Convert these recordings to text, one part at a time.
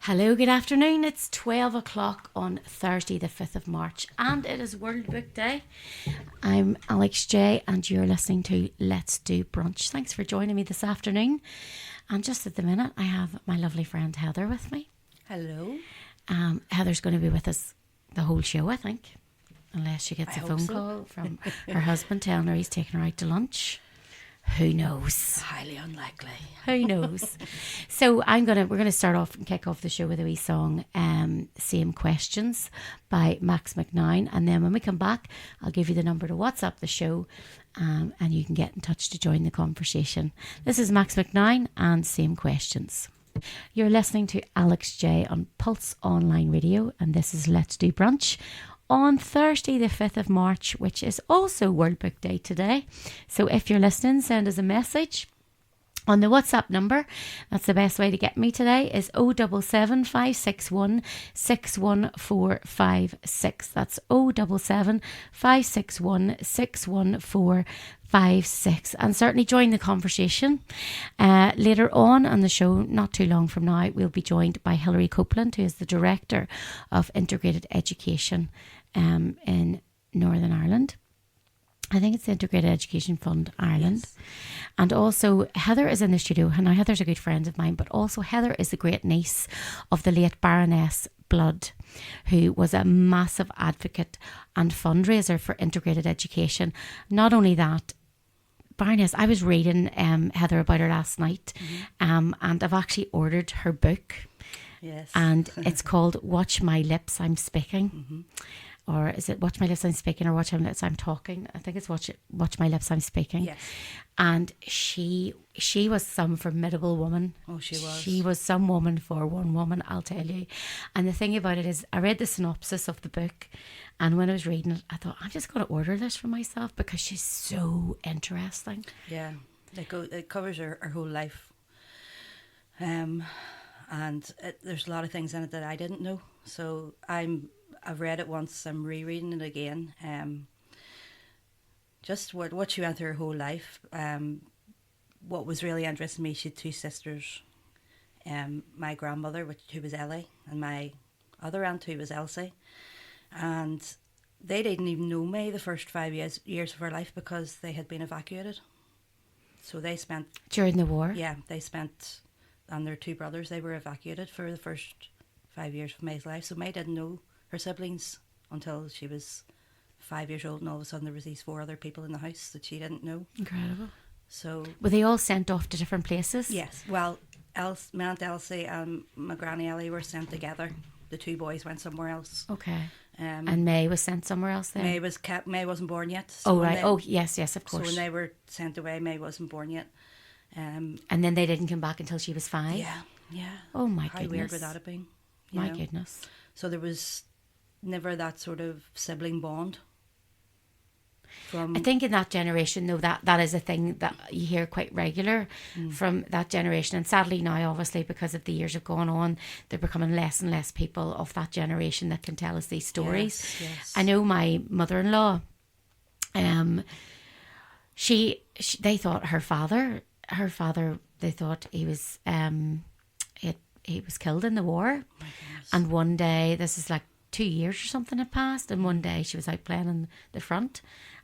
Hello, good afternoon. It's 12 o'clock on Thursday, the 5th of March, and it is World Book Day. I'm Alex J, and you're listening to Let's Do Brunch. Thanks for joining me this afternoon. And just at the minute, I have my lovely friend Heather with me. Hello. Heather's going to be with us the whole show, I think, unless she gets a phone call from her husband telling her he's taking her out to lunch. Who knows? Highly unlikely. Who knows? So we're gonna start off and kick off the show with a wee song, Same Questions by Max McNine, and then when we come back, I'll give you the number to WhatsApp the show, and you can get in touch to join the conversation. This is Max McNine and Same Questions. You're listening to Alex J on Pulse Online Radio, and this is Let's Do Brunch on Thursday the 5th of March, which is also World Book Day today. So if you're listening, send us a message on the WhatsApp number. That's the best way to get me today, is 077 561 61456. That's 077 561 61456. And certainly join the conversation. Later on the show, not too long from now, we'll be joined by Hilary Copeland, who is the Director of Integrated Education in Northern Ireland. I think it's the Integrated Education Fund Ireland. Yes. And also Heather is in the studio. And now Heather's a good friend of mine, but also Heather is the great niece of the late Baroness Blood, who was a massive advocate and fundraiser for integrated education. Not only that, Baroness, I was reading Heather about her last night, and I've actually ordered her book. Yes. And it's called Watch My Lips, I'm Speaking. Mm-hmm. Or is it Watch My Lips, I'm Speaking, or Watch My Lips, I'm Talking? I think it's Watch My Lips, I'm Speaking. Yes. And she was some formidable woman. Oh, she was. She was some woman for one woman, I'll tell you. And the thing about it is, I read the synopsis of the book, and when I was reading it, I thought, I'm just going to order this for myself because she's so interesting. Yeah, it covers her whole life. And there's a lot of things in it that I didn't know. So I've read it once, I'm rereading it again. Just what she went through her whole life. What was really interesting me, she had two sisters. My grandmother, who was Ellie, and my other aunt, who was Elsie. And they didn't even know me the first 5 years of her life because they had been evacuated. So they spent... During the war? Yeah, they spent... And their two brothers, they were evacuated for the first 5 years of May's life. So May didn't know her siblings until she was 5 years old, and all of a sudden there was these four other people in the house that she didn't know. Incredible. So were they all sent off to different places? Yes. Well, my Aunt Elsie and my Granny Ellie were sent together. The two boys went somewhere else. Okay. And May was sent somewhere else then? May wasn't born yet. So right. Yes, of course. So when they were sent away, May wasn't born yet. And then they didn't come back until she was 5? Yeah. Oh my goodness. How weird would that have been? My goodness. So there was never that sort of sibling bond. I think in that generation, though, that is a thing that you hear quite regular from that generation. And sadly now, obviously, because of the years have gone on, they're becoming less and less people of that generation that can tell us these stories. Yes. I know my mother-in-law, they thought her father, they thought he was he was killed in the war. My goodness. And one day, this is like 2 years or something had passed, and one day she was out playing in the front,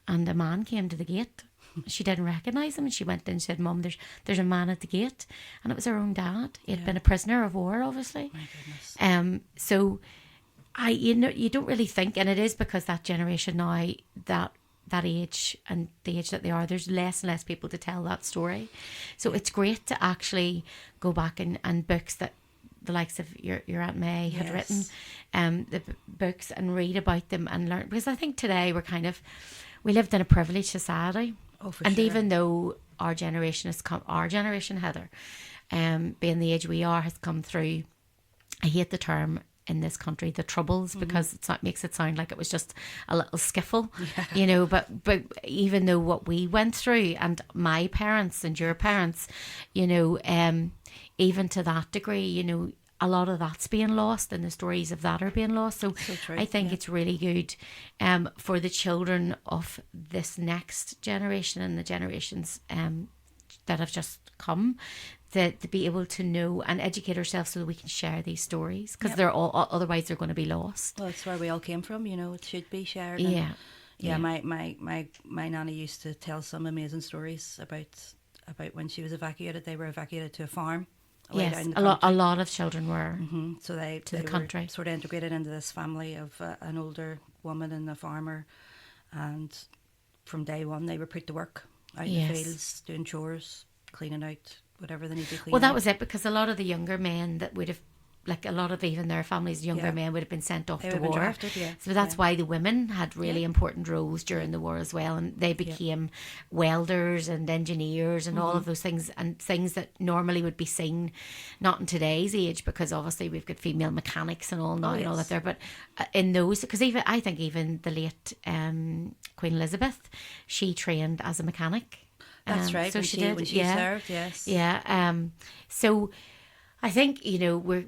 and a man came to the gate. She didn't recognise him, and she went in and said, "Mum, there's a man at the gate," and it was her own dad. He had been a prisoner of war, obviously. My goodness. So you don't really think, and it is because that generation now, that age and the age that they are, there's less and less people to tell that story. So it's great to actually go back and books that the likes of your Aunt May had written, the books, and read about them and learn, because I think today we lived in a privileged society. Oh, for and sure. Even though our generation, Heather, being the age we are, has come through, I hate the term in this country, the Troubles, because makes it sound like it was just a little skiffle, but even though what we went through, and my parents and your parents, even to that degree, a lot of that's being lost, and the stories of that are being lost. So true. I think it's really good for the children of this next generation and the generations that have just come, to be able to know and educate ourselves so that we can share these stories, because they're all, otherwise they're going to be lost. Well, it's where we all came from, you know, it should be shared. Yeah. My nanny used to tell some amazing stories about when she was evacuated. They were evacuated to a farm. Yes, a lot of children were. So they the country. Were sort of integrated into this family of an older woman and a farmer, and from day one they were put to work out in the fields, doing chores, cleaning out whatever they needed to clean. Well, that out. was it, because a lot of the younger men that would have, like a lot of even their families, younger men would have been sent off to war. Drafted, so that's why the women had really important roles during the war as well, and they became welders and engineers and all of those things, and things that normally would be seen not in today's age, because obviously we've got female mechanics and all now and all that there, but in those, because even I think even the late Queen Elizabeth, she trained as a mechanic. That's right. So when she did. When she served, yes. Yeah. So I think, you know, we're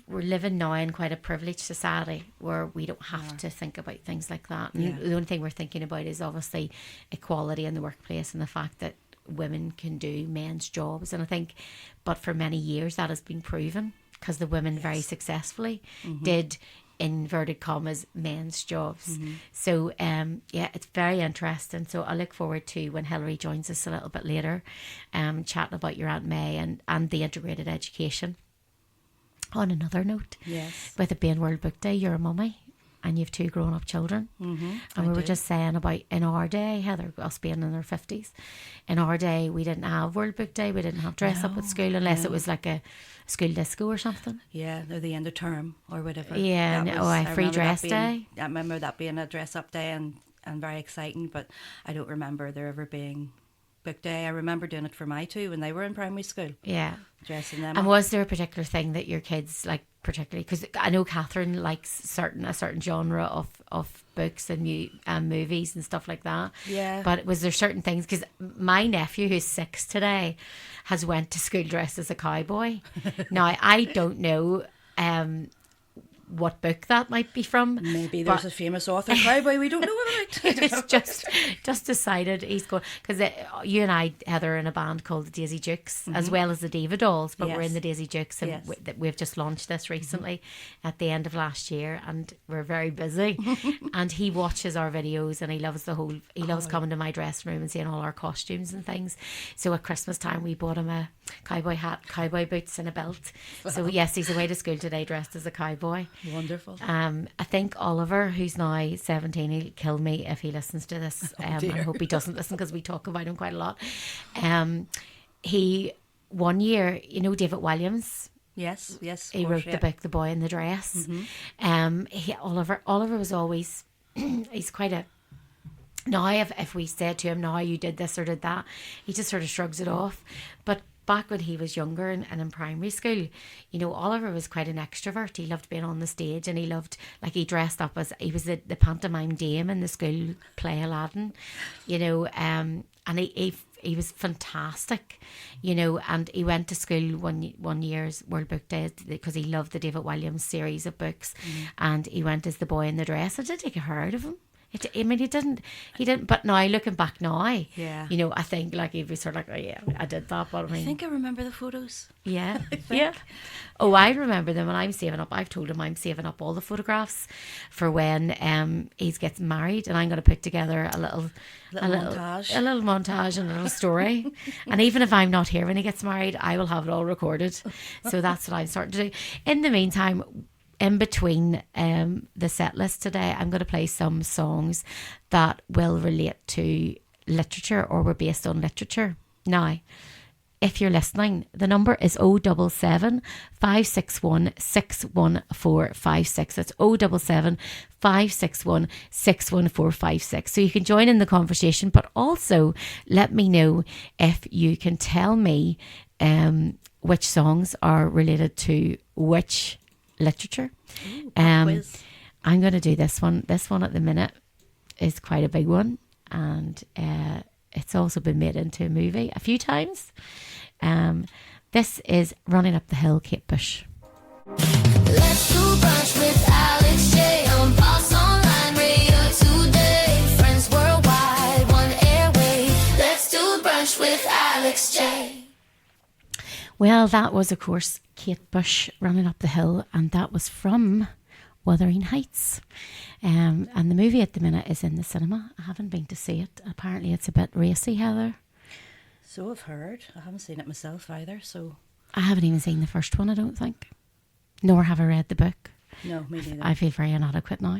living now in quite a privileged society where we don't have to think about things like that. And the only thing we're thinking about is obviously equality in the workplace and the fact that women can do men's jobs. And I think, but for many years that has been proven, because the women very successfully did, inverted commas, men's jobs. So it's very interesting. So I look forward to when Hilary joins us a little bit later, chatting about your Aunt May and the integrated education. On another note, with it being World Book Day, you're a mummy and you have 2 grown-up children. And we were just saying about in our day, Heather, us being in our 50s, in our day we didn't have World Book Day, we didn't have dress up at school unless it was like a school disco or something. Yeah, or the end of term or whatever. Yeah, free dress day. I remember that being a dress up day and very exciting, but I don't remember there ever being book day. I remember doing it for my 2 when they were in primary school. Yeah. Dressing them And up. was there a particular thing that your kids like particularly? Because I know Catherine likes a certain genre of books and movies and stuff like that. Yeah. But was there certain things? Because my nephew, who's 6 today, has went to school dressed as a cowboy. Now, I don't know what book that might be from. Maybe there's a famous author cowboy we don't know about. It's just decided he's going, because you and I, Heather, are in a band called the Daisy Dukes, as well as the Diva Dolls, but we're in the Daisy Dukes, and we've just launched this recently at the end of last year, and we're very busy. And he watches our videos and he loves loves coming to my dressing room and seeing all our costumes and things. So at Christmas time we bought him a cowboy hat, cowboy boots and a belt. So yes, he's away to school today dressed as a cowboy. Wonderful. I think Oliver, who's now 17, he'll kill me if he listens to this. I hope he doesn't listen, because we talk about him quite a lot. He, one year, you know David Williams? Yes. He wrote the book The Boy in the Dress. Oliver was always, he's quite a, now if we said to him, now you did this or did that, he just sort of shrugs it off. But back when he was younger and in primary school, you know, Oliver was quite an extrovert. He loved being on the stage, and he loved, like, he dressed up as, he was the pantomime dame in the school play Aladdin, you know, and he was fantastic, you know, and he went to school one year's World Book Day because he loved the David Williams series of books, and he went as the boy in the dress. I did take a hair out of him. I mean, he didn't. But now, looking back now, you know, I think like he'd be sort of like, oh yeah, I did that. But I mean, I think I remember the photos. Yeah, yeah. Oh, I remember them, and I'm saving up. I've told him I'm saving up all the photographs for when he gets married, and I'm going to put together a little montage and a little story. And even if I'm not here when he gets married, I will have it all recorded. So that's what I'm starting to do. In the meantime, in between the set list today, I'm going to play some songs that will relate to literature or were based on literature. Now, if you're listening, the number is 077 561 61456. That's 077 561 61456. So you can join in the conversation, but also let me know if you can tell me which songs are related to which literature. I'm going to do this one. This one at the minute is quite a big one, and it's also been made into a movie a few times. This is Running Up the Hill, Kate Bush. Let's do brunch with Alex J on Boss Online Radio today. Friends worldwide, one airway. Let's do brunch with Alex. Well, that was, of course, Kate Bush running up the hill, and that was from Wuthering Heights. And the movie at the minute is in the cinema. I haven't been to see it. Apparently it's a bit racy, Heather. So I've heard. I haven't seen it myself either, so... I haven't even seen the first one, I don't think. Nor have I read the book. No, me neither. I feel very inadequate now.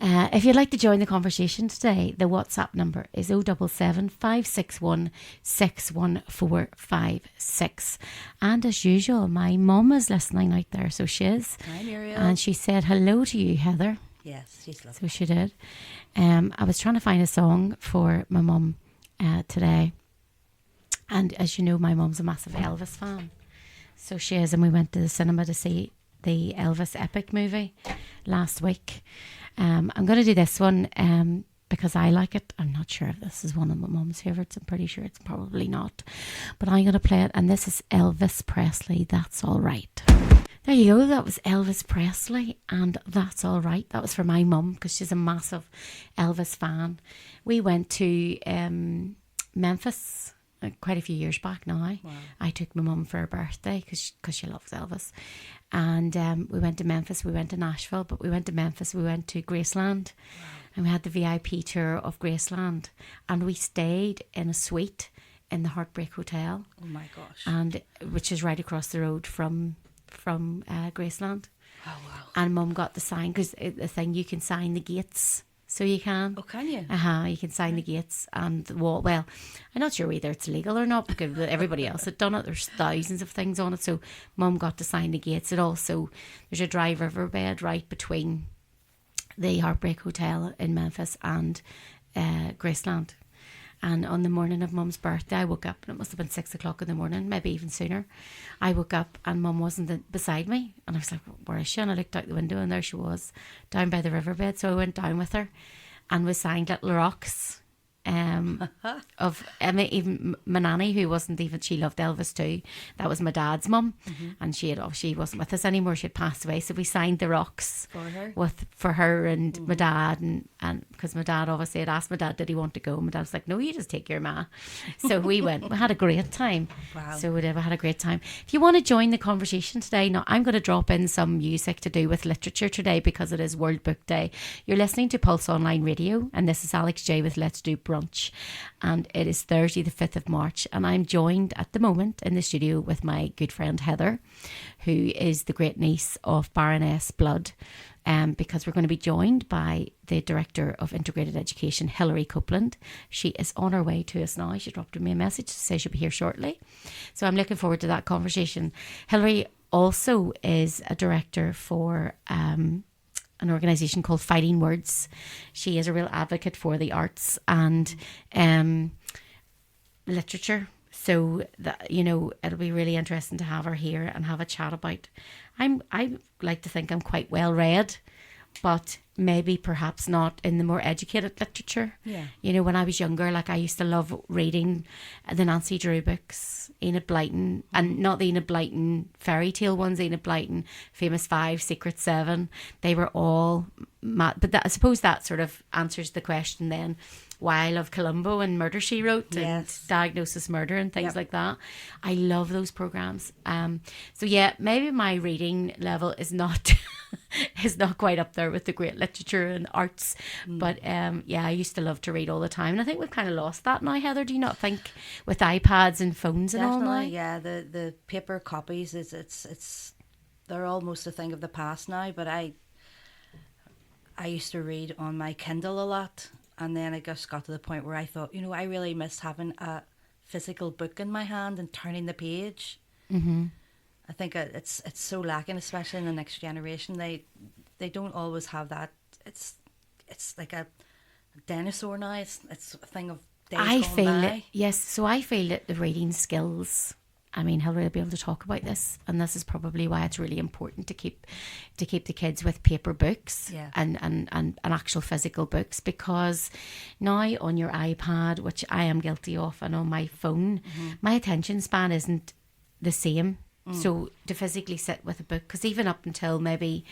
If you'd like to join the conversation today, the WhatsApp number is 077 561 61456. And as usual, my mum is listening out there, so she is. Hi, Muriel. And she said hello to you, Heather. Yes, she's lovely. So she did. I was trying to find a song for my mum today. And as you know, my mum's a massive Elvis fan. So she is, and we went to the cinema to see the Elvis Epic movie last week. I'm going to do this one because I like it. I'm not sure if this is one of my mum's favourites. I'm pretty sure it's probably not. But I'm going to play it, and this is Elvis Presley, That's All Right. There you go. That was Elvis Presley, and That's All Right. That was for my mum because she's a massive Elvis fan. We went to Memphis quite a few years back now. Wow. I took my mum for her birthday because she loves Elvis. And we went to Memphis, we went to Nashville, but we went to Memphis, we went to Graceland. Wow. And we had the VIP tour of Graceland. And we stayed in a suite in the Heartbreak Hotel. Oh my gosh. And which is right across the road from Graceland. Oh wow. And Mum got the sign, because the thing, you can sign the gates. So you can. Oh, can you? You can sign the gates and the wall. Well, I'm not sure whether it's legal or not because everybody else had done it. There's thousands of things on it. So Mum got to sign the gates. It also, there's a dry riverbed right between the Heartbreak Hotel in Memphis and Graceland. And on the morning of Mum's birthday, I woke up, and it must have been 6 o'clock in the morning, maybe even sooner. I woke up and Mum wasn't beside me. And I was like, where is she? And I looked out the window and there she was, down by the riverbed. So I went down with her and we signed little rocks of even my nanny, who wasn't even, she loved Elvis too. That was my dad's mum. Mm-hmm. And she wasn't with us anymore. She had passed away. So we signed the rocks for her and my dad, and because my dad obviously had asked my dad, did he want to go? And my dad was like, no, you just take your ma. So we went. We had a great time. Wow. So we had a great time. If you want to join the conversation today, now I'm going to drop in some music to do with literature today because it is World Book Day. You're listening to Pulse Online Radio, and this is Alex J with Let's Do Brunch. And it is Thursday the 5th of March, and I'm joined at the moment in the studio with my good friend Heather, who is the great niece of Baroness Blood, because we're going to be joined by the Director of Integrated Education, Hilary Copeland. She is on her way to us now. She dropped me a message to say she'll be here shortly. So I'm looking forward to that conversation. Hilary also is a director for an organisation called Fighting Words. She is a real advocate for the arts and literature. So that, it'll be really interesting to have her here and have a chat about. I like to think I'm quite well read, but maybe perhaps not in the more educated literature. Yeah. When I was younger, like I used to love reading the Nancy Drew books, Enid Blyton, and not the Enid Blyton fairy tale ones, Enid Blyton, Famous Five, Secret Seven. They were all mad. But I suppose that sort of answers the question then, why I love Columbo and Murder, She Wrote, and Diagnosis Murder and things like that. I love those programs. So yeah, maybe my reading level is not is not quite up there with the great literature and arts. But I used to love to read all the time, and I think we've kind of lost that now, Heather. Do you not think, with iPads and phones and all now? Yeah. The paper copies they're almost a thing of the past now. But I used to read on my Kindle a lot. And then it just got to the point where I thought, I really miss having a physical book in my hand and turning the page. Mm-hmm. I think it's so lacking, especially in the next generation. They don't always have that. It's like a dinosaur now. It's a thing of days gone by. Yes. So I feel that the reading skills, Hilary will be able to talk about this, and this is probably why it's really important to keep the kids with paper books and actual physical books, because now on your iPad, which I am guilty of, and on my phone, my attention span isn't the same. So to physically sit with a book, because even up until maybe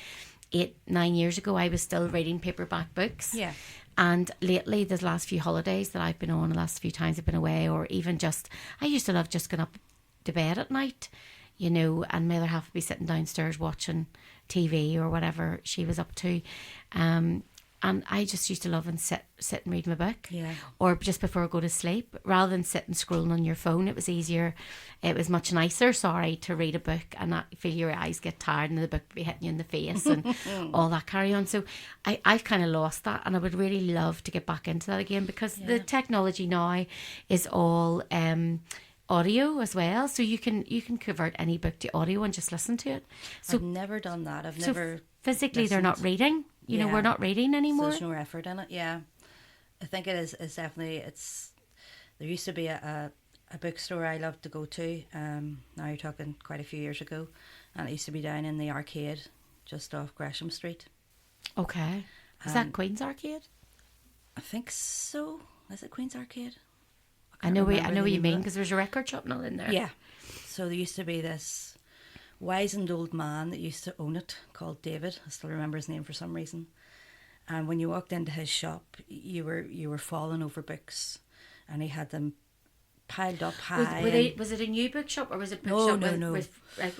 8-9 years ago, I was still reading paperback books. Yeah. And lately, the last few holidays that I've been on, the last few times I've been away, or even just, I used to love just going up to bed at night, you know, and my other half would be sitting downstairs watching TV or whatever she was up to. And I just used to love and sit and read my book. Yeah. Or just before I go to sleep, rather than sitting scrolling on your phone. It was easier. It was much nicer, to read a book and not feel your eyes get tired and the book be hitting you in the face and all that carry on. So I've kind of lost that, and I would really love to get back into that again, because the technology now is all audio as well. So you can convert any book to audio and just listen to it. So I've never done that. I've never physically they're not reading. You know, we're not reading anymore. So there's no effort in it. Yeah, I think it is. It's definitely. There used to be a bookstore I loved to go to. Now you're talking quite a few years ago, and it used to be down in the arcade, just off Gresham Street. Okay, is that Queen's Arcade? I think so. Is it Queen's Arcade? I know what you mean, because there's a record shop not in there. Yeah. So there used to be this wizened old man that used to own it, called David. I still remember his name for some reason. And when you walked into his shop, you were falling over books, and he had them piled up high. Was it a new bookshop, or was it a No, bookshop no. with like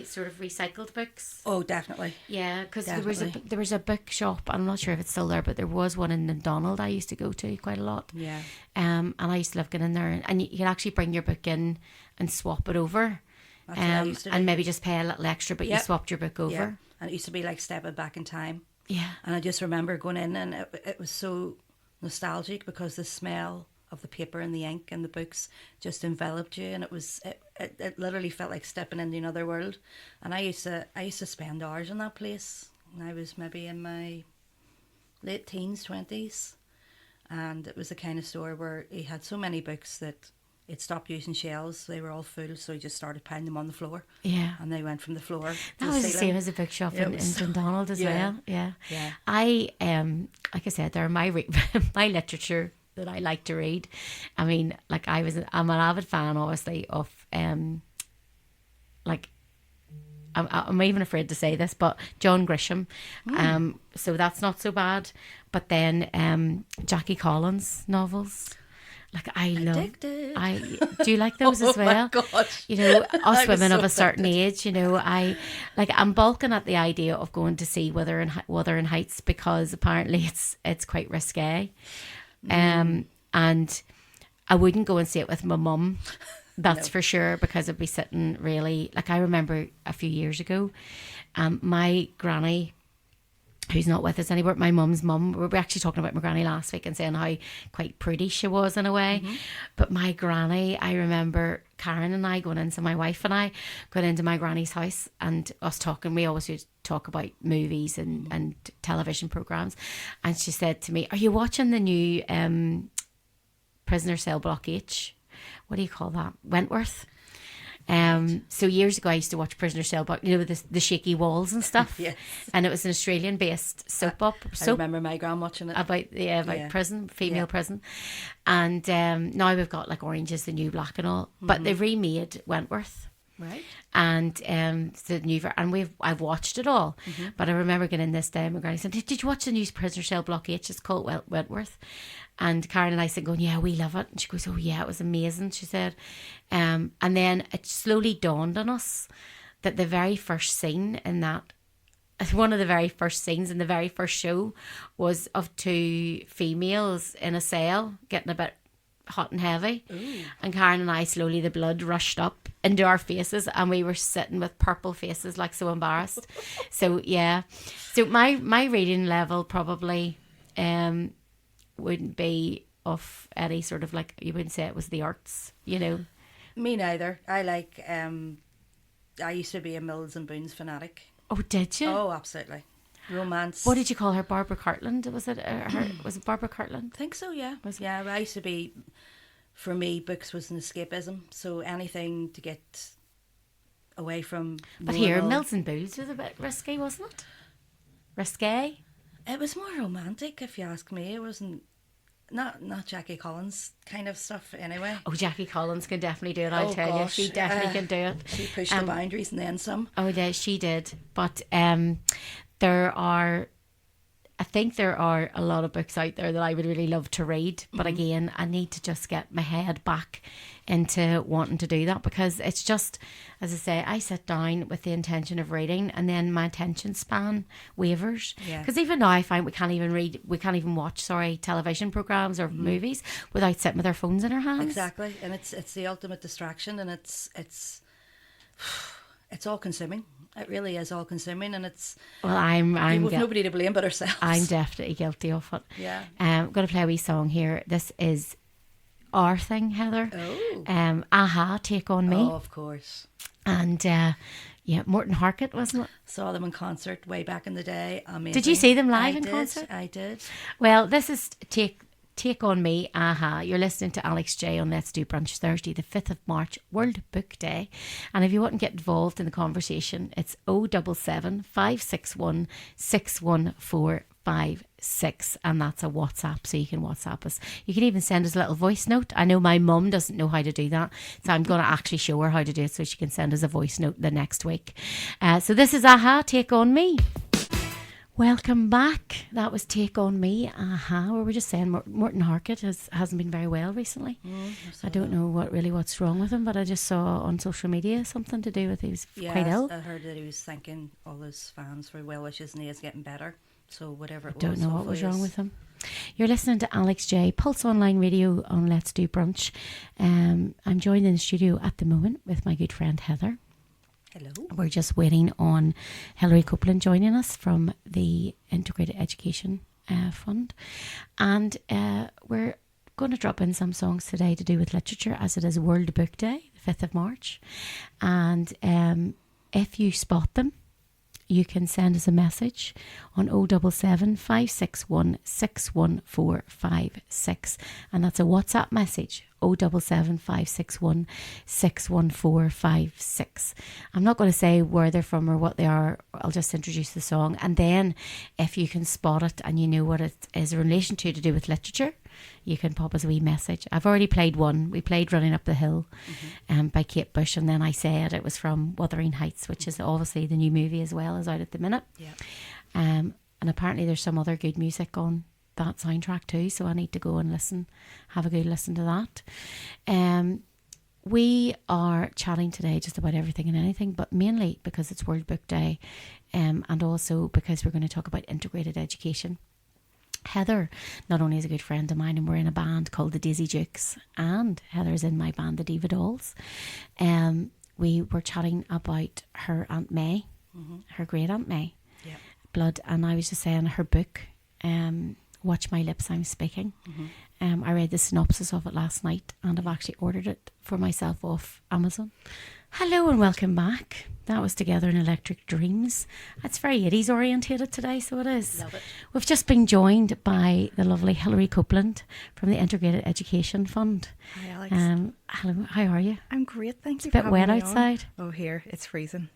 sort of recycled books? Oh, definitely. Yeah, because Definitely. there was a bookshop. I'm not sure if it's still there, but there was one in Dundonald I used to go to quite a lot. Yeah. And I used to love getting in there, and you could actually bring your book in and swap it over. That's what I used to do. And maybe just pay a little extra, but you swapped your book over. Yeah. And it used to be like stepping back in time. Yeah. And I just remember going in, and it was so nostalgic, because the smell of the paper and the ink and the books just enveloped you, and it literally felt like stepping into another world. And I used to spend hours in that place, and I was maybe in my late teens, 20s, and it was the kind of store where he had so many books that it stopped using shelves. They were all full, so he just started piling them on the floor. Yeah. And they went from the floor to That the was the ceiling. same as a bookshop in Dundonald as well. Yeah. Yeah. I like I said, they're my my literature that I like to read. I mean, like I'm an avid fan, obviously, of like I'm even afraid to say this, but John Grisham. So that's not so bad. But then Jackie Collins novels. Like I love. Addicted. Do you like those as well? Oh my gosh. You know, us I was women so of a certain addicted. age. You know, I'm balking at the idea of going to see Wuthering Heights, because apparently it's quite risque. And I wouldn't go and see it with my mum. That's for sure, because I'd be sitting really, like, I remember a few years ago, my granny, who's not with us anymore, my mum's mum, we were actually talking about my granny last week and saying how quite pretty she was in a way. But my granny, I remember Karen and I going into, my wife and I going into my granny's house and us talking. We always used to talk about movies and television programs. And she said to me, "Are you watching the new Prisoner Cell Block H? What do you call that? Wentworth." So years ago I used to watch Prisoner Cell Block, you know, the shaky walls and stuff. Yes. And it was an Australian based soap I opera remember my gran watching it. about prison, female prison. And now we've got like Orange is the New Black and all. But they remade Wentworth. Right. And the new and I've watched it all. But I remember getting this day, my granny said, Did you watch the new Prisoner Cell Block H? It's called Wentworth. And Karen and I said, going, "Yeah, we love it." And she goes, "Oh yeah, it was amazing," she said. And then it slowly dawned on us that the very first scene in that, one of the very first scenes in the very first show, was of two females in a cell getting a bit hot and heavy. Ooh. And Karen and I, slowly the blood rushed up into our faces, and we were sitting with purple faces, like so embarrassed. So yeah, so my reading level probably wouldn't be of any sort of, like, you wouldn't say it was the arts, you know. Me neither. I like. I used to be a Mills and Boons fanatic. Oh, did you? Oh, absolutely. Romance. What did you call her? Barbara Cartland? Was it her? Was it Barbara Cartland? I think so, yeah. Was it? Yeah, I used to be, for me, books was an escapism. So anything to get away from. But here, normal- Mills and Boons was a bit risky, wasn't it? Risque? It was more romantic, if you ask me. It wasn't. Not Jackie Collins kind of stuff, anyway. Oh, Jackie Collins can definitely do it, I'll Oh, tell gosh. you. She definitely can do it. She pushed the boundaries and then some. Oh, yeah, she did. But there are, I think there are a lot of books out there that I would really love to read. But again, I need to just get my head back into wanting to do that, because it's just, as I say, I sit down with the intention of reading and then my attention span wavers. Yeah. Because even now I find we can't even watch television programs or movies without sitting with our phones in our hands. Exactly, and it's the ultimate distraction, and it's all consuming. It really is all consuming, and it's we've nobody to blame but ourselves. I'm definitely guilty of it. Yeah. I'm going to play a wee song here. This is our thing, Heather. Oh. Aha, Take On Me. Oh, of course. And Morton Harkett, wasn't it? Saw them in concert way back in the day. Amazing. Did you see them live in concert? I did. Well, this is Take On Me, Aha. You're listening to Alex J on Let's Do Brunch, Thursday, the 5th of March, World Book Day. And if you want to get involved in the conversation, it's 077 561 61456. And that's a WhatsApp, so you can WhatsApp us. You can even send us a little voice note. I know my mum doesn't know how to do that, so I'm going to actually show her how to do it so she can send us a voice note the next week. So this is Aha, Take On Me. Welcome back. That was Take On Me. Aha. We were just saying Morton Harkett hasn't been very well recently. I don't know what's wrong with him, but I just saw on social media something to do with he was quite ill. I heard that he was thanking all his fans for well wishes and he is getting better. So whatever it was. I don't know what was wrong with him. You're listening to Alex J, Pulse Online Radio on Let's Do Brunch. I'm joined in the studio at the moment with my good friend Heather. Hello. We're just waiting on Hilary Copeland joining us from the Integrated Education Fund. And we're going to drop in some songs today to do with literature, as it is World Book Day, the 5th of March. And if you spot them, you can send us a message on 077 561 61456. And that's a WhatsApp message, 077 561 61456. I'm not going to say where they're from or what they are. I'll just introduce the song. And then if you can spot it and you know what it is in relation to do with literature, you can pop us a wee message. I've already played one. We played Running Up the Hill by Kate Bush, and then I said it was from Wuthering Heights, which is obviously the new movie as well, is out at the minute. Yeah. And apparently there's some other good music on that soundtrack too, so I need to go and have a good listen to that. We are chatting today just about everything and anything, but mainly because it's World Book Day, and also because we're going to talk about integrated education. Heather not only is a good friend of mine, and we're in a band called the Daisy Dukes, and Heather's in my band, the Diva Dolls. We were chatting about her Aunt May, her great Aunt May, Blood, and I was just saying her book, Watch My Lips, I'm Speaking. I read the synopsis of it last night, and I've actually ordered it for myself off Amazon. Hello and welcome back. That was Together in Electric Dreams. It's very 80s orientated today, so it is. Love it. We've just been joined by the lovely Hilary Copeland from the Integrated Education Fund. Hi, Alex. Hello, how are you? I'm great, thank you. It's a bit wet outside. Oh, here, it's freezing.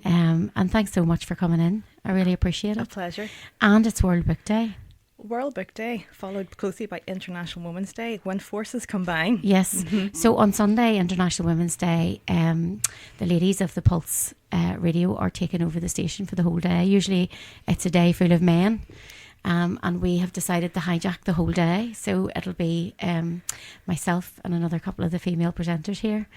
And thanks so much for coming in. I really appreciate it. A pleasure. And it's World Book Day. World Book Day, followed closely by International Women's Day, when forces combine. Yes. So on Sunday, International Women's Day, the ladies of the Pulse Radio are taking over the station for the whole day. Usually it's a day full of men. And we have decided to hijack the whole day. So it'll be myself and another couple of the female presenters here,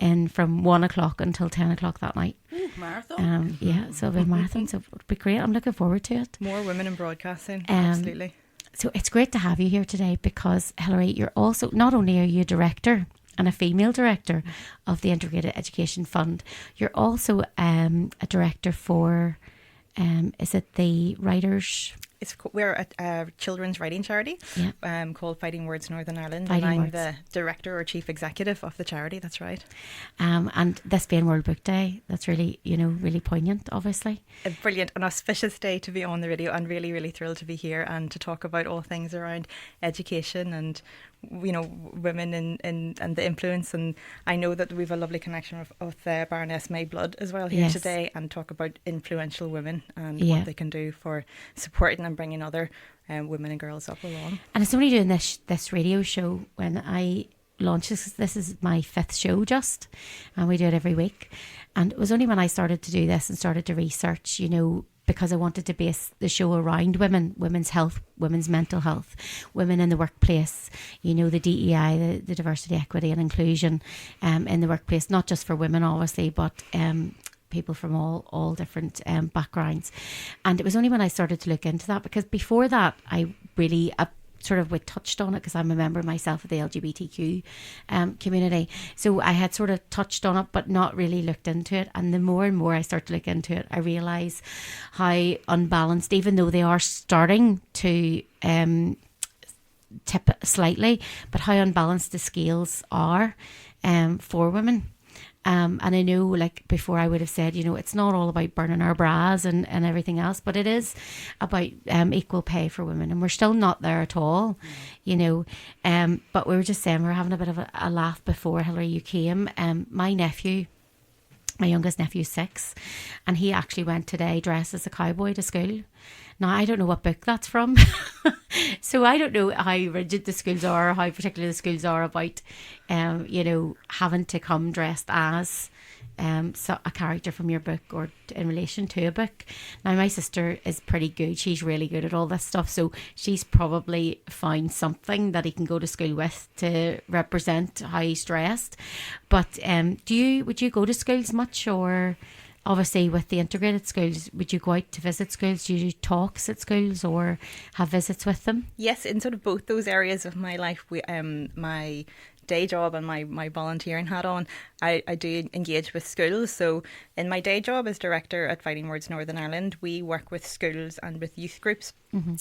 and from 1 o'clock until 10 o'clock that night. Ooh, marathon. Yeah, so it'll be a marathon. So it'll be great. I'm looking forward to it. More women in broadcasting, absolutely. So it's great to have you here today because, Hilary, you're also, not only are you a director and a female director of the Integrated Education Fund, you're also a director for, is it the Writers... We're a children's writing charity called Fighting Words Northern Ireland, and I'm the director or chief executive of the charity. That's right. And this being World Book Day, that's really, really poignant, obviously. A brilliant and auspicious day to be on the radio, and really, really thrilled to be here and to talk about all things around education and women and the influence. And I know that we've a lovely connection with Baroness May Blood as well here today, and talk about influential women and what they can do for supporting and bringing other women and girls up along. And it's only doing this radio show when I launch this. This is my 5th show and we do it every week. And it was only when I started to do this and started to research, because I wanted to base the show around women, women's health, women's mental health, women in the workplace, you know, the DEI, the diversity, equity and inclusion in the workplace, not just for women obviously, but people from all different backgrounds. And it was only when I started to look into that, because before that I really we touched on it, because I'm a member myself of the LGBTQ community, so I had sort of touched on it but not really looked into it. And the more and more I start to look into it, I realise how unbalanced, even though they are starting to tip slightly, but how unbalanced the scales are for women. And I know, like before, I would have said, you know, it's not all about burning our bras and everything else, but it is about equal pay for women, and we're still not there at all, you know. But we were just saying, we were having a bit of a laugh before, Hilary, you came. My youngest nephew is 6, and he actually went today dressed as a cowboy to school. Now, I don't know what book that's from. So I don't know how rigid the schools are, or how particular the schools are about, you know, having to come dressed as a character from your book, or in relation to a book. Now, my sister is pretty good. She's really good at all this stuff. So she's probably found something that he can go to school with to represent how he's dressed. But would you go to schools much, or... Obviously, with the integrated schools, would you go out to visit schools? Do you do talks at schools or have visits with them? Yes, in sort of both those areas of my life, my day job and my volunteering hat on, I do engage with schools. So in my day job as director at Fighting Words Northern Ireland, we work with schools and with youth groups.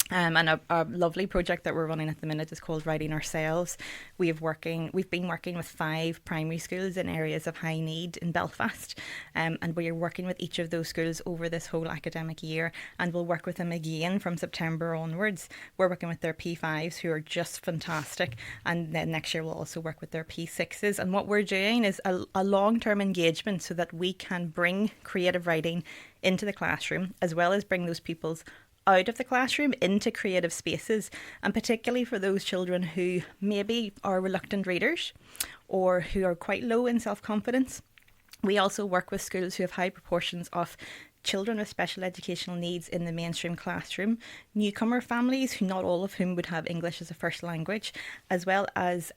And a lovely project that we're running at the minute is called Writing Ourselves. We've been working with 5 primary schools in areas of high need in Belfast, and we are working with each of those schools over this whole academic year, and we'll work with them again from September onwards. We're working with their P5s, who are just fantastic, and then next year we'll also work with their P6s. And what we're doing is a long-term engagement, so that we can bring creative writing into the classroom, as well as bring those peoples out of the classroom into creative spaces, and particularly for those children who maybe are reluctant readers or who are quite low in self-confidence. We also work with schools who have high proportions of children with special educational needs in the mainstream classroom, newcomer families, who not all of whom would have English as a first language, as well as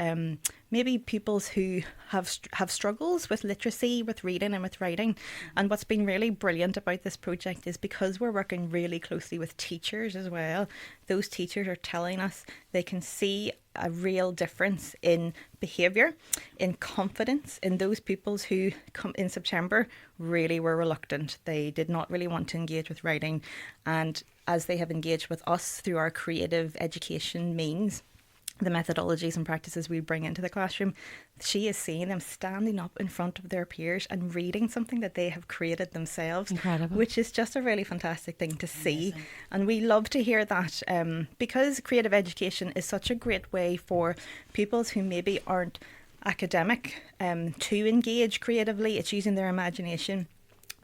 maybe pupils who have struggles with literacy, with reading and with writing. And what's been really brilliant about this project is, because we're working really closely with teachers as well, those teachers are telling us they can see a real difference in behaviour, in confidence, in those pupils who come in September really were reluctant. They did not really want to engage with writing, and as they have engaged with us through our creative education means, the methodologies and practices we bring into the classroom, she is seeing them standing up in front of their peers and reading something that they have created themselves. Incredible. Which is just a really fantastic thing to see. Amazing. And we love to hear that, because creative education is such a great way for pupils who maybe aren't academic to engage creatively. It's using their imagination,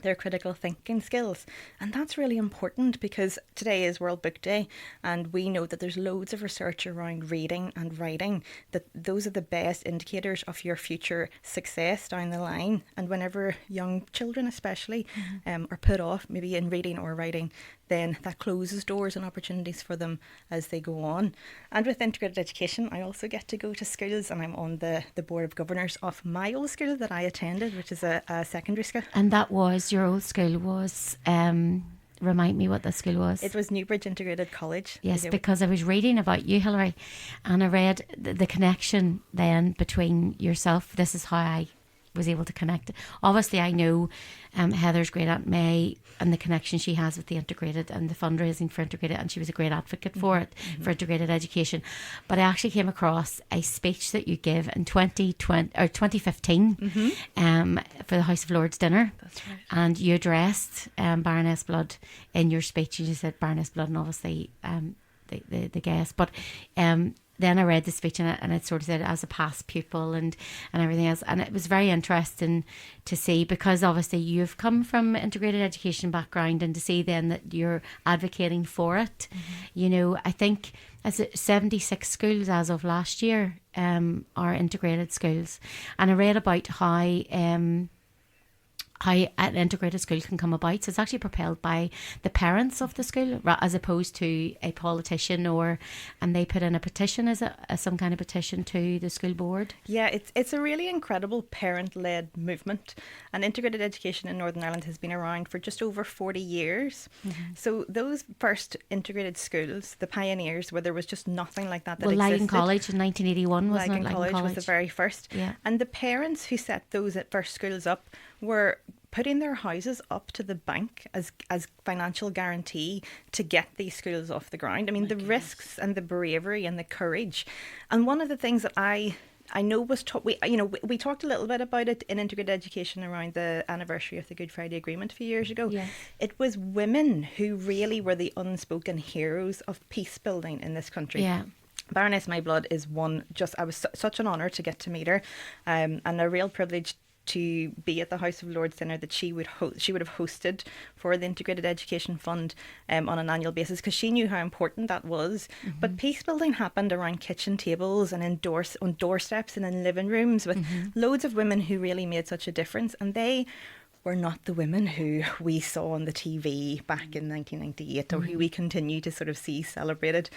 their critical thinking skills. And that's really important, because today is World Book Day, and we know that there's loads of research around reading and writing, that those are the best indicators of your future success down the line. And whenever young children especially are put off maybe in reading or writing, then that closes doors and opportunities for them as they go on. And with integrated education, I also get to go to schools, and I'm on the board of governors of my old school that I attended, which is a secondary school. And that was, your old school was, remind me what the school was. It was Newbridge Integrated College. Yes, because I was reading about you, Hilary, and I read the connection then between yourself. This is how I was able to connect. Obviously, I know Heather's great Aunt May and the connection she has with the integrated and the fundraising for integrated, and she was a great advocate for it, for integrated education. But I actually came across a speech that you give in 2015 for the House of Lords dinner. That's right. And you addressed Baroness Blood in your speech, and you said Baroness Blood and obviously the guest, but then I read the speech, and it sort of said as a past pupil and everything else. And it was very interesting to see, because obviously you've come from integrated education background, and to see then that you're advocating for it. You know, I think as 76 schools as of last year are integrated schools. And I read about how how an integrated school can come about. So it's actually propelled by the parents of the school as opposed to a politician, and they put in a petition, is it some kind of petition to the school board? Yeah, it's a really incredible parent-led movement, and integrated education in Northern Ireland has been around for just over 40 years. So those first integrated schools, the pioneers, where there was just nothing like that Well, existed. Lygon College in 1981, wasn't it? Lygon College was the very first. Yeah. And the parents who set those at first schools up were putting their houses up to the bank as financial guarantee to get these schools off the ground. I mean, the risks and the bravery and the courage. And one of the things that I know was taught, we talked a little bit about it in integrated education around the anniversary of the Good Friday Agreement a few years ago. Yes. It was women who really were the unspoken heroes of peace building in this country. Yeah. Baroness May Blood is one. I was such an honour to get to meet her, and a real privilege to be at the House of Lords dinner that she would have hosted for the Integrated Education Fund on an annual basis, because she knew how important that was. But peace building happened around kitchen tables and on doorsteps and in living rooms with loads of women who really made such a difference, and they were not the women who we saw on the TV back in 1998 or who we continue to sort of see celebrated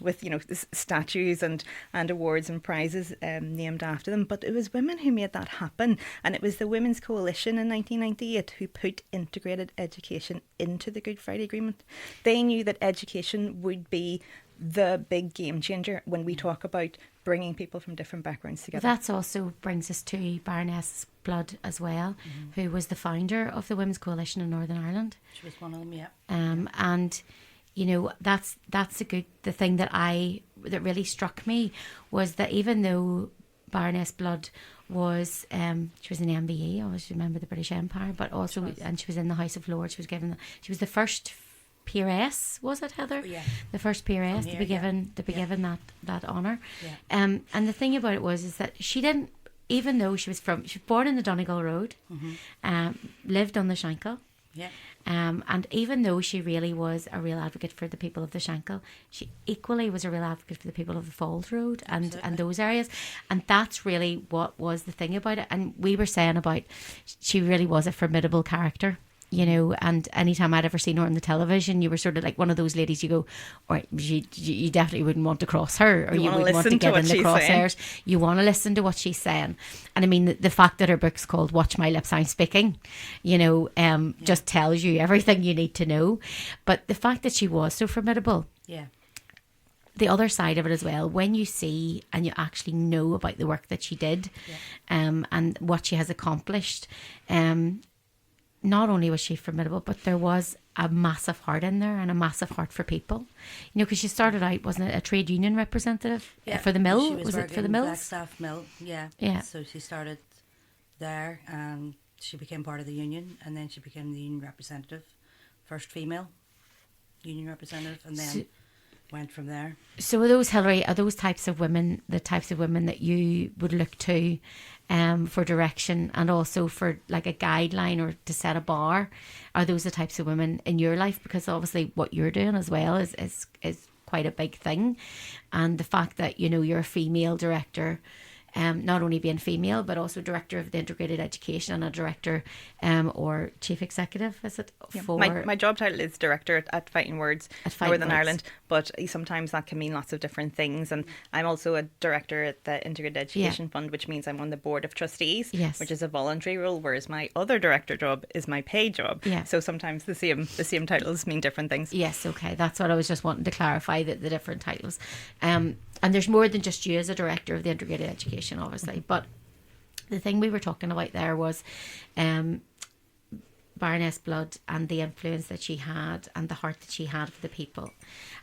with, statues and awards and prizes named after them. But it was women who made that happen. And it was the Women's Coalition in 1998 who put integrated education into the Good Friday Agreement. They knew that education would be the big game changer when we talk about bringing people from different backgrounds together. That also brings us to Baroness Blood as well, who was the founder of the Women's Coalition in Northern Ireland. She was one of them, yeah. And that's the thing that really struck me was that even though Baroness Blood was she was an MBE, I always remember the British Empire, but also and she was in the House of Lords. She was the first peeress, was it, Heather? Yeah. The first peeress to be given that honour. Yeah. And the thing about it is that she didn't, even though she was born in the Donegal Road, lived on the Shankill. Yeah. And even though she really was a real advocate for the people of the Shankill, she equally was a real advocate for the people of the Falls Road and those areas. And that's really what was the thing about it. And we were saying about she really was a formidable character. And anytime I'd ever seen her on the television, you were sort of like one of those ladies you go, all right, you definitely wouldn't want to cross her, or you wouldn't want to get in the crosshairs. You want to listen to what she's saying. And I mean, the fact that her book's called Watch My Lips, I'm Speaking, just tells you everything you need to know. But the fact that she was so formidable. Yeah. The other side of it as well, when you see and you actually know about the work that she did, and what she has accomplished, not only was she formidable, but there was a massive heart in there and a massive heart for people. Because she started out, wasn't it, a trade union representative for the mill? Was it for the mills? Blackstaff Mill, yeah. So she started there and she became part of the union, and then she became the union representative, first female union representative, and then went from there. So Hilary, are those types of women the types of women that you would look to for direction and also for like a guideline or to set a bar? Are those the types of women in your life? Because obviously what you're doing as well is quite a big thing. And the fact that, you're a female director, not only being female, but also director of the integrated education and a director or chief executive, is it? Yeah. My job title is director at Fighting Words, Northern Ireland, but sometimes that can mean lots of different things. And I'm also a director at the Integrated Education Fund, which means I'm on the board of trustees, which is a voluntary role, whereas my other director job is my paid job. Yeah. So sometimes the same titles mean different things. Yes, okay. That's what I was just wanting to clarify, the different titles. And there's more than just you as a director of the integrated education, obviously. But the thing we were talking about there was Baroness Blood and the influence that she had and the heart that she had for the people.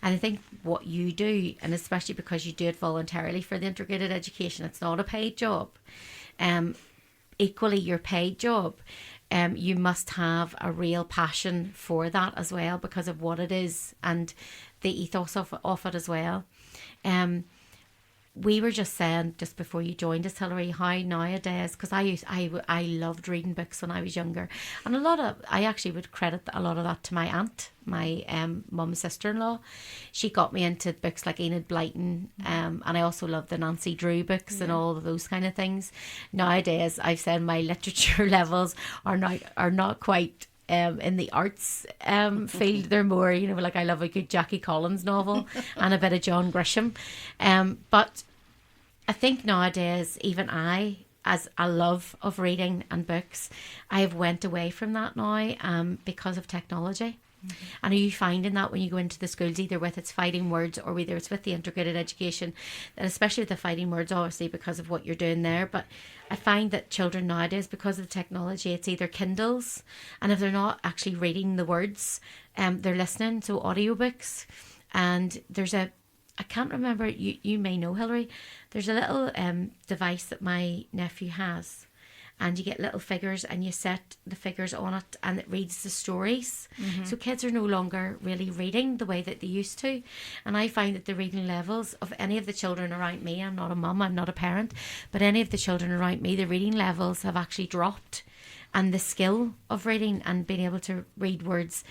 And I think what you do, and especially because you do it voluntarily for the integrated education, it's not a paid job. Equally, your paid job, you must have a real passion for that as well because of what it is and the ethos of it as well. we were just saying just before you joined us, Hilary, how nowadays, because I loved reading books when I was younger, and I actually would credit a lot of that to my aunt, my mum's sister-in-law. She got me into books like Enid Blyton, and I also loved the Nancy Drew books and all of those kind of things. Nowadays, I've said my literature levels are not quite in the arts field. They're more, like I love a good Jackie Collins novel and a bit of John Grisham. But I think nowadays, even I, as a love of reading and books, I have went away from that now because of technology. And are you finding that when you go into the schools, either with its fighting words or whether it's with the integrated education, and especially with the fighting words, obviously because of what you're doing there, but I find that children nowadays, because of the technology, it's either Kindles, and if they're not actually reading the words, they're listening, so audiobooks. And there's I can't remember, you may know, Hilary, there's a little device that my nephew has, and you get little figures and you set the figures on it and it reads the stories. So kids are no longer really reading the way that they used to. And I find that the reading levels of any of the children around me, I'm not a mum, I'm not a parent, but any of the children around me, the reading levels have actually dropped. And the skill of reading and being able to read words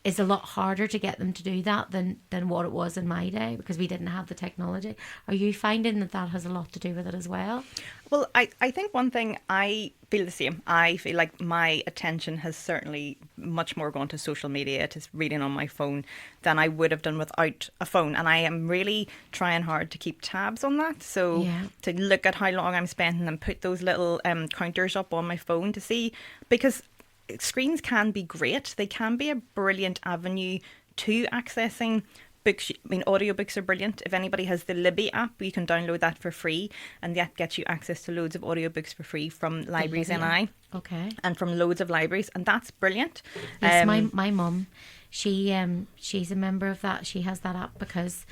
is a lot harder to get them to do that than what it was in my day, because we didn't have the technology. Are you finding that has a lot to do with it as well? Well, I think one thing, I feel the same. I feel like my attention has certainly much more gone to social media, to reading on my phone, than I would have done without a phone. And I am really trying hard to keep tabs on that. So to look at how long I'm spending and put those little counters up on my phone to see, because screens can be great. They can be a brilliant avenue to accessing books. I mean, audiobooks are brilliant. If anybody has the Libby app, you can download that for free, and that gets you access to loads of audiobooks for free from Libraries NI. Okay. And from loads of libraries, and that's brilliant. Yes, my mum, she's a member of that. She has that app because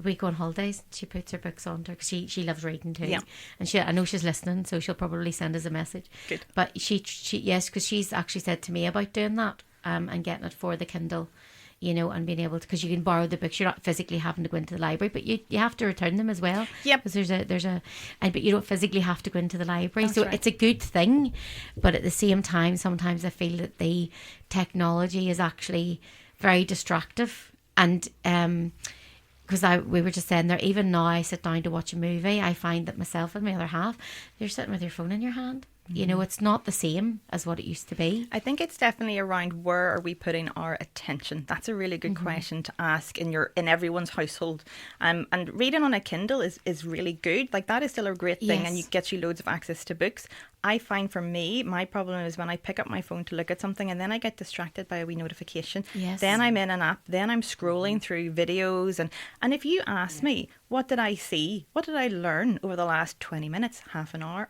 we go on holidays, she puts her books on to her, because she loves reading too. Yeah. And I know she's listening, so she'll probably send us a message. Good. But she yes, because she's actually said to me about doing that and getting it for the Kindle, and being able to, because you can borrow the books. You're not physically having to go into the library, but you have to return them as well. Yep. Because but you don't physically have to go into the library. That's so right. It's a good thing, but at the same time, sometimes I feel that the technology is actually very distractive. And because we were just saying there, even now I sit down to watch a movie, I find that myself and my other half, you're sitting with your phone in your hand. It's not the same as what it used to be. I think it's definitely around, where are we putting our attention? That's a really good question to ask in everyone's household. And reading on a Kindle is really good. Like, that is still a great thing, and it gets you loads of access to books. I find for me, my problem is when I pick up my phone to look at something and then I get distracted by a wee notification. Yes. Then I'm in an app, then I'm scrolling through videos. And if you ask me, what did I see? What did I learn over the last 20 minutes, half an hour?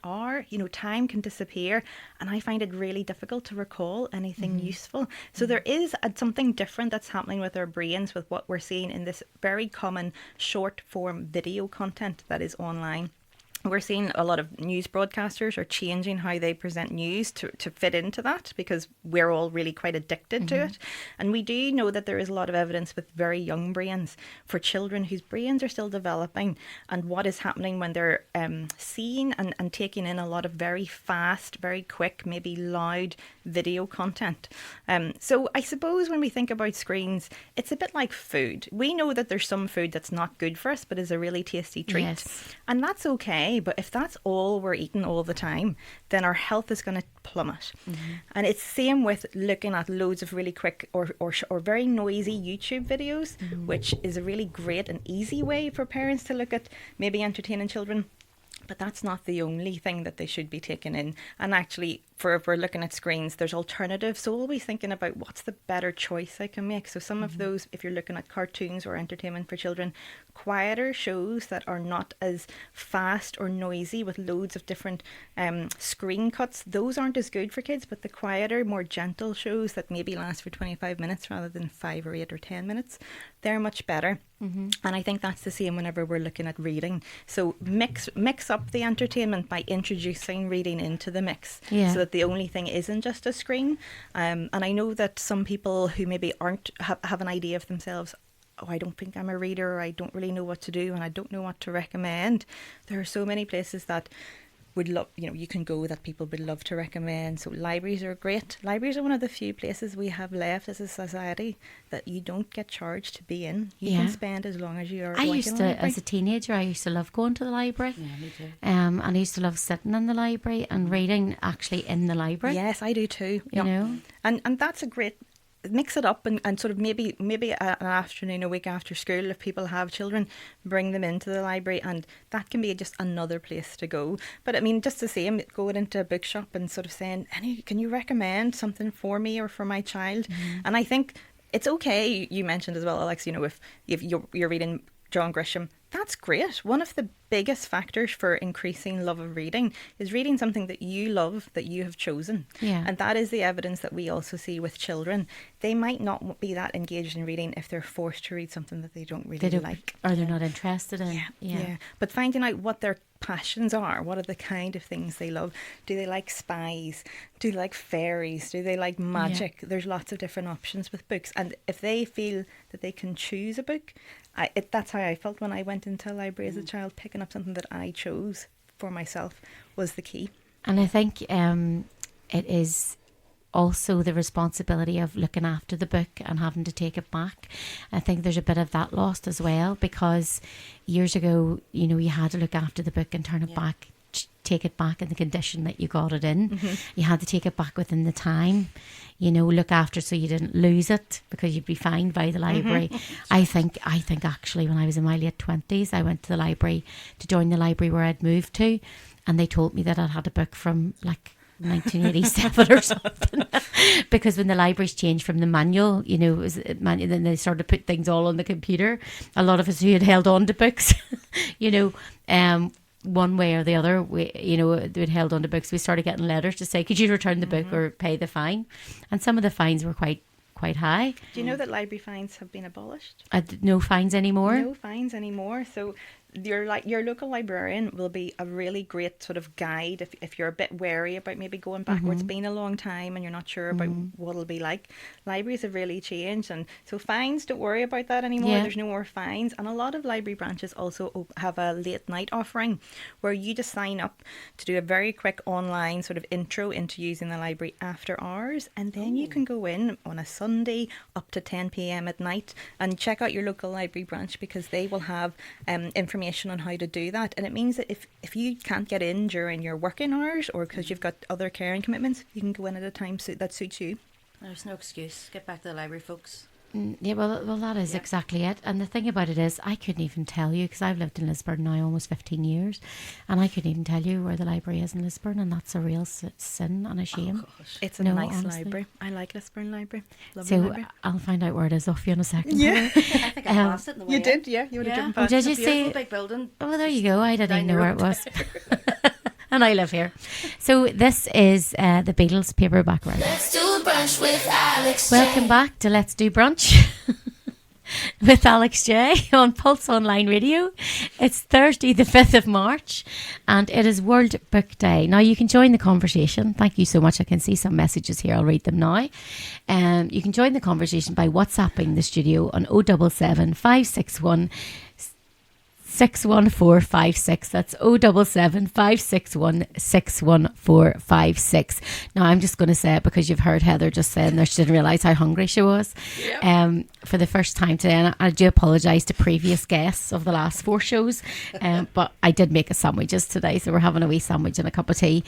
Time can disappear. And I find it really difficult to recall anything useful. So there is something different that's happening with our brains, with what we're seeing in this very common short form video content that is online. We're seeing a lot of news broadcasters are changing how they present news to fit into that, because we're all really quite addicted to it. And we do know that there is a lot of evidence with very young brains, for children whose brains are still developing, and what is happening when they're seeing and taking in a lot of very fast, very quick, maybe loud video content. So I suppose when we think about screens, it's a bit like food. We know that there's some food that's not good for us, but is a really tasty treat. Yes. And that's okay. But if that's all we're eating all the time, then our health is going to plummet. And it's the same with looking at loads of really quick or very noisy YouTube videos, which is a really great and easy way for parents to look at maybe entertaining children. But that's not the only thing that they should be taking in. And actually, if we're looking at screens, there's alternatives. So always thinking about what's the better choice I can make. So some of those, if you're looking at cartoons or entertainment for children, quieter shows that are not as fast or noisy with loads of different screen cuts, those aren't as good for kids. But the quieter, more gentle shows that maybe last for 25 minutes rather than 5 or 8 or 10 minutes, they're much better. And I think that's the same whenever we're looking at reading. So mix up the entertainment by introducing reading into the mix, so that the only thing isn't just a screen. And I know that some people who maybe have an idea of themselves oh, I don't think I'm a reader, or I don't really know what to do, and I don't know what to recommend. There are so many places that would love, you can go, that people would love to recommend. So libraries are great. Libraries are one of the few places we have left as a society that you don't get charged to be in. You can spend as long as you are. I used to, as a teenager, I used to love going to the library. Yeah, me too. And I used to love sitting in the library and reading actually in the library. Yes, I do too. You know, and that's a great. Mix it up and sort of maybe an afternoon, a week after school, if people have children, bring them into the library, and that can be just another place to go. But I mean, just the same, going into a bookshop and sort of saying, can you recommend something for me or for my child? And I think it's okay. You mentioned as well, Alex, if you're reading John Grisham, that's great. One of the biggest factors for increasing love of reading is reading something that you love, that you have chosen. Yeah. And that is the evidence that we also see with children. They might not be that engaged in reading if they're forced to read something that they don't really like. Or they're not interested in. Yeah. But finding out what their passions are, what are the kind of things they love. Do they like spies? Do they like fairies? Do they like magic? There's lots of different options with books. And if they feel that they can choose a book, that's how I felt when I went into a library as a child. Picking up something that I chose for myself was the key. And I think it is also the responsibility of looking after the book and having to take it back. I think there's a bit of that lost as well, because years ago, you had to look after the book and turn it back, take it back in the condition that you got it in. You had to take it back within the time, look after so you didn't lose it, because you'd be fined by the library. I think actually when I was in my late 20s, I went to the library to join the library where I'd moved to, and they told me that I'd had a book from like 1987 or something, because when the libraries changed from the manual, it was manual, then they started to put things all on the computer. A lot of us who had held on to books, one way or the other, they'd held on to books, we started getting letters to say, could you return the book or pay the fine? And some of the fines were quite high. Do you know that library fines have been abolished? No fines anymore? No fines anymore. So your local librarian will be a really great sort of guide if you're a bit wary about maybe going back where it's been a long time and you're not sure about what it'll be like. Libraries have really changed, and so fines, don't worry about that anymore. There's no more fines. And a lot of library branches also have a late night offering where you just sign up to do a very quick online sort of intro into using the library after hours, and then you can go in on a Sunday up to 10 p.m. at night and check out your local library branch, because they will have information on how to do that. And it means that if you can't get in during your working hours, or because you've got other caring commitments, you can go in at a time that suits you. There's no excuse. Get back to the library, folks. Yeah, well, that is exactly it. And the thing about it is, I couldn't even tell you, because I've lived in Lisburn now almost 15 years, and I couldn't even tell you where the library is in Lisburn, and that's a real sin and a shame. It's a nice library. I like Lisburn Library. Lovely library. I'll find out where it is off you in a second. Yeah. I think I passed it in the way. You did, yeah. You would have driven past. Did you It's a beautiful see? big building. Oh, there you go. I didn't Down even know the where it road. was. And I live here. So this is the Beatles paperback round. Let's do brunch with Alex. Welcome back to Let's Do Brunch with Alex J on Pulse Online Radio. It's Thursday the 5th of March and it is World Book Day. Now you can join the conversation. Thank you so much. I can see some messages here. I'll read them now. You can join the conversation by WhatsApping the studio on 077 561 61456. That's 077 561 61456. Now I'm just going to say it because you've heard Heather just saying there she didn't realise how hungry she was for the first time today, and I do apologise to previous guests of the last 4 shows, but I did make a sandwiches today, so we're having a wee sandwich and a cup of tea,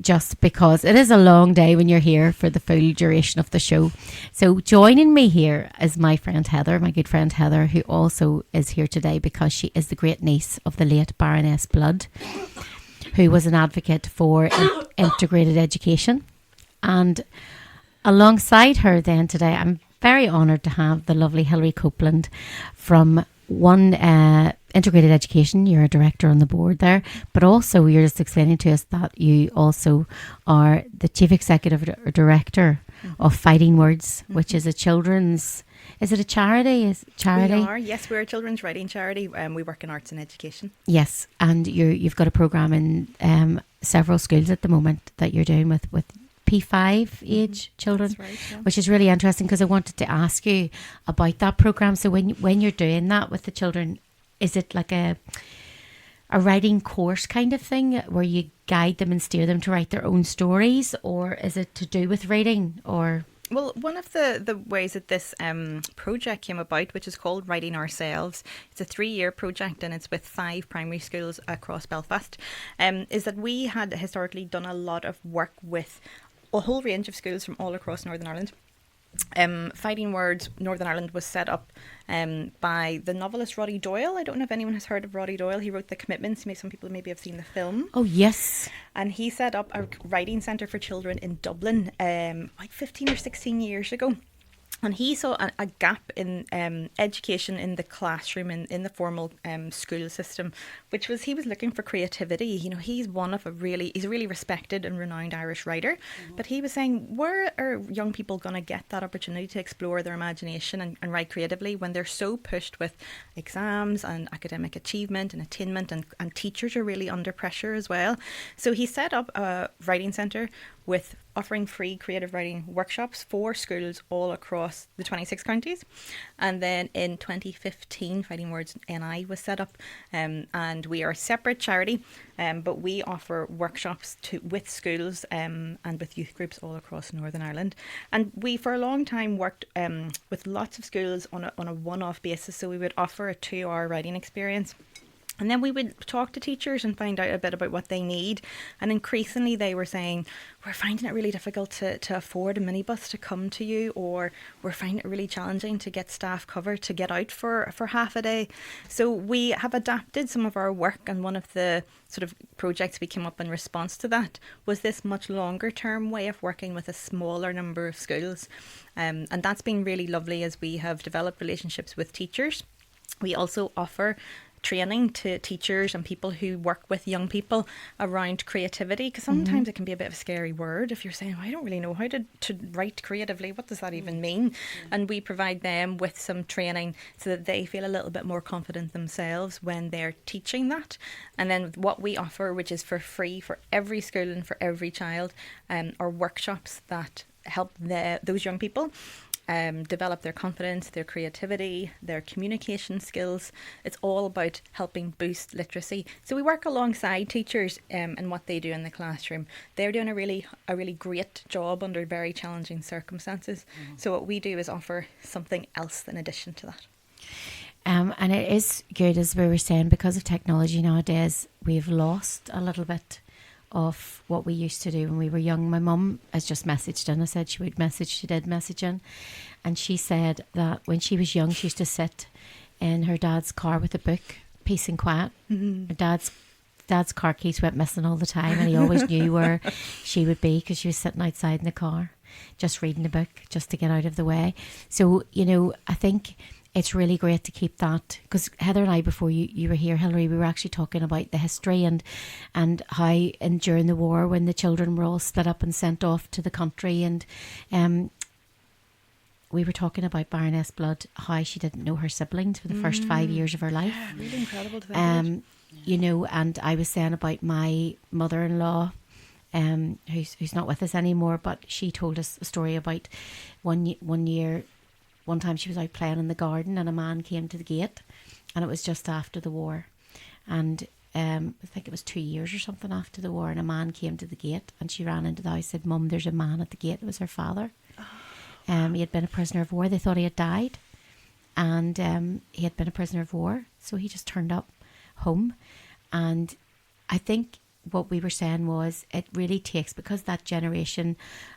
just because it is a long day when you're here for the full duration of the show. So joining me here is my friend Heather, my good friend Heather, who also is here today because she is the great niece of the late Baroness Blood, who was an advocate for integrated education. And alongside her then today, I'm very honoured to have the lovely Hilary Copeland from Integrated Education. You're a director on the board there, but also you're just explaining to us that you also are the chief executive director of Fighting Words, which is a children's, is it a charity? We are, yes, we're a children's writing charity. We work in arts and education. Yes, and you've got a programme in several schools at the moment that you're doing with Ep.5 age children, That's right, yeah. which is really interesting because I wanted to ask you about that program. So when you're doing that with the children, is it like a writing course kind of thing where you guide them and steer them to write their own stories, or is it to do with reading? Or Well, one of the ways that this project came about, which is called Writing Ourselves, it's a 3-year project and it's with 5 primary schools across Belfast, is that we had historically done a lot of work with a whole range of schools from all across Northern Ireland. Fighting Words Northern Ireland was set up by the novelist Roddy Doyle. I don't know if anyone has heard of Roddy Doyle. He wrote The Commitments. Some people maybe have seen the film. oh yes, And he set up a writing centre for children in Dublin like 15 or 16 years ago. And he saw a gap in education in the classroom, in the formal school system, which was he was looking for creativity. You know, he's a really respected and renowned Irish writer. Mm-hmm. But he was saying, where are young people going to get that opportunity to explore their imagination and write creatively when they're so pushed with exams and academic achievement and attainment, and teachers are really under pressure as well. So he set up a writing centre with offering free creative writing workshops for schools all across the 26 counties. And then in 2015, Fighting Words NI was set up, and we are a separate charity, but we offer workshops with schools and with youth groups all across Northern Ireland. And we, for a long time, worked with lots of schools on a one-off basis. So we would offer a 2-hour writing experience. And then we would talk to teachers and find out a bit about what they need. And increasingly they were saying, we're finding it really difficult to afford a minibus to come to you, or we're finding it really challenging to get staff cover to get out for half a day. So we have adapted some of our work, and one of the sort of projects we came up in response to that was this much longer term way of working with a smaller number of schools. And that's been really lovely as we have developed relationships with teachers. We also offer training to teachers and people who work with young people around creativity, because sometimes it can be a bit of a scary word if you're saying, I don't really know how to write creatively, what does that even mean? And we provide them with some training so that they feel a little bit more confident themselves when they're teaching that. And then what we offer, which is for free for every school and for every child, are workshops that help those young people develop their confidence, their creativity, their communication skills. It's all about helping boost literacy. So we work alongside teachers and what they do in the classroom. They're doing a really great job under very challenging circumstances. Mm-hmm. So what we do is offer something else in addition to that. And it is good, as we were saying, because of technology nowadays, we've lost a little bit of what we used to do when we were young. My mum has just messaged in. I said she did message in, and she said that when she was young she used to sit in her dad's car with a book, peace and quiet. Mm-hmm. Her dad's car keys went missing all the time, and he always knew where she would be because she was sitting outside in the car just reading the book, just to get out of the way. So, you know, I think it's really great to keep that, because Heather and I, before you were here, Hilary, we were actually talking about the history and how during the war, when the children were all split up and sent off to the country, and we were talking about Baroness Blood, how she didn't know her siblings for the first 5 years of her life. Yeah, really incredible to think. You know, and I was saying about my mother-in-law, who's not with us anymore, but she told us a story about one time she was out playing in the garden and a man came to the gate, and it was just after the war, and I think it was 2 years or something after the war, and a man came to the gate, and she ran into the house, said, Mum, there's a man at the gate. It was her father. He had been a prisoner of war. They thought he had died, and he had been a prisoner of war, so he just turned up home. And I think what we were saying was, it really takes, because that generation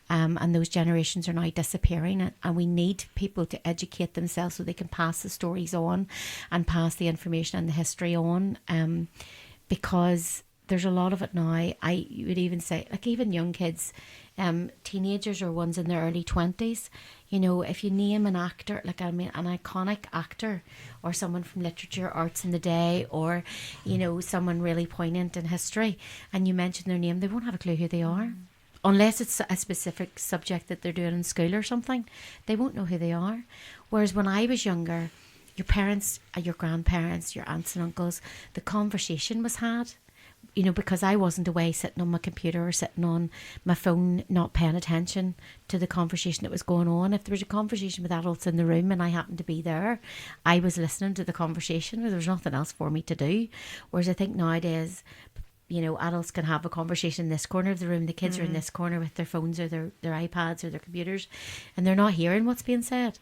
and those generations are now disappearing, and we need people to educate themselves so they can pass the stories on and pass the information and the history on, because there's a lot of it now. You would even say, like, even young kids, teenagers or ones in their early 20s, you know, if you name an actor, like, I mean, an iconic actor or someone from literature, arts in the day, or, you know, someone really poignant in history, and you mention their name, they won't have a clue who they are. Unless it's a specific subject that they're doing in school or something, they won't know who they are. Whereas when I was younger, your parents, your grandparents, your aunts and uncles, the conversation was had you know, because I wasn't away sitting on my computer or sitting on my phone, not paying attention to the conversation that was going on. If there was a conversation with adults in the room and I happened to be there, I was listening to the conversation. There was nothing else for me to do. Whereas I think nowadays, you know, adults can have a conversation in this corner of the room. The kids are in this corner with their phones or their iPads or their computers, and they're not hearing what's being said.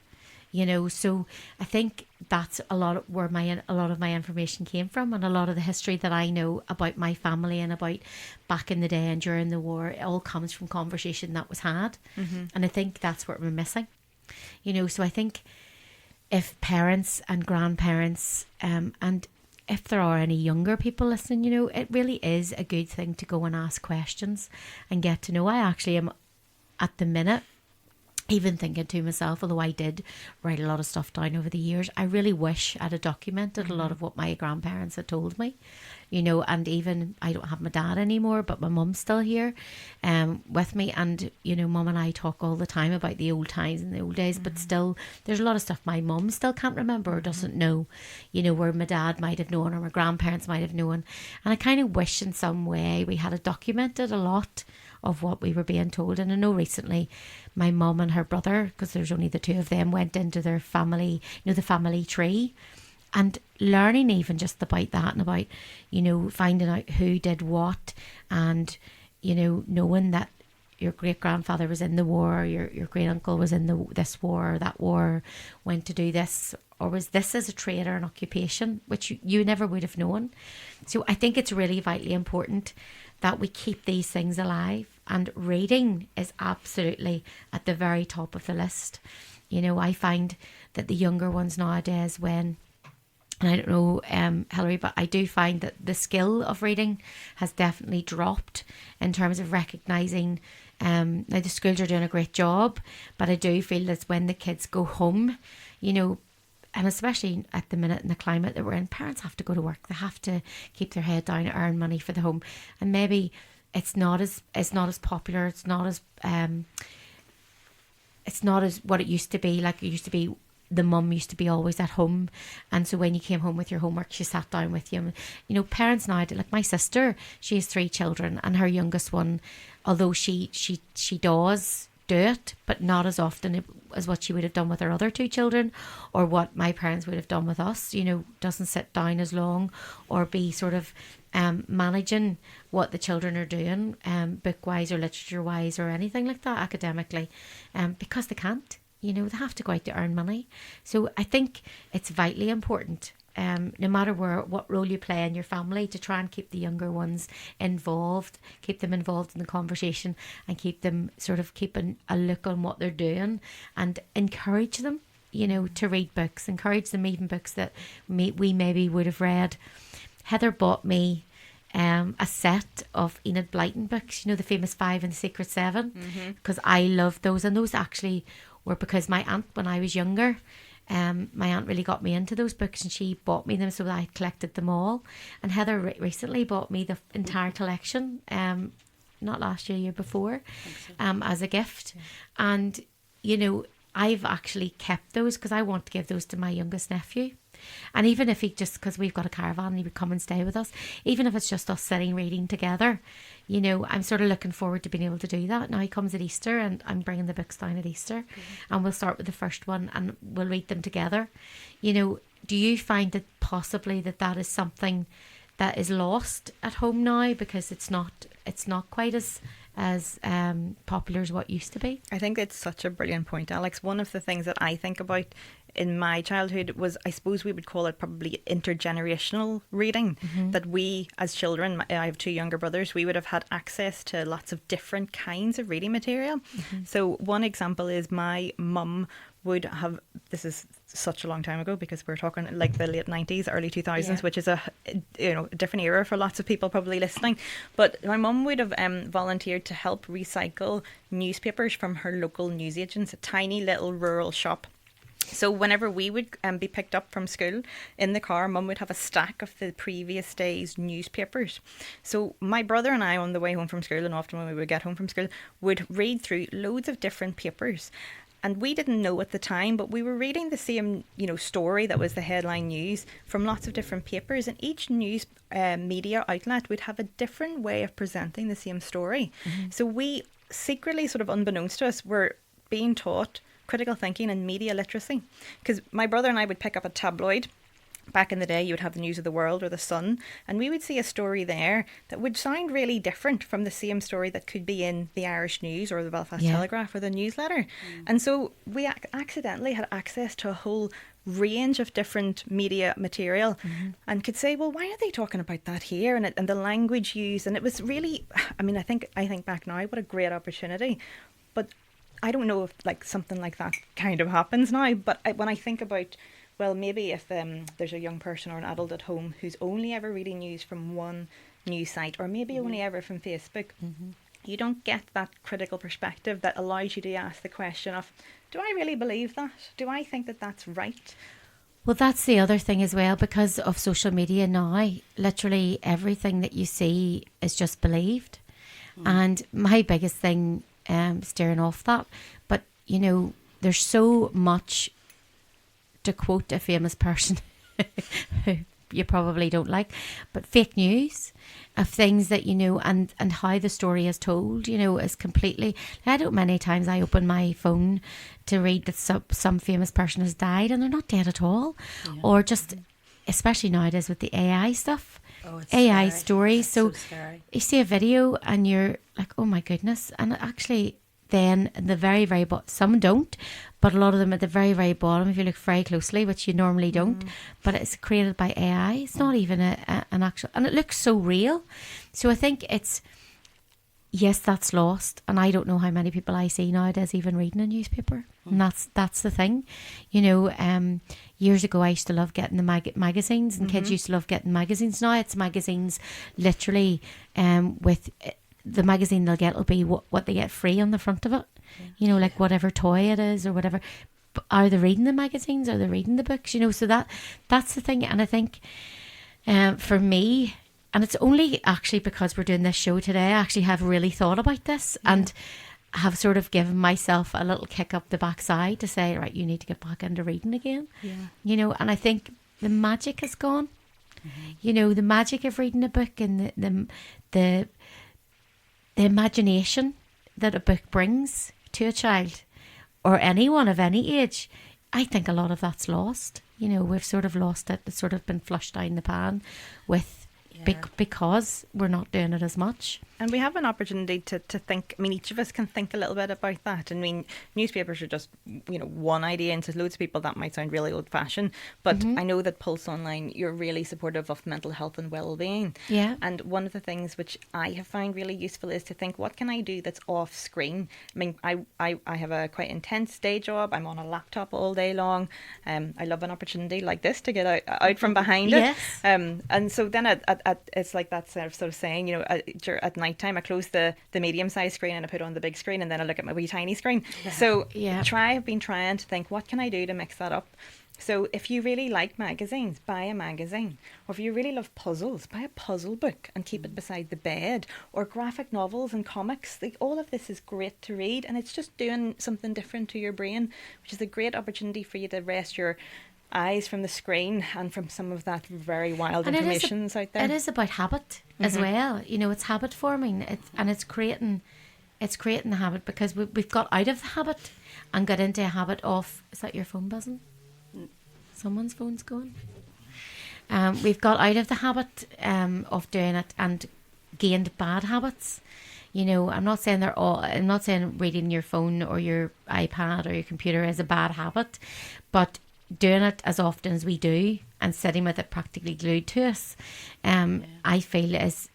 You know, so I think that's a lot of where a lot of my information came from, and a lot of the history that I know about my family and about back in the day and during the war, it all comes from conversation that was had. And I think that's what we're missing. You know, so I think if parents and grandparents and if there are any younger people listening, you know, it really is a good thing to go and ask questions and get to know. I actually am at the minute even thinking to myself, although I did write a lot of stuff down over the years, I really wish I'd have documented a lot of what my grandparents had told me, you know. And even I don't have my dad anymore, but my mum's still here with me, and you know, mum and I talk all the time about the old times and the old days, but still there's a lot of stuff my mum still can't remember or doesn't know, you know, where my dad might have known or my grandparents might have known. And I kind of wish in some way we had documented a lot of what we were being told. And I know recently my mum and her brother, because there's only the two of them, went into their family, you know, the family tree, and learning even just about that and about, you know, finding out who did what, and, you know, knowing that your great grandfather was in the war, your great uncle was in this war or that war, went to do this, or was this as a trade or an occupation, which you never would have known. So I think it's really vitally important that we keep these things alive, and reading is absolutely at the very top of the list. You know, I find that the younger ones nowadays, and I don't know, Hilary, but I do find that the skill of reading has definitely dropped in terms of recognising. Now the schools are doing a great job, but I do feel that when the kids go home, you know, and especially at the minute in the climate that we're in, parents have to go to work. They have to keep their head down, earn money for the home, and maybe it's not as popular. It's not as what it used to be. Like it used to be, the mum used to be always at home, and so when you came home with your homework, she sat down with you. And, you know, parents now, like my sister, she has 3 children, and her youngest one, although she does do it, but not as often as what she would have done with her other 2 children, or what my parents would have done with us, you know, doesn't sit down as long or be sort of managing what the children are doing, book-wise or literature-wise or anything like that academically, because they can't, you know, they have to go out to earn money. So I think it's vitally important, no matter what role you play in your family, to try and keep the younger ones involved, keep them involved in the conversation, and keep them sort of keeping a look on what they're doing, and encourage them, you know, to read books, encourage them even books that we maybe would have read. Heather bought me a set of Enid Blyton books, you know, the famous 5 and the Secret 7, because I love those, and those actually were because my aunt, when I was younger, my aunt really got me into those books, and she bought me them, so that I collected them all. And Heather recently bought me the entire collection, not last year, year before, as a gift. And, you know, I've actually kept those because I want to give those to my youngest nephew. And even if he, just because we've got a caravan, he would come and stay with us, even if it's just us sitting reading together, you know, I'm sort of looking forward to being able to do that. Now he comes at Easter, and I'm bringing the books down at Easter, and we'll start with the first one and we'll read them together. You know, do you find that possibly that is something that is lost at home now because it's not quite as popular as what used to be? I think it's such a brilliant point, Alex. One of the things that I think about in my childhood was, I suppose we would call it probably intergenerational reading, that we as children, I have 2 younger brothers, we would have had access to lots of different kinds of reading material. So one example is my mum would have, this is such a long time ago because we're talking like the late 90s, early 2000s, which is a different era for lots of people probably listening. But my mum would have volunteered to help recycle newspapers from her local newsagents, a tiny little rural shop. So whenever we would be picked up from school in the car, Mum would have a stack of the previous day's newspapers. So my brother and I, on the way home from school, and often when we would get home from school, would read through loads of different papers. And we didn't know at the time, but we were reading the same, story that was the headline news from lots of different papers, and each news media outlet would have a different way of presenting the same story. So we secretly, sort of unbeknownst to us, were being taught critical thinking and media literacy. Because my brother and I would pick up a tabloid. Back in the day, you would have the News of the World or the Sun, and we would see a story there that would sound really different from the same story that could be in the Irish News or the Belfast Telegraph or the newsletter. And so we accidentally had access to a whole range of different media material and could say, well, why are they talking about that here? And the language used, and it was really, I think back now, what a great opportunity. But I don't know if something like that kind of happens now. But when I think about, well, maybe if there's a young person or an adult at home who's only ever reading news from one news site, or maybe only ever from Facebook, you don't get that critical perspective that allows you to ask the question of, do I really believe that? Do I think that that's right? Well, that's the other thing as well, because of social media now, literally everything that you see is just believed. And my biggest thing, steering off that, but there's so much, to quote a famous person who you probably don't like, but fake news of things that and how the story is told is completely, I don't, many times I open my phone to read that some famous person has died and they're not dead at all. Or just, especially nowadays with the AI stuff, AI scary. stories, so Scary. you see a video and you're like, oh my goodness, and actually then the very, very bottom, some don't, but a lot of them at the very, very bottom, if you look very closely, which you normally don't, but it's created by AI. It's not even an actual, and it looks so real. So I think it's, yes, that's lost, and I don't know how many people I see nowadays even reading a newspaper, and that's the thing. Years ago I used to love getting the magazines, and kids used to love getting magazines. Now it's magazines literally with the magazine they'll get will be what they get free on the front of it. Like whatever toy it is or whatever. But are they reading the magazines? Are they reading the books? So that's the thing. And I think for me, and it's only actually because we're doing this show today, I actually have really thought about this and have sort of given myself a little kick up the backside to say, right, you need to get back into reading again. And I think the magic is gone. The magic of reading a book and the imagination that a book brings to a child or anyone of any age, I think a lot of that's lost. We've sort of lost it. It's sort of been flushed down the pan with because we're not doing it as much. And we have an opportunity to think, each of us can think a little bit about that. Newspapers are just, one idea, and to loads of people that might sound really old fashioned, but I know that Pulse Online, you're really supportive of mental health and well-being. Yeah. And one of the things which I have found really useful is to think, what can I do that's off screen? I have a quite intense day job. I'm on a laptop all day long. I love an opportunity like this to get out from behind it. And so then it's like that sort of saying, at night time I close the medium-sized screen and I put on the big screen, and then I look at my wee tiny screen. So I've been trying to think, what can I do to mix that up? So if you really like magazines, buy a magazine. Or if you really love puzzles, buy a puzzle book and keep it beside the bed. Or graphic novels and comics. All of this is great to read, and it's just doing something different to your brain, which is a great opportunity for you to rest your eyes from the screen and from some of that very wild information out there. It is about habit as well. It's habit forming, it's creating the habit, because we've got out of the habit and got into a habit of, is that your phone buzzing? Someone's phone's going. We've got out of the habit of doing it and gained bad habits. I'm not saying reading your phone or your iPad or your computer is a bad habit, but doing it as often as we do and sitting with it practically glued to us, I feel is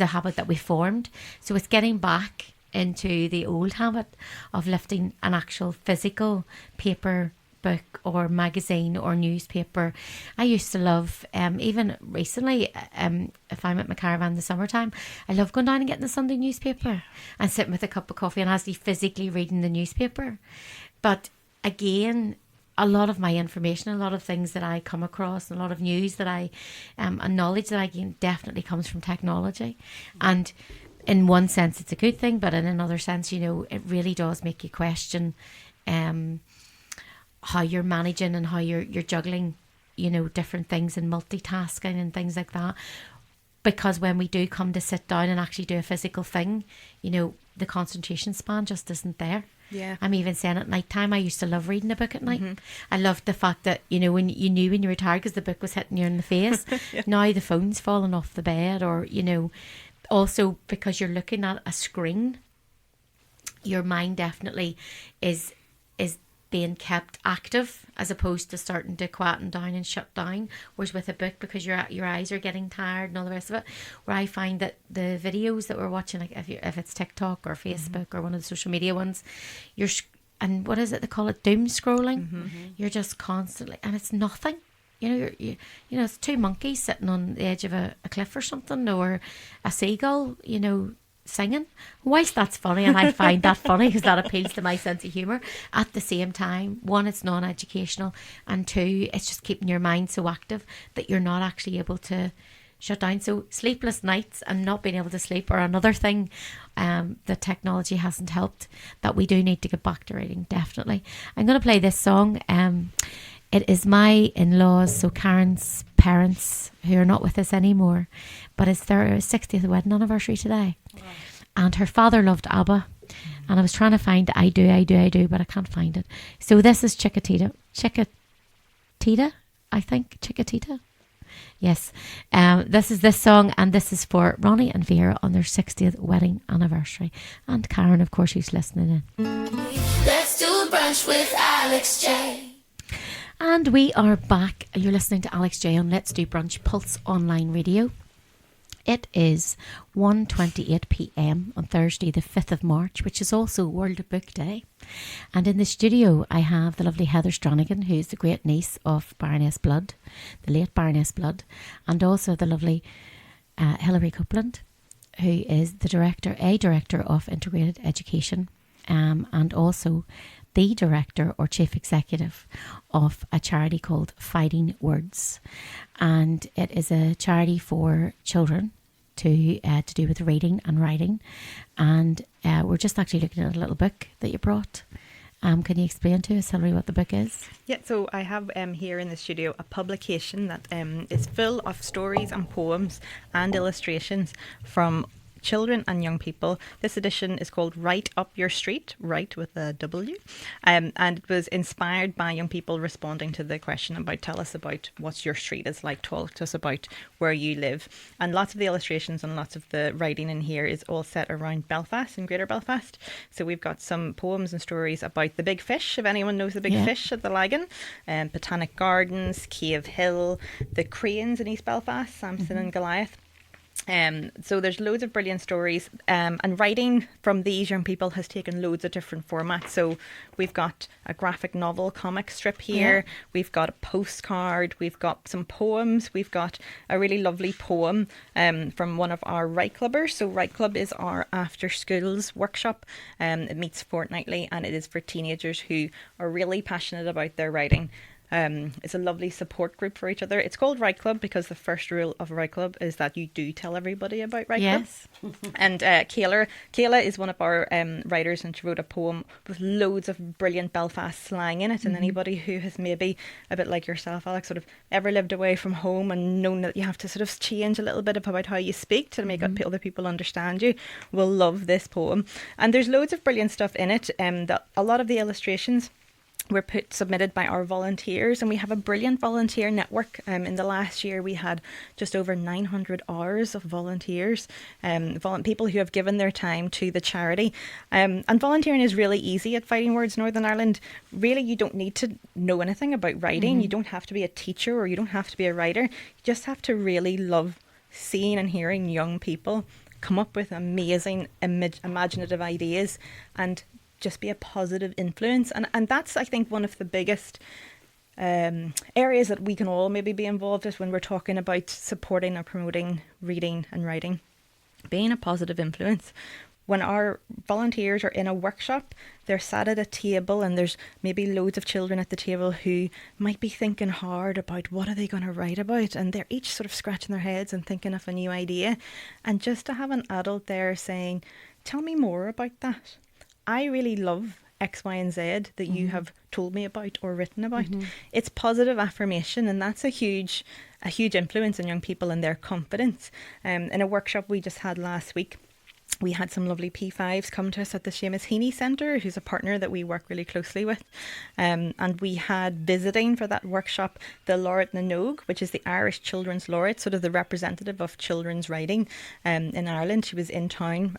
a habit that we formed. So it's getting back into the old habit of lifting an actual physical paper book or magazine or newspaper. I used to love, even recently, if I'm at my caravan in the summertime, I love going down and getting the Sunday newspaper and sitting with a cup of coffee and actually physically reading the newspaper. But again, a lot of my information, a lot of things that I come across, a lot of news that I, and knowledge that I gain definitely comes from technology. And in one sense, it's a good thing, but in another sense, it really does make you question how you're managing and how you're juggling, you know, different things and multitasking and things like that. Because when we do come to sit down and actually do a physical thing, you know, the concentration span just isn't there. Yeah. I'm even saying at night time, I used to love reading a book at night. I loved the fact that, you know, when you knew when you were tired because the book was hitting you in the face. Now the phone's falling off the bed, or, you know, also because you're looking at a screen, your mind definitely is being kept active as opposed to starting to quieten down and shut down. Whereas with a book, because your eyes are getting tired and all the rest of it, where I find that the videos that we're watching, like if it's TikTok or Facebook or one of the social media ones, and what is it they call it, doom scrolling. You're just constantly, and it's nothing. You know, you know, it's two monkeys sitting on the edge of a cliff or something, or a seagull, you know, singing. Whilst that's funny, and I find that funny because that appeals to my sense of humour, at the same time, one, it's non-educational, and two, it's just keeping your mind so active that you're not actually able to shut down. So sleepless nights and not being able to sleep are another thing that technology hasn't helped, that we do need to get back to reading, definitely. I'm going to play this song. It is my in-laws, so Karen's parents, who are not with us anymore, but it's their 60th wedding anniversary today. Wow. And her father loved ABBA, and I was trying to find I do, but I can't find it. So this is Chiquitita, I think, Chiquitita. Yes, this is this song, and this is for Ronnie and Vera on their 60th wedding anniversary. And Karen, of course, who's listening in. Let's do a brunch with Alex J. And we are back. You're listening to Alex J on Let's Do Brunch Pulse Online Radio. It is 1:28 p.m. on Thursday, the 5th of March, which is also World Book Day. And in the studio, I have the lovely Heather Stranaghan, who's the great niece of Baroness Blood, the late Baroness Blood, and also the lovely Hilary Copeland, who is the director of Integrated Education, and also the director or chief executive of a charity called Fighting Words, and it is a charity for children to do with reading and writing. And we're just actually looking at a little book that you brought. Can you explain to us, Hilary, what the book is? Yeah, so I have here in the studio a publication that is full of stories and poems and illustrations from children and young people. This edition is called Write Up Your Street, write with a W, and it was inspired by young people responding to the question about, tell us about what your street is like, talk to us about where you live. And lots of the illustrations and lots of the writing in here is all set around Belfast and Greater Belfast. So we've got some poems and stories about the Big Fish, if anyone knows the Big Fish at the Lagan, Botanic Gardens, Cave Hill, the Cranes in East Belfast, Samson and Goliath. So there's loads of brilliant stories, and writing from these young people has taken loads of different formats. So we've got a graphic novel comic strip here, we've got a postcard, we've got some poems, we've got a really lovely poem from one of our Write Clubbers. So Write Club is our after schools workshop. It meets fortnightly, and it is for teenagers who are really passionate about their writing. It's a lovely support group for each other. It's called Write Club because the first rule of Write Club is that you do tell everybody about Write Club. And Kayla is one of our writers, and she wrote a poem with loads of brilliant Belfast slang in it. And anybody who has maybe, a bit like yourself, Alex, sort of ever lived away from home and known that you have to sort of change a little bit about how you speak to make other people understand you, will love this poem. And there's loads of brilliant stuff in it. A lot of the illustrations were submitted by our volunteers, and we have a brilliant volunteer network. In the last year we had just over 900 hours of volunteers, people who have given their time to the charity, and volunteering is really easy at Fighting Words Northern Ireland. Really, you don't need to know anything about writing. You don't have to be a teacher, or you don't have to be a writer. You just have to really love seeing and hearing young people come up with amazing imaginative ideas and just be a positive influence. And that's, I think, one of the biggest areas that we can all maybe be involved with when we're talking about supporting or promoting reading and writing. Being a positive influence. When our volunteers are in a workshop, they're sat at a table, and there's maybe loads of children at the table who might be thinking hard about what are they going to write about, and they're each sort of scratching their heads and thinking of a new idea. And just to have an adult there saying, tell me more about that. I really love X, Y, and Z that you have told me about or written about. It's positive affirmation, and that's a huge influence on young people and their confidence. In a workshop we just had last week, we had some lovely P5s come to us at the Seamus Heaney Centre, who's a partner that we work really closely with. And we had visiting for that workshop the Laureate na Nóg, which is the Irish Children's Laureate, sort of the representative of children's writing in Ireland. She was in town.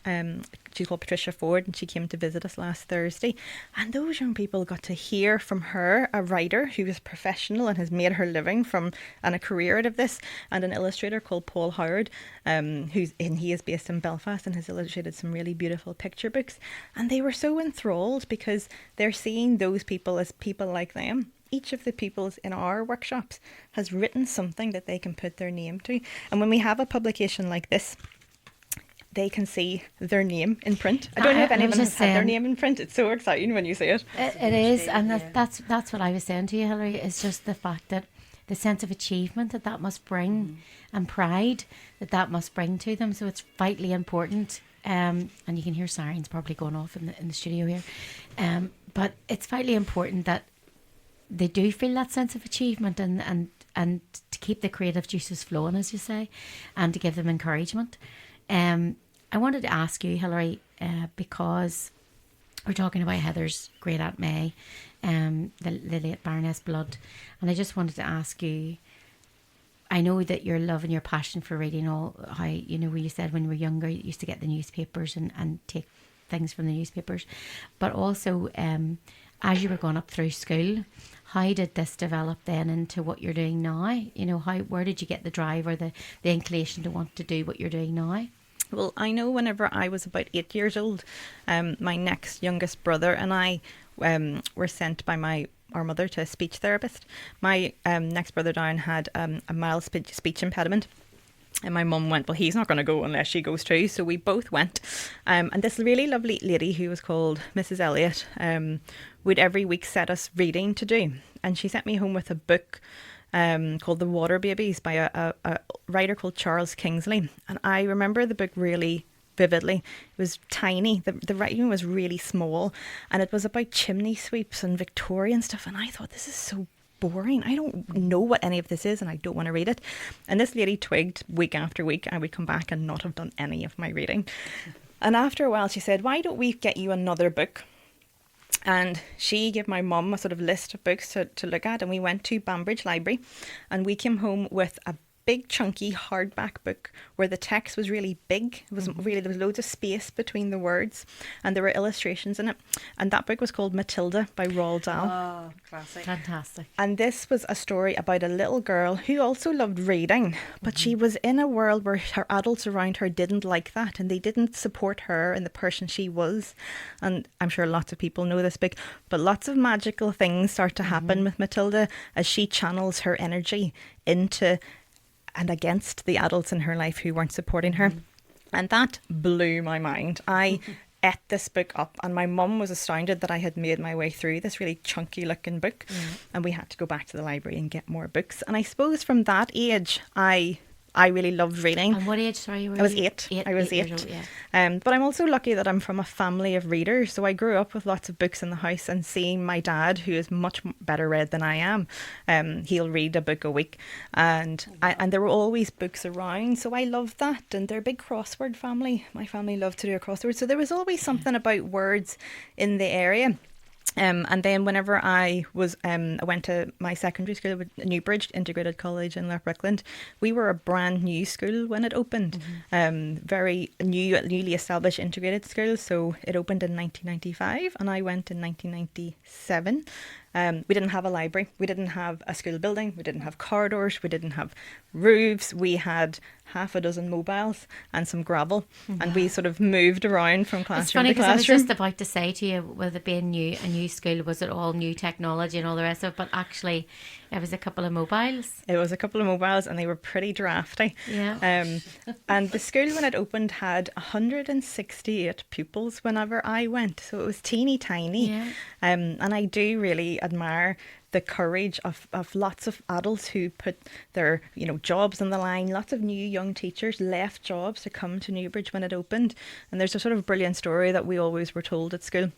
She's called Patricia Ford, and she came to visit us last Thursday. And those young people got to hear from her, a writer who is professional and has made her living and a career out of this, and an illustrator called Paul Howard, he is based in Belfast and has illustrated some really beautiful picture books. And they were so enthralled because they're seeing those people as people like them. Each of the peoples in our workshops has written something that they can put their name to. And when we have a publication like this, they can see their name in print. I don't know if anyone has had their name in print. It's so exciting when you see it. It is, and that's what I was saying to you, Hilary. It's just the fact that the sense of achievement that must bring, and pride that must bring to them. So it's vitally important. And you can hear sirens probably going off in the studio here. But it's vitally important that they do feel that sense of achievement and to keep the creative juices flowing, as you say, and to give them encouragement. I wanted to ask you, Hilary, because we're talking about Heather's great Aunt May, the late Baroness Blood, and I just wanted to ask you, I know that your love and your passion for reading, how, where you said when you were younger you used to get the newspapers and take things from the newspapers, but also as you were going up through school, how did this develop then into what you're doing now? Where did you get the drive or the inclination to want to do what you're doing now? Well, I know whenever I was about 8 years old, my next youngest brother and I were sent by our mother to a speech therapist. My next brother down had a mild speech impediment. And my mum went, well, he's not going to go unless she goes too. So we both went. And this really lovely lady who was called Mrs. Elliot would every week set us reading to do. And she sent me home with a book called The Water Babies by a writer called Charles Kingsley. And I remember the book really vividly. It was tiny. The writing was really small. And it was about chimney sweeps and Victorian stuff. And I thought, this is so boring. I don't know what any of this is and I don't want to read it. And this lady twigged week after week. I would come back and not have done any of my reading. And after a while she said, why don't we get you another book? And she gave my mum a sort of list of books to look at, and we went to Banbridge Library and we came home with a big chunky hardback book where the text was really big. It was really, there was loads of space between the words and there were illustrations in it. And that book was called Matilda by Roald Dahl. Oh, classic. Fantastic. And this was a story about a little girl who also loved reading, but she was in a world where her adults around her didn't like that and they didn't support her and the person she was. And I'm sure lots of people know this book, but lots of magical things start to happen with Matilda as she channels her energy into and against the adults in her life who weren't supporting her. And that blew my mind. I ate this book up and my mum was astounded that I had made my way through this really chunky looking book. And we had to go back to the library and get more books. And I suppose from that age, I really loved reading. And what age, sorry, I was 8. I was 8. Years old, yeah. But I'm also lucky that I'm from a family of readers. So I grew up with lots of books in the house and seeing my dad, who is much better read than I am, he'll read a book a week. And there were always books around. So I loved that. And they're a big crossword family. My family loved to do a crossword. So there was always something about words in the area. And then whenever I went to my secondary school with Newbridge Integrated College in Loughbrickland, we were a brand new school when it opened. Very newly established integrated school. So it opened in 1995 and I went in 1997. We didn't have a library. We didn't have a school building. We didn't have corridors. We didn't have roofs. We had half a dozen mobiles and some gravel. And we sort of moved around from classroom to classroom. It's funny because I was just about to say to you, with it being a new school, was it all new technology and all the rest of it? But actually, it was a couple of mobiles. It was a couple of mobiles and they were pretty drafty. Yeah. And the school when it opened had 168 pupils whenever I went. So it was teeny tiny. Yeah. And I do really admire the courage of lots of adults who put their jobs on the line. Lots of new young teachers left jobs to come to Newbridge when it opened. And there's a sort of brilliant story that we always were told at school.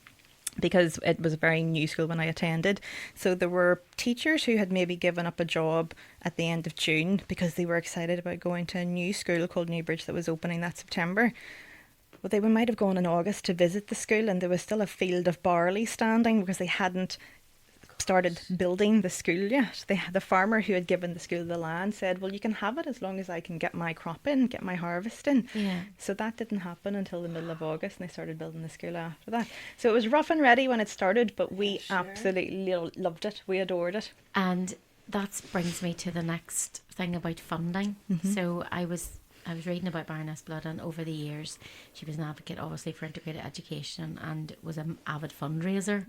because it was a very new school when I attended. So there were teachers who had maybe given up a job at the end of June because they were excited about going to a new school called Newbridge that was opening that September. Well, they might have gone in August to visit the school, and there was still a field of barley standing because they hadn't started building the school yet. The farmer who had given the school the land said, well, you can have it as long as I can get my crop in, get my harvest in. Yeah. So that didn't happen until the middle of August, and they started building the school after that. So it was rough and ready when it started, but we absolutely loved it. We adored it. And that brings me to the next thing about funding. So I was reading about Baroness Blood, and over the years she was an advocate obviously for integrated education and was an avid fundraiser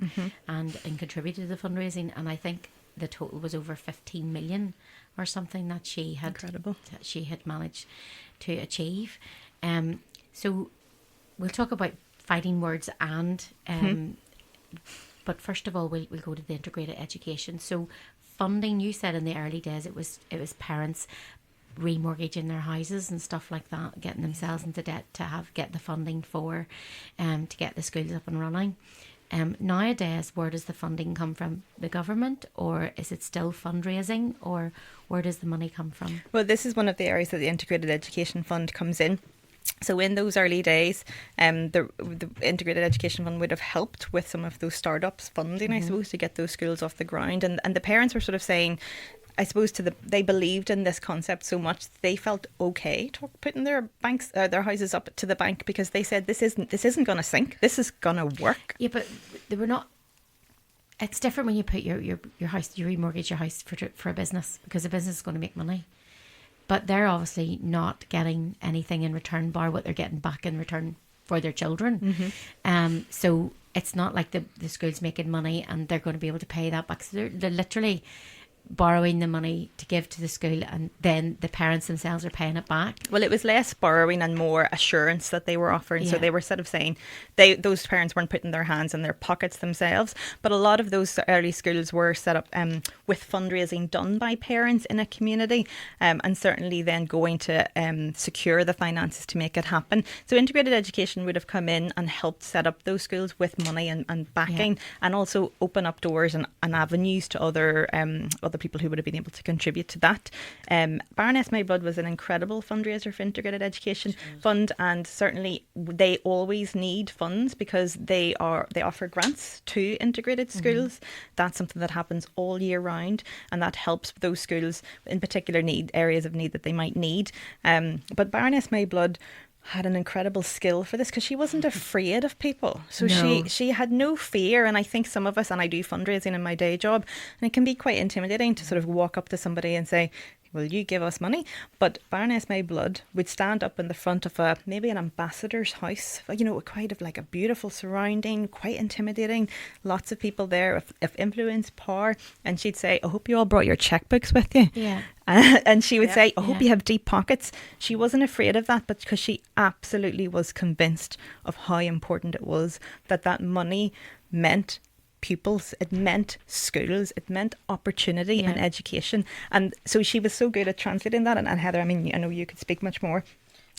and contributed to the fundraising, and I think the total was over 15 million or something that she had managed to achieve. So we'll talk about fighting words and but first of all we'll go to the integrated education. So funding, you said in the early days it was parents remortgaging their houses and stuff like that, getting themselves into debt to get the funding for to get the schools up and running. Nowadays, where does the funding come from? The government, or is it still fundraising, or where does the money come from? Well, this is one of the areas that the Integrated Education Fund comes in. So in those early days, the Integrated Education Fund would have helped with some of those startups funding, I suppose, to get those schools off the ground. And the parents were sort of saying, I suppose they believed in this concept so much they felt okay putting their houses up to the bank, because they said this isn't going to sink. This is going to work. Yeah, but they were not. It's different when you put your house, you remortgage your house for a business, because the business is going to make money. But they're obviously not getting anything in return, bar what they're getting back in return for their children. So it's not like the school's making money and they're going to be able to pay that back. So they're literally borrowing the money to give to the school, and then the parents themselves are paying it back. Well, it was less borrowing and more assurance that they were offering. So they were sort of saying those parents weren't putting their hands in their pockets themselves, but a lot of those early schools were set up with fundraising done by parents in a community, and certainly then going to secure the finances to make it happen. So Integrated Education would have come in and helped set up those schools with money and backing, and also open up doors and avenues to other people who would have been able to contribute to that. Baroness May Blood was an incredible fundraiser for Integrated Education Fund, and certainly they always need funds because they offer grants to integrated schools. That's something that happens all year round, and that helps those schools in particular areas of need that they might need. But Baroness May Blood had an incredible skill for this because she wasn't afraid of people. So she had no fear. And I think some of us, and I do fundraising in my day job, and it can be quite intimidating to sort of walk up to somebody and say, will you give us money? But Baroness May Blood would stand up in the front of maybe an ambassador's house, quite of like a beautiful surrounding, quite intimidating, lots of people there of influence, power, and she'd say, I hope you all brought your checkbooks with you. Yeah. And she would say, I hope you have deep pockets. She wasn't afraid of that, but because she absolutely was convinced of how important it was that money meant pupils, it meant schools, it meant opportunity and education. And so she was so good at translating that. And Heather, I mean, I know you could speak much more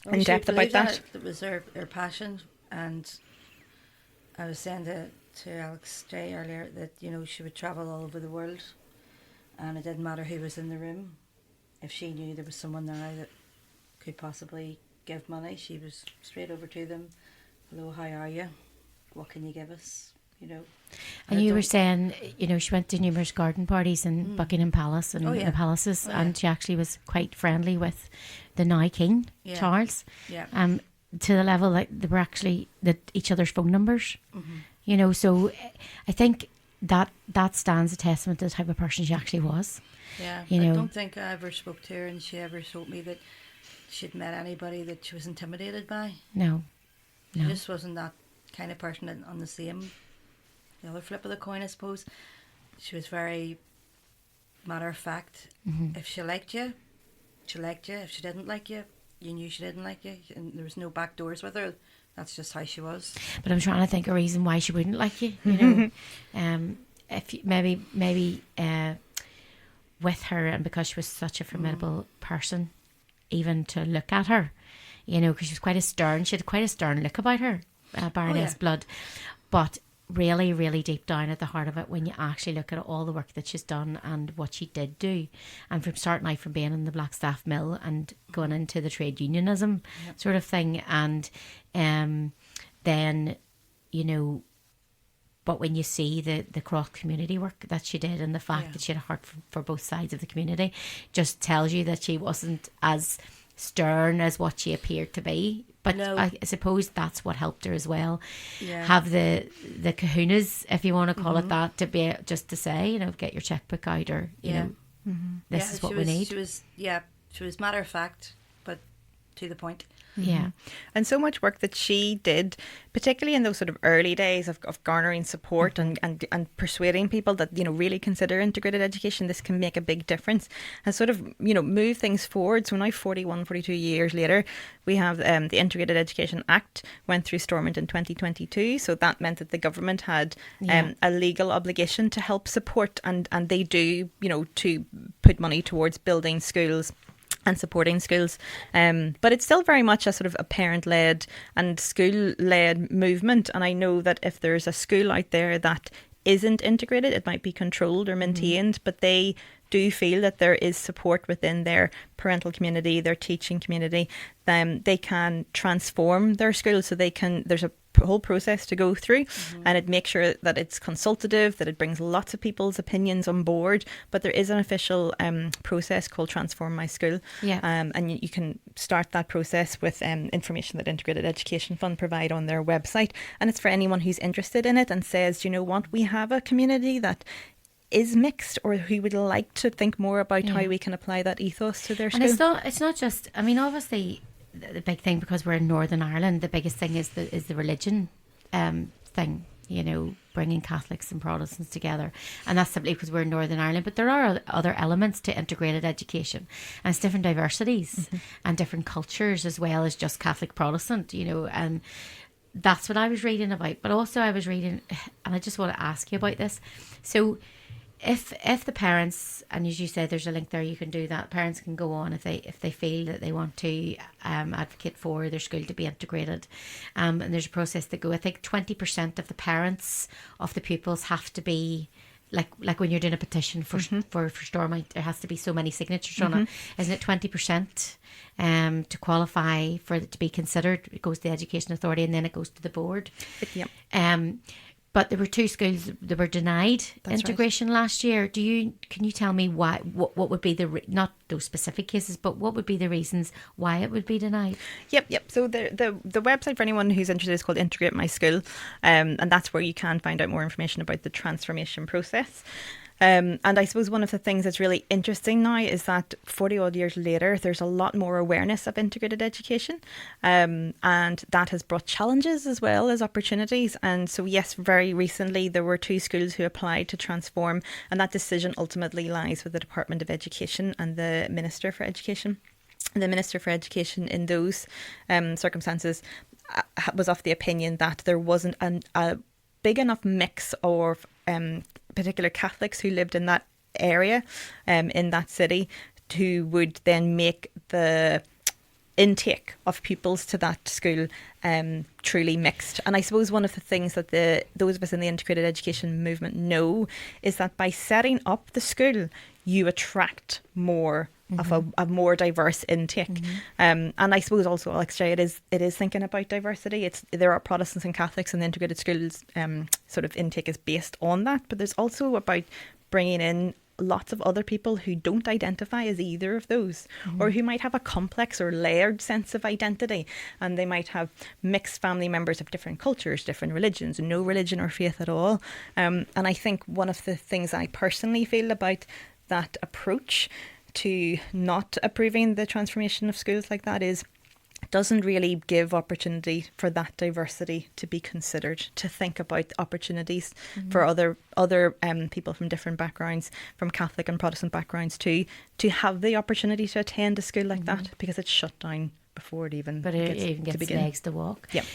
in depth about that. It was her passion. And I was saying to Alex J earlier that, she would travel all over the world, and it didn't matter who was in the room. If she knew there was someone there that could possibly give money, she was straight over to them. Hello, how are you? What can you give us? And you were saying, she went to numerous garden parties in Buckingham Palace and the palaces, and she actually was quite friendly with the now King, Charles. Yeah. To the level that they were actually each other's phone numbers. So I think that stands a testament to the type of person she actually was. Yeah, I don't think I ever spoke to her and she ever told me that she'd met anybody that she was intimidated by. No. She just wasn't that kind of person. On the other flip of the coin, I suppose, she was very matter of fact. If she liked you, she liked you. If she didn't like you, you knew she didn't like you, and there was no back doors with her. That's just how she was. But I'm trying to think a reason why she wouldn't like you. If you, maybe with her, and because she was such a formidable person, even to look at her, because she was quite a stern. She had quite a stern look about her, Baroness Blood. But really, really deep down at the heart of it, when you actually look at all the work that she's done and what she did do, and from starting out from being in the Blackstaff Mill and going into the trade unionism sort of thing, and then, you know, but when you see the cross community work that she did, and the fact that she had a heart for both sides of the community, just tells you that she wasn't as stern as what she appeared to be. But No. I suppose that's what helped her as well. Yeah. Have the kahunas, if you want to call it that, to be just to say, you know, get your checkbook out, or you know, this is what we need. She was matter of fact, but to the point. Yeah. And so much work that she did, particularly in those sort of early days of garnering support and persuading people that, you know, really consider integrated education, this can make a big difference, and sort of, you know, move things forward. So now 42 years later, we have the Integrated Education Act went through Stormont in 2022. So that meant that the government had a legal obligation to help support, and they do, you know, to put money towards building schools and supporting schools, but it's still very much a sort of a parent-led and school-led movement. And I know that if there's a school out there that isn't integrated, it might be controlled or maintained, but they do feel that there is support within their parental community, their teaching community, then they can transform their school. So there's a whole process to go through, and it makes sure that it's consultative, that it brings lots of people's opinions on board. But there is an official process called Transform My School, and you can start that process with information that Integrated Education Fund provide on their website, and it's for anyone who's interested in it and says, you know what, we have a community that is mixed, or who would like to think more about how we can apply that ethos to their school. And it's not just, I mean, obviously the big thing, because we're in Northern Ireland, the biggest thing is the religion thing, you know, bringing Catholics and Protestants together, and that's simply because we're in Northern Ireland. But there are other elements to integrated education, and it's different diversities and different cultures, as well as just Catholic Protestant, you know, and that's what I was reading about. But also I was reading, and I just want to ask you about this. So if the parents, and as you said, there's a link there, you can do that. Parents can go on if they feel that they want to advocate for their school to be integrated, and there's a process to go. I think 20% of the parents of the pupils have to be like when you're doing a petition for Stormont, there has to be so many signatures on it. Isn't it 20% to qualify for it to be considered? It goes to the Education Authority, and then it goes to the board. But there were 2 schools that were denied integration last year. Can you tell me why? What would be not those specific cases, but what would be the reasons why it would be denied? Yep. So the website for anyone who's interested is called Integrate My School, and that's where you can find out more information about the transformation process. And I suppose one of the things that's really interesting now is that 40 odd years later, there's a lot more awareness of integrated education, and that has brought challenges as well as opportunities. And so, yes, very recently there were 2 schools who applied to transform, and that decision ultimately lies with the Department of Education and the Minister for Education. The Minister for Education in those circumstances was of the opinion that there wasn't a big enough mix of particular Catholics who lived in that area, in that city, who would then make the intake of pupils to that school truly mixed. And I suppose one of the things that those of us in the integrated education movement know is that by setting up the school, you attract more of a more diverse intake. And I suppose also, like Jay, it is thinking about diversity. There are Protestants and Catholics, and the integrated schools sort of intake is based on that. But there's also about bringing in lots of other people who don't identify as either of those, or who might have a complex or layered sense of identity, and they might have mixed family members of different cultures, different religions, no religion or faith at all. And I think one of the things I personally feel about that approach to not approving the transformation of schools like that is it doesn't really give opportunity for that diversity to be considered, to think about opportunities for other people from different backgrounds, from Catholic and Protestant backgrounds too, to have the opportunity to attend a school like that, because it's shut down before it even gets legs to walk. Yep.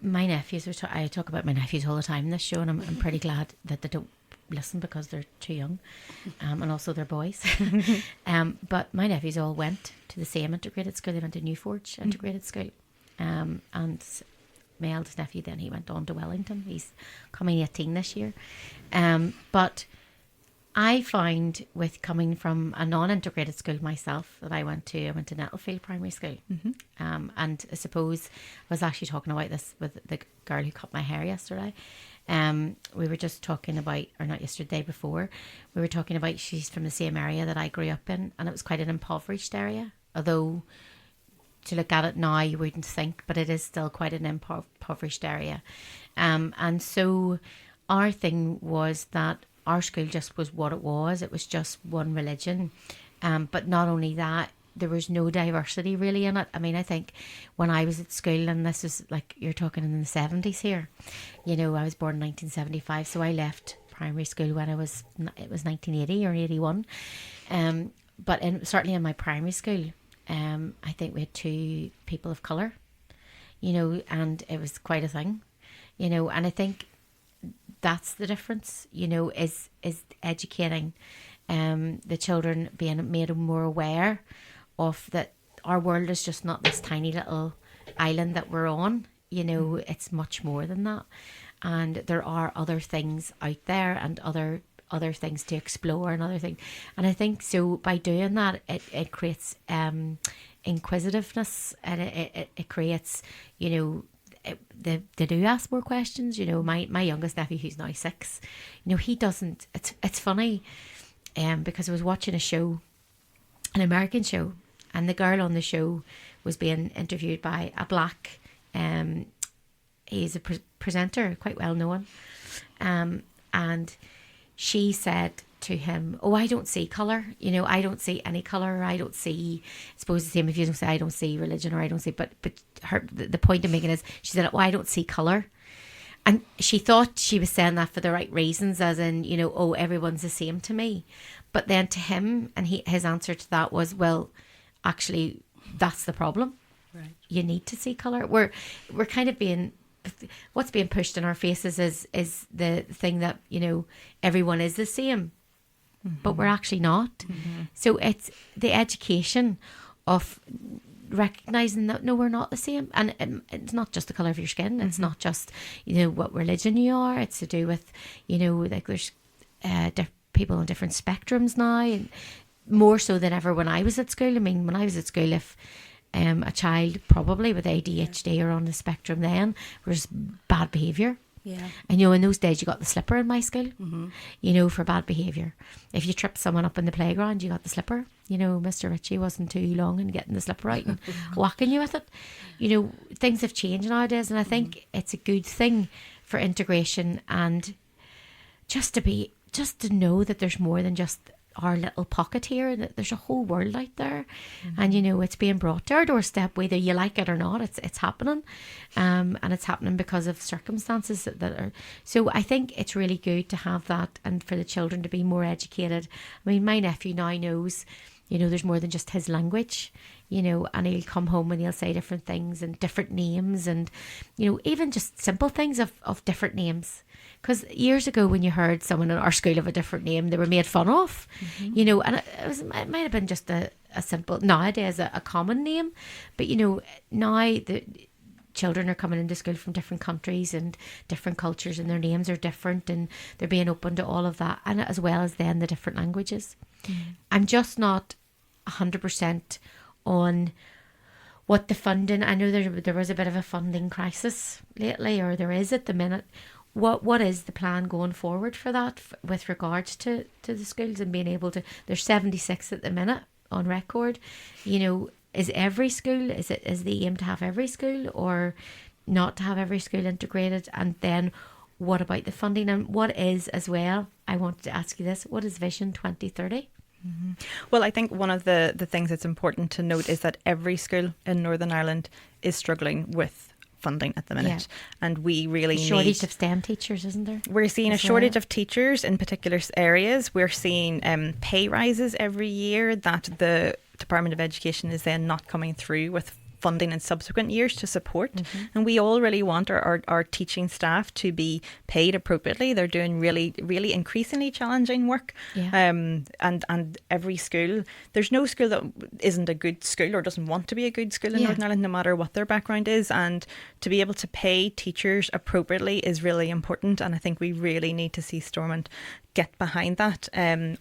My nephews I talk about my nephews all the time in this show, and I'm pretty glad that they don't listen because they're too young, and also they're boys. But my nephews all went to the same integrated school. They went to New Forge integrated school, and my eldest nephew, then he went on to Wellington. He's coming 18 this year. But I find with coming from a non-integrated school myself that I went to Nettlefield Primary School. And I suppose I was actually talking about this with the girl who cut my hair yesterday. We were just talking about, or not yesterday, before, we were talking about she's from the same area that I grew up in, and it was quite an impoverished area, although to look at it now you wouldn't think, but it is still quite an impoverished area. And so our thing was that our school just was what it was. It was just one religion. But not only that, there was no diversity really in it. I mean, I think when I was at school, and this is like, you're talking in the 70s here, you know, I was born in 1975, so I left primary school when it was 1980 or 81. But certainly in my primary school, I think we had 2 people of colour, you know, and it was quite a thing, you know, and I think that's the difference, you know, is educating the children, being made more aware of that our world is just not this tiny little island that we're on, you know, it's much more than that, and there are other things out there and other things to explore and other things. And I think so by doing that, it creates inquisitiveness, and it creates, you know, they do ask more questions. You know, my youngest nephew, who's now 6, you know, he doesn't, it's funny, because I was watching a show, an American show, and the girl on the show was being interviewed by a black, he's a presenter, quite well known, and she said to him, "Oh, I don't see colour. You know, I don't see any colour. I don't see." I suppose the same if you don't say I don't see religion, or I don't see. But the point I'm making is, she said, "Oh, I don't see colour," and she thought she was saying that for the right reasons, as in, you know, oh, everyone's the same to me. But then to him, and his answer to that was, well, actually, that's the problem. Right. You need to see colour. We're kind of being. What's being pushed in our faces is the thing that, you know, everyone is the same, but we're actually not. So it's the education of recognizing that no, we're not the same, and it's not just the color of your skin. It's not just, you know, what religion you are. It's to do with, you know, like there's people on different spectrums now, and more so than ever when I was at school. I mean, when I was at school, if a child probably with ADHD or on the spectrum then was bad behaviour. Yeah. And, you know, in those days you got the slipper in my school, you know, for bad behaviour. If you tripped someone up in the playground, you got the slipper. You know, Mr. Ritchie wasn't too long in getting the slipper out and whacking you with it. You know, things have changed nowadays, and I think it's a good thing for integration, and just to know that there's more than just our little pocket here, that there's a whole world out there, and, you know, it's being brought to our doorstep whether you like it or not. It's happening, and it's happening because of circumstances that are, so I think it's really good to have that, and for the children to be more educated. I mean, my nephew now knows, you know, there's more than just his language, you know, and he'll come home and he'll say different things and different names, and, you know, even just simple things of different names. Because years ago, when you heard someone in our school have a different name, they were made fun of, you know, and it might have been just a simple, nowadays, a common name. But, you know, now the children are coming into school from different countries and different cultures, and their names are different, and they're being open to all of that, and as well as then the different languages. I'm just not 100% on what the funding, I know there was a bit of a funding crisis lately, or there is at the minute. What is the plan going forward for that with regards to the schools and being able to, there's 76 at the minute on record, you know, is every school, is the aim to have every school, or not to have every school integrated? And then what about the funding, and what is, as well, I wanted to ask you this, what is Vision 2030? Well, I think one of the things that's important to note is that every school in Northern Ireland is struggling with funding at the minute, and we really need shortage of STEM teachers, isn't there? We're seeing a shortage of teachers in particular areas. We're seeing pay rises every year that the Department of Education is then not coming through with funding in subsequent years to support. And we all really want our teaching staff to be paid appropriately. They're doing really, really increasingly challenging work. And every school, there's no school that isn't a good school or doesn't want to be a good school in Northern Ireland, no matter what their background is. And to be able to pay teachers appropriately is really important. And I think we really need to see Stormont get behind that,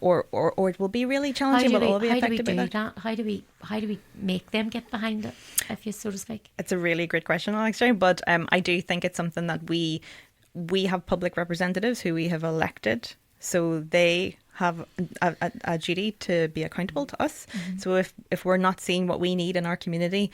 or it will be really challenging. We'll all be affected by that. How do we make them get behind it, if you so to speak? It's a really great question, Alexandra, but I do think it's something that we have public representatives who we have elected, so they have a duty to be accountable to us. So if we're not seeing what we need in our community,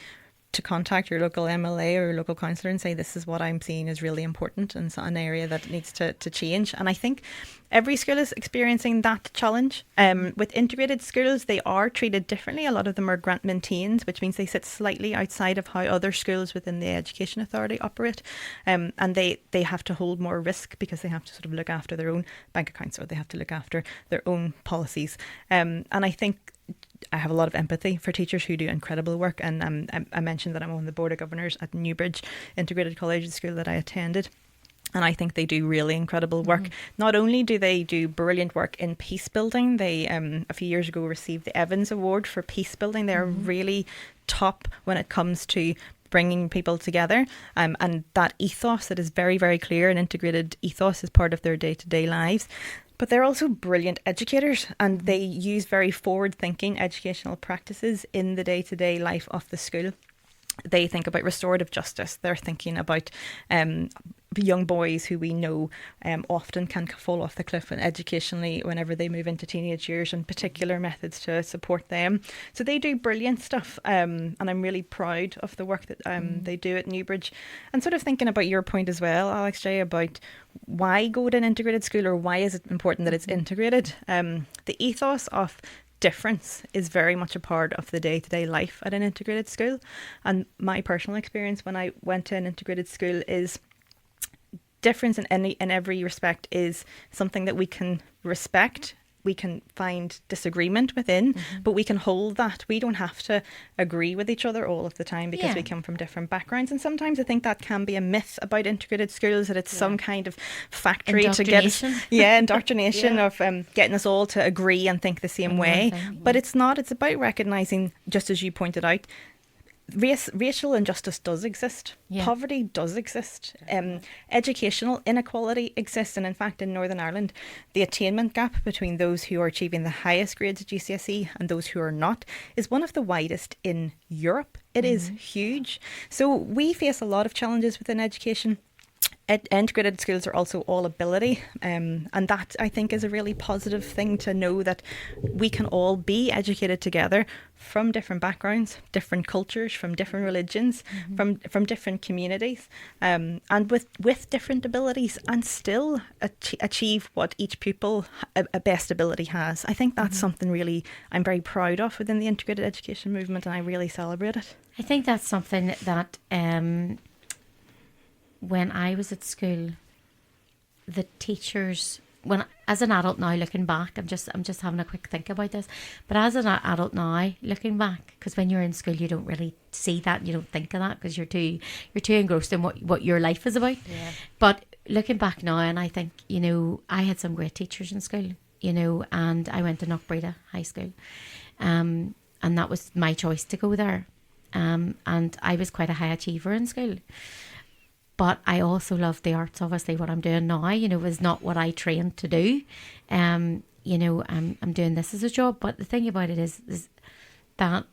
to contact your local MLA or your local councillor and say, this is what I'm seeing is really important and it's an area that needs to change. And I think every school is experiencing that challenge. With integrated schools, they are treated differently. A lot of them are grant maintained, which means they sit slightly outside of how other schools within the Education Authority operate. And they have to hold more risk because they have to sort of look after their own bank accounts, or they have to look after their own policies. And I think I have a lot of empathy for teachers who do incredible work, and I mentioned that I'm on the Board of Governors at Newbridge Integrated College School that I attended, and I think they do really incredible work. Not only do they do brilliant work in peace building, they a few years ago received the Evans Award for peace building. They're really top when it comes to bringing people together, and that ethos that is very, very clear, an integrated ethos is part of their day-to-day lives. But they're also brilliant educators, and they use very forward-thinking educational practices in the day-to-day life of the school. They think about restorative justice. They're thinking about young boys who we know often can fall off the cliff educationally whenever they move into teenage years, and particular methods to support them. So they do brilliant stuff, and I'm really proud of the work that they do at Newbridge. And sort of thinking about your point as well, Alex J, about why go to an integrated school, or why is it important that it's integrated? The ethos of difference is very much a part of the day-to-day life at an integrated school. And my personal experience when I went to an integrated school is difference in every respect is something that we can respect. We can find disagreement within, but we can hold that. We don't have to agree with each other all of the time because we come from different backgrounds. And sometimes I think that can be a myth about integrated schools, that it's some kind of factory to get us, indoctrination of getting us all to agree and think the same way. But it's not. It's about recognising, just as you pointed out, racial injustice does exist. Poverty does exist. Educational inequality exists. And in fact, in Northern Ireland, the attainment gap between those who are achieving the highest grades at GCSE and those who are not is one of the widest in Europe. It is huge. So we face a lot of challenges within education. Integrated schools are also all ability, and that I think is a really positive thing, to know that we can all be educated together from different backgrounds, different cultures, from different religions, from different communities, and with different abilities, and still achieve what each pupil a best ability has. I think that's something really I'm very proud of within the integrated education movement, and I really celebrate it. I think that's something that when I was at school, the teachers, as an adult now looking back, I'm just having a quick think about this, but as an adult now looking back, because when you're in school you don't really see that, you don't think of that because you're too engrossed in what your life is about. But looking back now, and I think, I had some great teachers in school, and I went to Knockbreda High School, and that was my choice to go there, and I was quite a high achiever in school. But I also love the arts. Obviously, what I'm doing now, is not what I trained to do. I'm doing this as a job. But the thing about it is that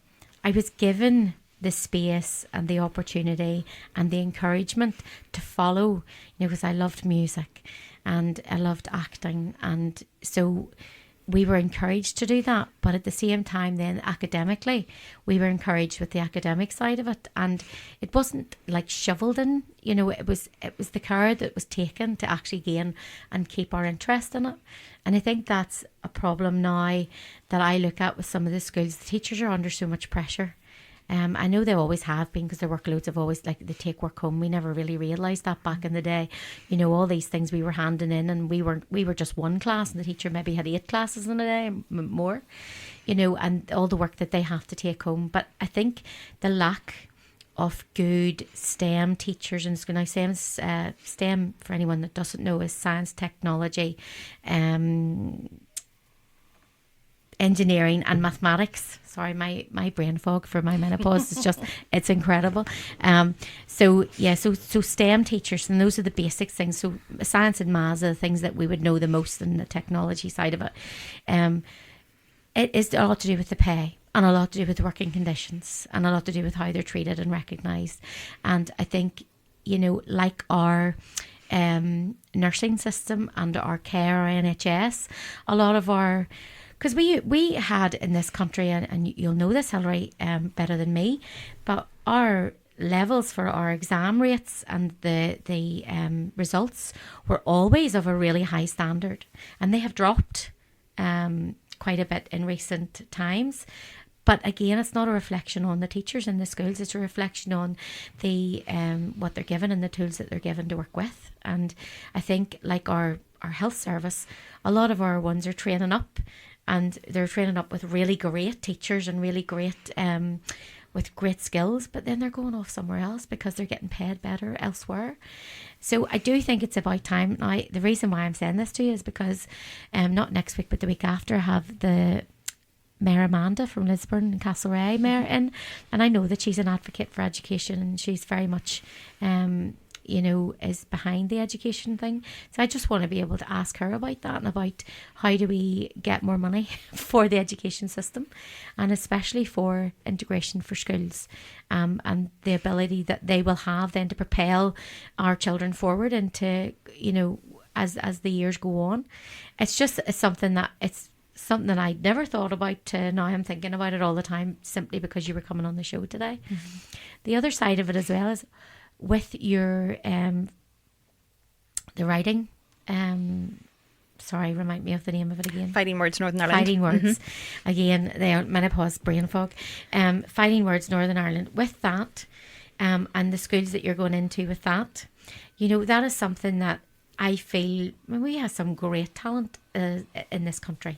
I was given the space and the opportunity and the encouragement to follow, because I loved music and I loved acting. And so we were encouraged to do that, but at the same time then academically we were encouraged with the academic side of it, and it wasn't like shoveled in, it was the care that was taken to actually gain and keep our interest in it. And I think that's a problem now that I look at with some of the schools. The teachers are under so much pressure. I know they always have been, because their workloads have always, they take work home. We never really realised that back in the day. All these things we were handing in, and we were just one class, and the teacher maybe had 8 classes in a day, more, and all the work that they have to take home. But I think the lack of good STEM teachers in school. Now, STEM, for anyone that doesn't know, is science, technology, engineering and mathematics. Sorry, my brain fog for my menopause is just, it's incredible. So STEM teachers, and those are the basic things. So science and maths are the things that we would know the most in the technology side of it. It is a lot to do with the pay, and a lot to do with working conditions, and a lot to do with how they're treated and recognised. And I think, like our nursing system and our care, our NHS, a lot of our, because we had in this country, and you'll know this, Hilary, better than me, but our levels for our exam rates and the results were always of a really high standard, and they have dropped quite a bit in recent times. But again, it's not a reflection on the teachers in the schools. It's a reflection on the what they're given and the tools that they're given to work with. And I think, like our health service, a lot of our ones are training up, and they're training up with really great teachers and really great with great skills, but then they're going off somewhere else because they're getting paid better elsewhere. So I do think it's about time. Now, the reason why I'm saying this to you is because not next week, but the week after, I have the Mayor Amanda from Lisburn and Castlereagh Mayor in, and I know that she's an advocate for education, and she's very much is behind the education thing. So I just want to be able to ask her about that, and about how do we get more money for the education system, and especially for integration for schools, and the ability that they will have then to propel our children forward into, as the years go on. It's something that I'd never thought about. Now I'm thinking about it all the time, simply because you were coming on the show today. Mm-hmm. The other side of it as well is with your the writing. Sorry, remind me of the name of it again. Fighting Words Northern Ireland. Fighting Words. Mm-hmm. Again, they are menopause, brain fog. Fighting Words Northern Ireland. With that, and the schools that you're going into with that, that is something that I feel, we have some great talent in this country.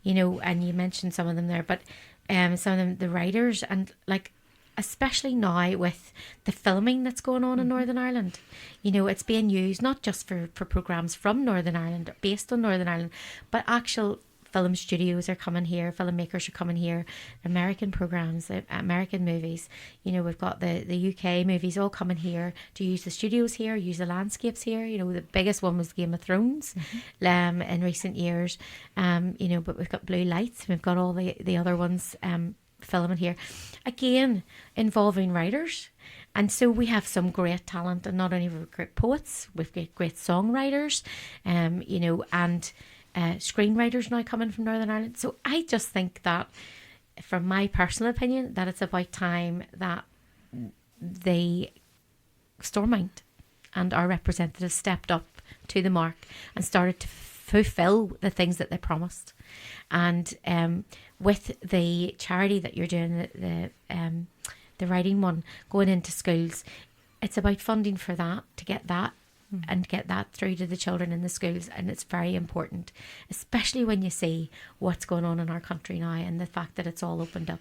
And you mentioned some of them there, but some of them, the writers, and especially now with the filming that's going on in Northern Ireland, it's being used not just for programmes from Northern Ireland, or based on Northern Ireland, but actual film studios are coming here, filmmakers are coming here, American programmes, American movies. We've got the UK movies all coming here to use the studios here, use the landscapes here. The biggest one was Game of Thrones in recent years. But we've got Blue Lights, we've got all the other ones filming here, again involving writers. And so we have some great talent, and not only have we great poets, we've got great songwriters, and screenwriters now coming from Northern Ireland. So I just think that, from my personal opinion, that it's about time that the Stormont and our representatives stepped up to the mark and started to fulfil the things that they promised. And with the charity that you're doing, the writing one, going into schools, it's about funding for that, to get that and get that through to the children in the schools. And it's very important, especially when you see what's going on in our country now, and the fact that it's all opened up.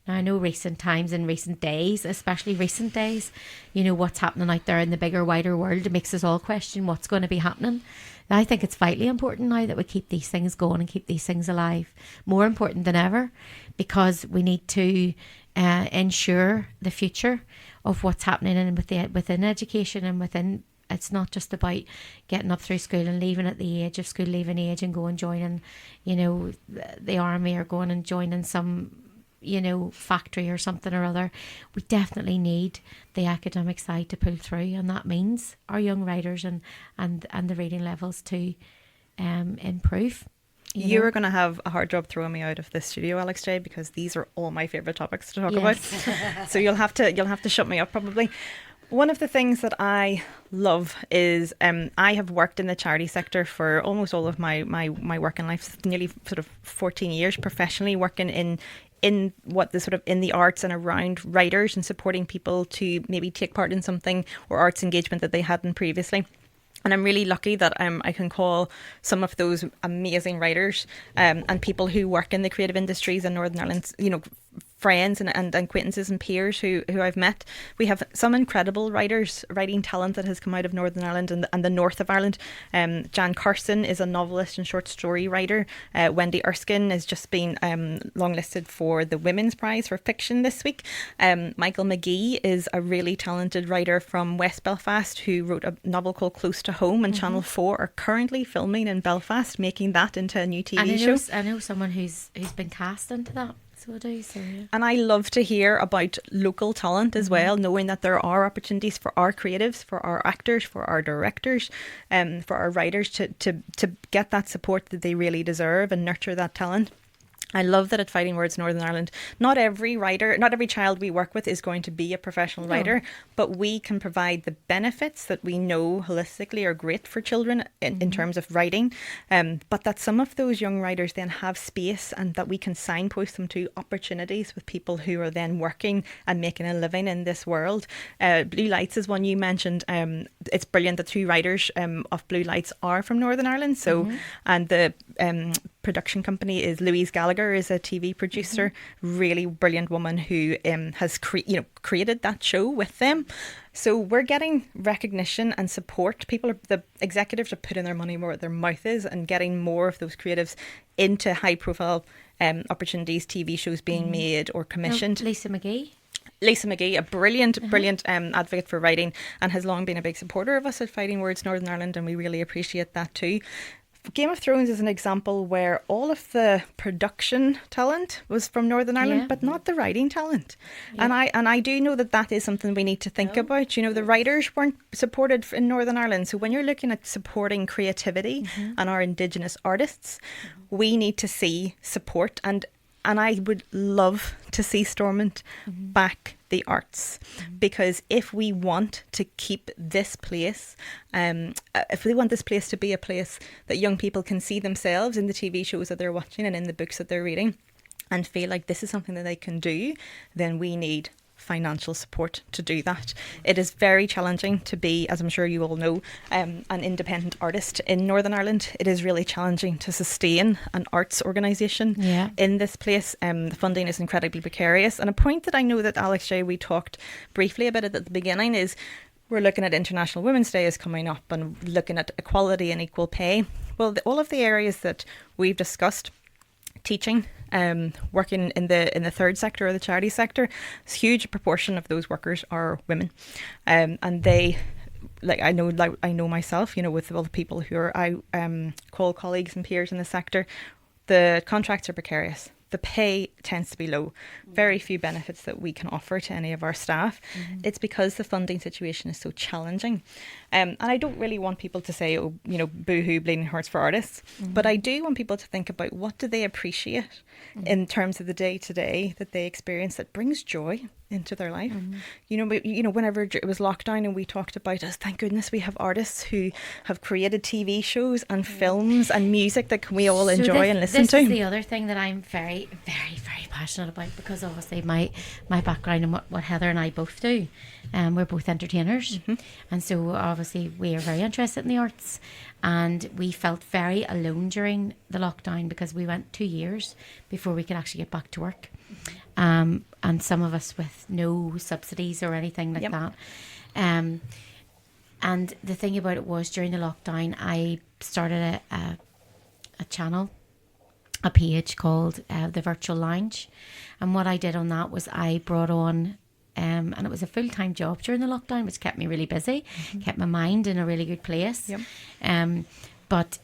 Now, I know recent times and recent days, especially recent days, what's happening out there in the bigger, wider world, it makes us all question what's going to be happening. I think it's vitally important now that we keep these things going and keep these things alive. More important than ever, because we need to ensure the future of what's happening within education and within. It's not just about getting up through school and leaving at the age of school leaving age and going joining, the army, or going and joining some, factory or something or other. We definitely need the academic side to pull through, and that means our young writers and the reading levels to improve. You are going to have a hard job throwing me out of this studio, Alex J, because these are all my favourite topics to talk about. So you'll have to shut me up probably. One of the things that I love is I have worked in the charity sector for almost all of my working life, nearly sort of 14 years professionally, working in what the sort of in the arts and around writers and supporting people to maybe take part in something or arts engagement that they hadn't previously. And I'm really lucky that I can call some of those amazing writers and people who work in the creative industries in Northern Ireland, friends and acquaintances and peers who I've met. We have some incredible writing talent that has come out of Northern Ireland and the north of Ireland. Jan Carson is a novelist and short story writer. Wendy Erskine has just been longlisted for the Women's Prize for Fiction this week. Michael McGee is a really talented writer from West Belfast who wrote a novel called Close to Home, and Channel 4 are currently filming in Belfast, making that into a new TV show. I know someone who's been cast into that. So I do, so yeah. And I love to hear about local talent as well, knowing that there are opportunities for our creatives, for our actors, for our directors, for our writers to get that support that they really deserve and nurture that talent. I love that at Fighting Words Northern Ireland, not every child we work with is going to be a professional writer, but we can provide the benefits that we know holistically are great for children in terms of writing, but that some of those young writers then have space and that we can signpost them to opportunities with people who are then working and making a living in this world. Blue Lights is one you mentioned. It's brilliant that 2 writers of Blue Lights are from Northern Ireland. So, and the production company is Louise Gallagher, is a TV producer, really brilliant woman who has created that show with them. So we're getting recognition and support. The executives are putting their money where their mouth is and getting more of those creatives into high profile opportunities, TV shows being made or commissioned. Lisa McGee, a brilliant advocate for writing and has long been a big supporter of us at Fighting Words Northern Ireland, and we really appreciate that too. Game of Thrones is an example where all of the production talent was from Northern Ireland, but not the writing talent. And I do know that is something we need to think about. The writers weren't supported in Northern Ireland. So when you're looking at supporting creativity and our Indigenous artists, we need to see support. And I would love to see Stormont back the arts, because if we want to keep this place, if we want this place to be a place that young people can see themselves in the TV shows that they're watching and in the books that they're reading and feel like this is something that they can do, then we need financial support to do that. It is very challenging to be, as I'm sure you all know, an independent artist in Northern Ireland. It is really challenging to sustain an arts organisation in this place. The funding is incredibly precarious. And a point that I know that Alex J, we talked briefly about it at the beginning, is we're looking at International Women's Day is coming up and looking at equality and equal pay. Well, all of the areas that we've discussed, teaching, working in the third sector or the charity sector, a huge proportion of those workers are women, and they, I know myself, with all the people who I call colleagues and peers in the sector, the contracts are precarious. The pay tends to be low. Very few benefits that we can offer to any of our staff. It's because the funding situation is so challenging. And I don't really want people to say, boo-hoo, bleeding hearts for artists. But I do want people to think about what do they appreciate in terms of the day-to-day that they experience that brings joy into their life. Whenever it was lockdown and we talked about us, thank goodness we have artists who have created TV shows and films and music that we all enjoy and listen to. This is the other thing that I'm very, very, very passionate about, because obviously my background and what Heather and I both do, we're both entertainers, and so obviously we are very interested in the arts, and we felt very alone during the lockdown because we went 2 years before we could actually get back to work. And some of us with no subsidies or anything like that. And the thing about it was, during the lockdown, I started a channel, a page called The Virtual Lounge. And what I did on that was I brought on, and it was a full-time job during the lockdown, which kept me really busy, kept my mind in a really good place. But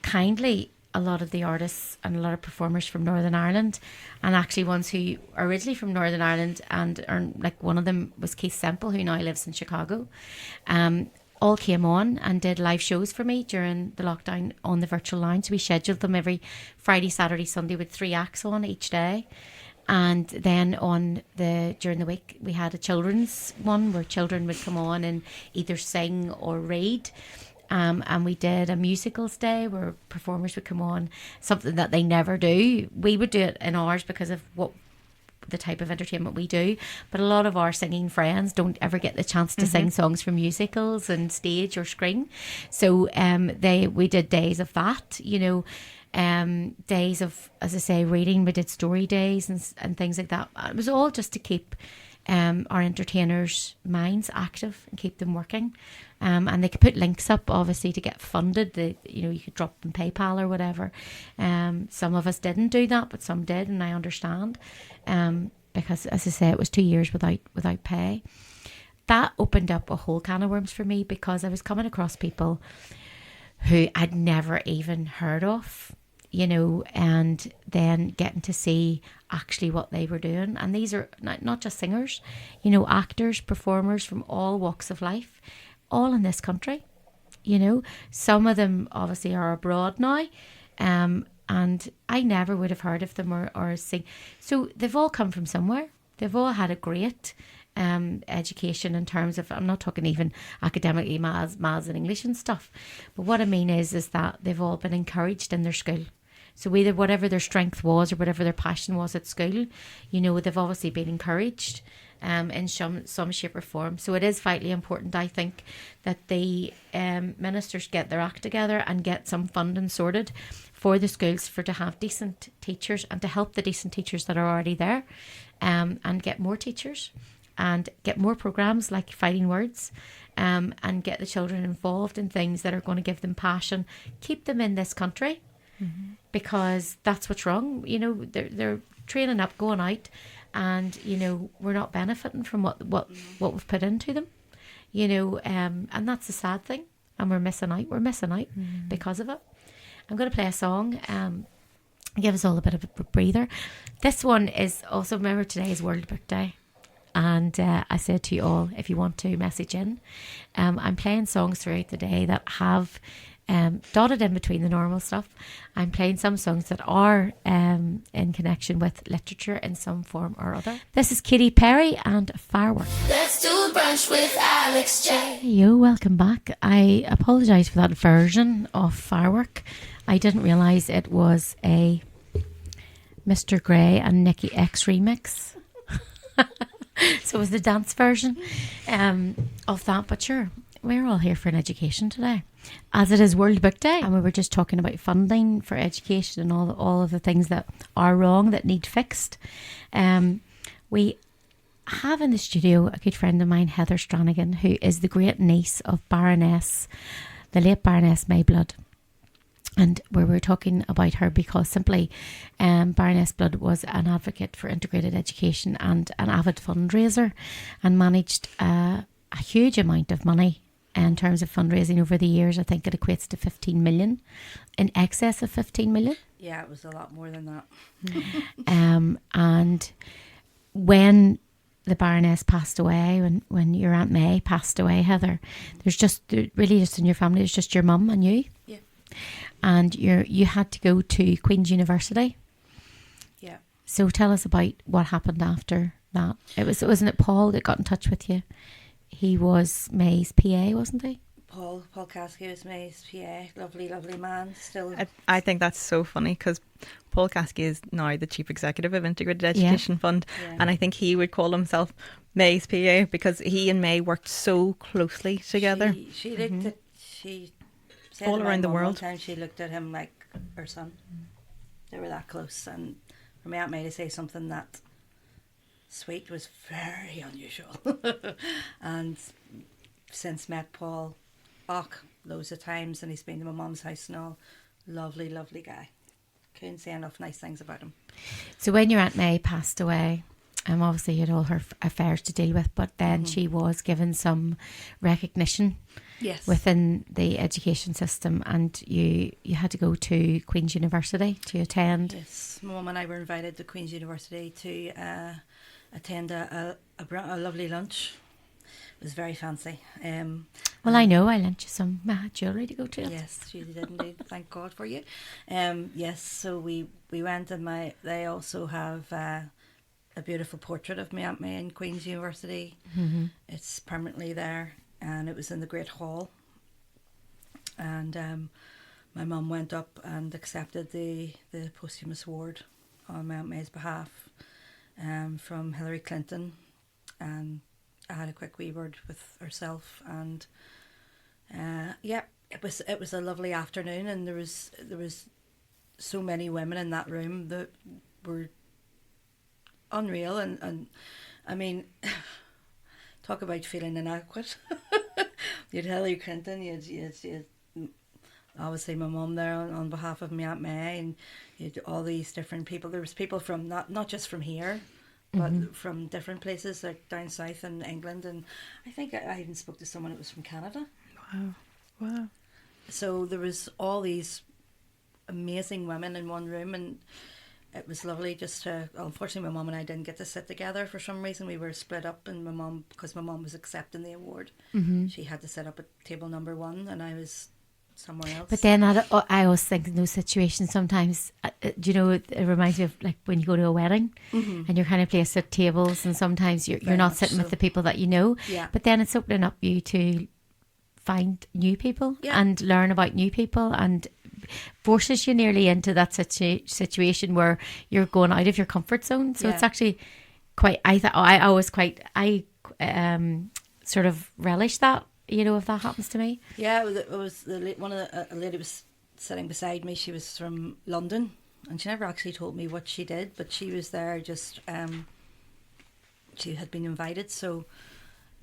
kindly, a lot of the artists and a lot of performers from Northern Ireland, and actually ones who are originally from Northern Ireland and are, like, one of them was Keith Semple, who now lives in Chicago, all came on and did live shows for me during the lockdown on the Virtual Lounge. We scheduled them every Friday, Saturday, Sunday with 3 acts on each day. And then during the week we had a children's one where children would come on and either sing or read. And we did a musicals day where performers would come on, something that they never do. We would do it in ours because of the type of entertainment we do, but a lot of our singing friends don't ever get the chance to sing songs from musicals and stage or screen. So we did days of that, days of, as I say, reading. We did story days and things like that. It was all just to keep our entertainers' minds active and keep them working. And they could put links up, obviously, to get funded. You could drop in PayPal or whatever. Some of us didn't do that, but some did, and I understand. Because, as I say, it was 2 years without pay. That opened up a whole can of worms for me, because I was coming across people who I'd never even heard of, and then getting to see actually what they were doing. And these are not just singers, actors, performers from all walks of life, all in this country. Some of them obviously are abroad now, and I never would have heard of them or seen. So they've all come from somewhere. They've all had a great education in terms of, I'm not talking even academically, maths and English and stuff, but what I mean is that they've all been encouraged in their school. So either whatever their strength was or whatever their passion was at school, they've obviously been encouraged in some shape or form. So it is vitally important, I think, that the ministers get their act together and get some funding sorted for the schools to have decent teachers, and to help the decent teachers that are already there, and get more teachers and get more programs like Fighting Words, and get the children involved in things that are going to give them passion, keep them in this country, because that's what's wrong. They're training up, going out, and we're not benefiting from what we've put into them, and that's the sad thing, and we're missing out because of it. I'm going to play a song, give us all a bit of a breather. This one is also, remember, today is World Book Day, and I said to you all, if you want to message in, I'm playing songs throughout the day that have dotted in between the normal stuff. I'm playing some songs that are in connection with literature in some form or other. This is Katy Perry and Firework. Let's do brunch with Alex J. Yo, welcome back. I apologise for that version of Firework. I didn't realise it was a Mr. Grey and Nikki X remix. So it was the dance version of that. But sure, we're all here for an education today, as it is World Book Day, and we were just talking about funding for education and all of the things that are wrong, that need fixed. We have in the studio a good friend of mine, Heather Stranaghan, who is the great niece of the late Baroness May Blood. And we were talking about her because simply Baroness Blood was an advocate for integrated education and an avid fundraiser, and managed a huge amount of money in terms of fundraising over the years. I think it equates to 15 million, in excess of 15 million. Yeah, it was a lot more than that. And when the Baroness passed away, when your Aunt May passed away, Heather, there's just really just in your family, there's just your mum and you. Yeah. And you had to go to Queen's University. Yeah. So tell us about what happened after that. Wasn't it Paul that got in touch with you? He was May's PA, wasn't he? Paul Caskey was May's PA. Lovely man. Still. I think that's so funny, because Paul Caskey is now the chief executive of Integrated Education Fund, and I think he would call himself May's PA, because he and May worked so closely together. She looked at, she said all around the world. One time she looked at him like her son. They were that close, and for my Aunt May to say something that sweet was very unusual. And since met Paul loads of times, and he's been to my mum's house and all. Lovely guy. Couldn't say enough nice things about him. So when your Aunt May passed away, obviously you had all her affairs to deal with, but then she was given some recognition within the education system, and you had to go to Queen's University to attend. Yes, my mum and I were invited to Queen's University to attend a lovely lunch. It was very fancy. Well, I know I lent you some jewellery to go to it. Yes, you did indeed. Thank God for you. Yes, so we went, and they also have a beautiful portrait of my Aunt May in Queen's University. Mm-hmm. It's permanently there, and it was in the Great Hall. And my mum went up and accepted the posthumous award on my Aunt May's behalf from Hilary Clinton, and I had a quick wee word with herself, and it was a lovely afternoon, and there was so many women in that room that were unreal, and I mean, talk about feeling inadequate. You'd Hillary Clinton, you'd obviously my mum there on behalf of my Aunt May, and you'd all these different people. There was people from not just from here, but from different places like down south in England, and I think I even spoke to someone that was from Canada. Wow. So there was all these amazing women in one room, and it was lovely just to. Unfortunately, my mum and I didn't get to sit together for some reason. We were split up, and because my mum was accepting the award, she had to sit up at table number 1, and I was somewhere else. But then I always think in those situations sometimes, do you know, it reminds me of like when you go to a wedding and you're kind of placed at tables, and sometimes you're Very not much sitting so. with the people that you know. Yeah. But then it's opening up you to find new people and learn about new people, and forces you nearly into that situation where you're going out of your comfort zone. So it's actually quite, I sort of relish that, you know, if that happens to me. Yeah, it was one of the a lady was sitting beside me. She was from London, and she never actually told me what she did, but she was there just she had been invited, so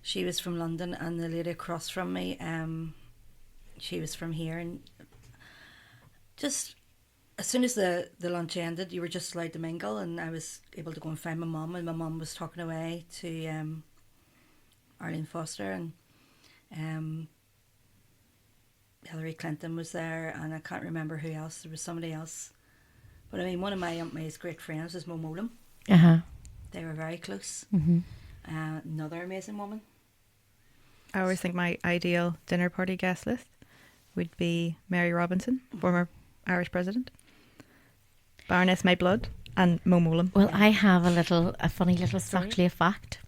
she was from London, and the lady across from me, she was from here, and just as soon as the lunch ended, you were just allowed to mingle, and I was able to go and find my mum, and my mum was talking away to Arlene Foster, and Hilary Clinton was there, and I can't remember who else. There was somebody else, but I mean, one of my Aunt May's great friends was Mo Molam. They were very close. Another amazing woman. I always think my ideal dinner party guest list would be Mary Robinson, former Irish president, Baroness May Blood, and Mo Molam. Well, I have a funny little actually a fact,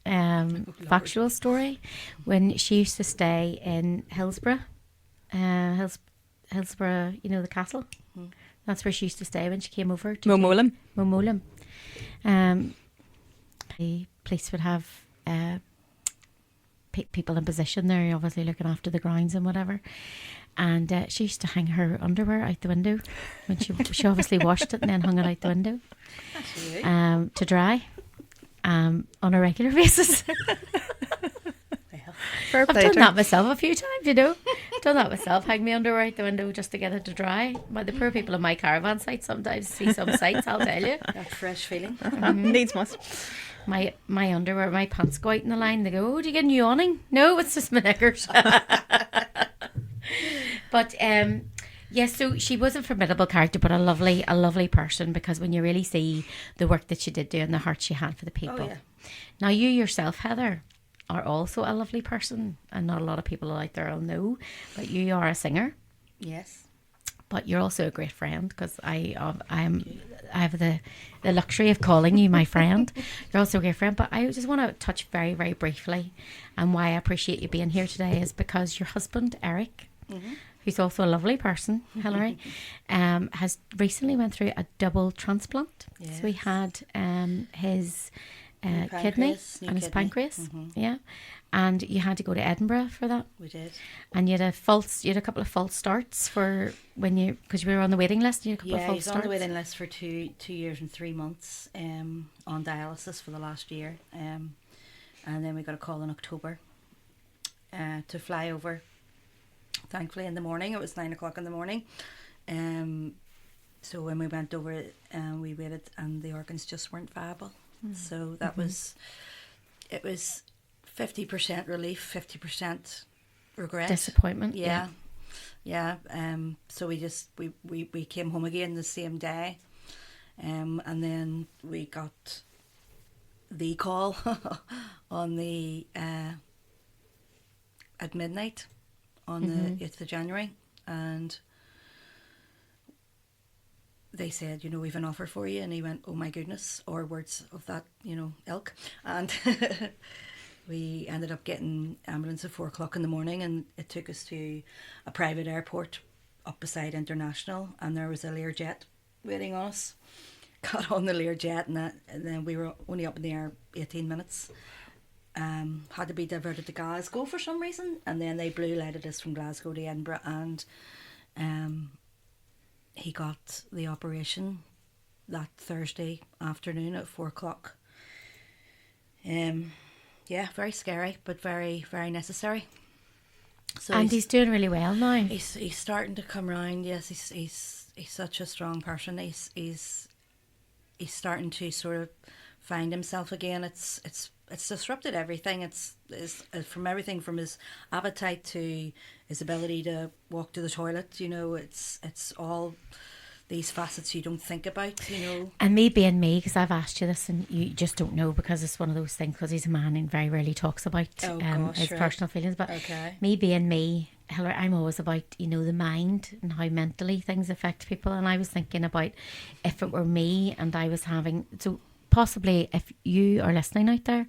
factual story. When she used to stay in Hillsborough, Hillsborough, you know, the castle. That's where she used to stay when she came over to Mo Molam. Mo Molam. The police would have people in position there, obviously looking after the grounds and whatever. And she used to hang her underwear out the window when she obviously washed it and then hung it out the window to dry on a regular basis. I've done that myself a few times, you know. Done that myself, hang my underwear out the window just to get it to dry. But the poor people in my caravan site sometimes see some sights, I'll tell you. That fresh feeling. Needs must. My underwear, my pants go out in the line. They go, "Oh, do you get a new awning?" No, it's just my knickers. But yes, so she was a formidable character, but a lovely person, because when you really see the work that she did do and the heart she had for the people. Oh, yeah. Now you yourself, Heather, are also a lovely person, and not a lot of people out there will know, but you are a singer. Yes. But you're also a great friend, because I have the luxury of calling you my friend. You're also a great friend. But I just want to touch very, very briefly, and why I appreciate you being here today is because your husband, Eric, who's also a lovely person, Hilary, has recently went through a double transplant. Yes. So he had his kidney and his pancreas. Yeah. And you had to go to Edinburgh for that. We did. And you had a couple of false starts for because you were on the waiting list. You had a couple of false he's starts. on the waiting list for 2 years and 3 months on dialysis for the last year. And then we got a call in October to fly over. Thankfully in the morning, it was 9 o'clock in the morning. So when we went over, we waited, and the organs just weren't viable. So that it was 50% relief, 50% regret, Disappointment. Yeah. So we came home again the same day, and then we got the call on the at midnight on the 8th of January, and they said, you know, we've an offer for you. And he went, oh my goodness, or words of that, you know, ilk. And we ended up getting ambulance at 4 o'clock in the morning, and it took us to a private airport up beside International, and there was a Learjet waiting on us. Got on the Learjet, and then we were only up in the air 18 minutes. Had to be diverted to Glasgow for some reason, and then they blue lighted us from Glasgow to Edinburgh, and he got the operation that Thursday afternoon at 4 o'clock. Yeah, very scary, but very, very necessary. So And he's doing really well now. he's starting to come round. Yes, he's such a strong person. He's starting to sort of find himself again. It's disrupted everything. It's from everything from his appetite to his ability to walk to the toilet. You know, it's all these facets you don't think about. You know, And me being me, because I've asked you this and you just don't know, because it's one of those things, because he's a man and very rarely talks about his right. personal feelings. But Okay. me being me, Hilary, I'm always about, you know, the mind and how mentally things affect people. And I was thinking about if it were me and I was having, so possibly if you are listening out there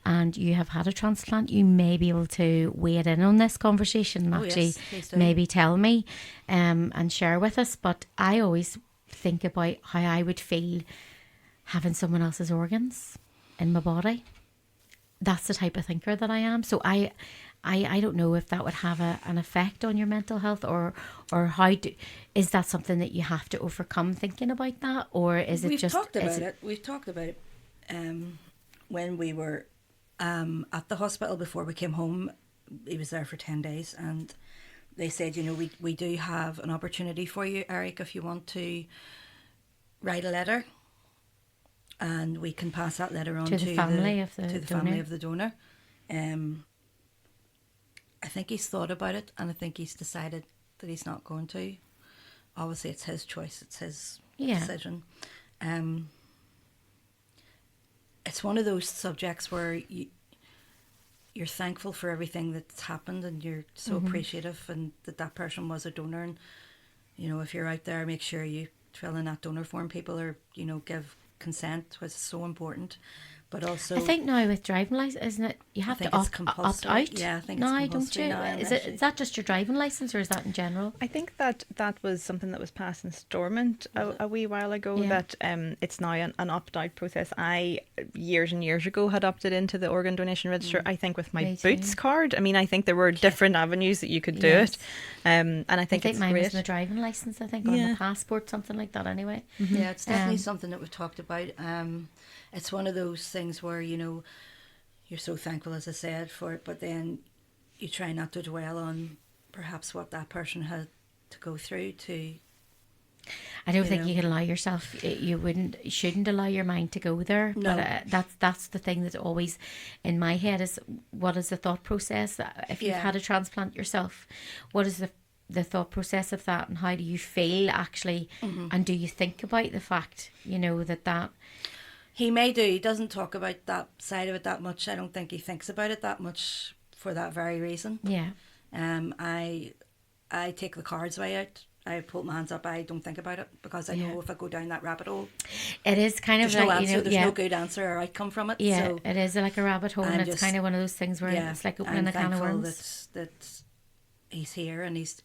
and you have had a transplant, you may be able to weigh in on this conversation and actually yes, please do. maybe tell me and share with us. But I always think about how I would feel having someone else's organs in my body. That's the type of thinker that I am. So I don't know if that would have an effect on your mental health, or is that something that you have to overcome thinking about that, or is it We've just talked about it. We've talked about it when we were at the hospital before we came home. He was there for 10 days, and they said, you know, we do have an opportunity for you, Eric, if you want to write a letter, and we can pass that letter on to the family of the family of the donor. I think he's thought about it, and I think he's decided that he's not going to. Obviously, it's his choice. It's his decision. It's one of those subjects where you're thankful for everything that's happened, and you're so appreciative, and that person was a donor. And you know, if you're out there, make sure you fill in that donor form, people, or you know, give consent, which is so important. But also, I think now with driving license, isn't it? You have to opt out. Yeah, I think now, it's don't you? now, Is that just your driving license, or is that in general? I think that was something that was passed in Stormont a wee while ago. Yeah. That it's now an opt-out process. I years and years ago had opted into the organ donation register. I think with my Me too. Boots card. I mean, I think there were different avenues that you could do Yes. it, and I think it's mine great. was my driving license. I think on Yeah. the passport, something like that. Anyway. Yeah, it's definitely something that we've talked about. It's one of those things where, you know, you're so thankful, as I said, for it, but then you try not to dwell on perhaps what that person had to go through to. I don't think know. you can allow yourself. You shouldn't allow your mind to go there. No. But that's the thing that's always in my head is, what is the thought process? If you've Yeah. had a transplant yourself, what is the thought process of that, and how do you feel actually? And do you think about the fact, you know, that He may do. He doesn't talk about that side of it that much. I don't think he thinks about it that much for that very reason. yeah. I take the cards way out. I pull my hands up. I don't think about it, because I know if I go down that rabbit hole, It is kind of there's no like, answer. you know, There's yeah. no good answer or outcome from it. Yeah, So it is like a rabbit hole, and I'm it's just- kind of one of those things where it's like opening I'm a can of thankful worms. that he's here and he's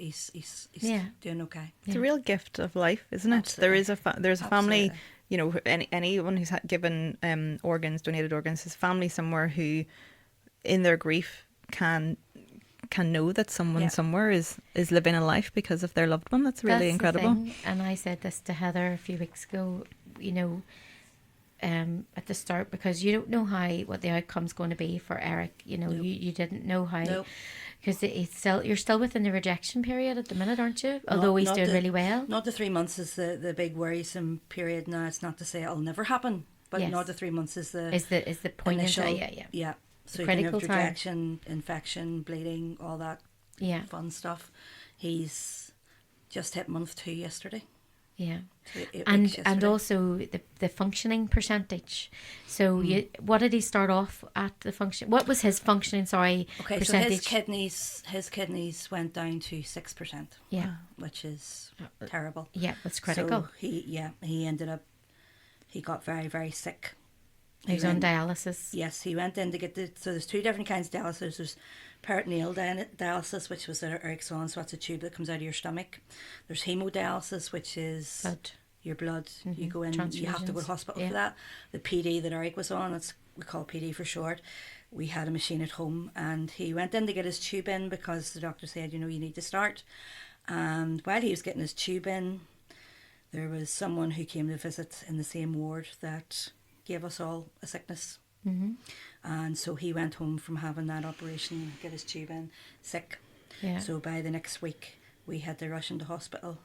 Yeah. doing okay. It's a real gift of life, isn't it? There is there's a family. Absolutely. You know, anyone who's given donated organs, has family somewhere who, in their grief, can know that someone Yeah. somewhere is living a life because of their loved one. That's really That's incredible. the thing. And I said this to Heather a few weeks ago, you know, at the start, because you don't know what the outcome's going to be for Eric. You know, Nope. you didn't know how, Nope. because you're still within the rejection period at the minute, aren't you? Although he's doing really well. Not the 3 months is the big worrisome period. Now, it's not to say it'll never happen, but Yes. not the 3 months is the Is the point initial. yeah. So you can critical have time. rejection, infection, bleeding, all that Yeah. fun stuff. He's just hit month 2 yesterday. Yeah. So 8 weeks And yesterday. also the functioning percentage. So what did he start off at the function? What was his functioning? Sorry, Okay, percentage. so his kidneys went down to 6%, Yeah, which is terrible. yeah, that's critical. So he ended up, he got very, very sick. He was on dialysis. Yes, he went in to get so there's 2 different kinds of dialysis. There's peritoneal dialysis, which was Eric's on, so that's a tube that comes out of your stomach. There's hemodialysis, which is Blood. your blood. You go in, you have to go to Transfusions. hospital Yeah. for that. The PD that Eric was on, we call PD for short. We had a machine at home, and he went in to get his tube in because the doctor said, you know, you need to start. And while he was getting his tube in, there was someone who came to visit in the same ward that gave us all a sickness. Mm-hmm. And so he went home from having that operation, get his tube in, sick. Yeah. So by the next week, we had to rush into hospital,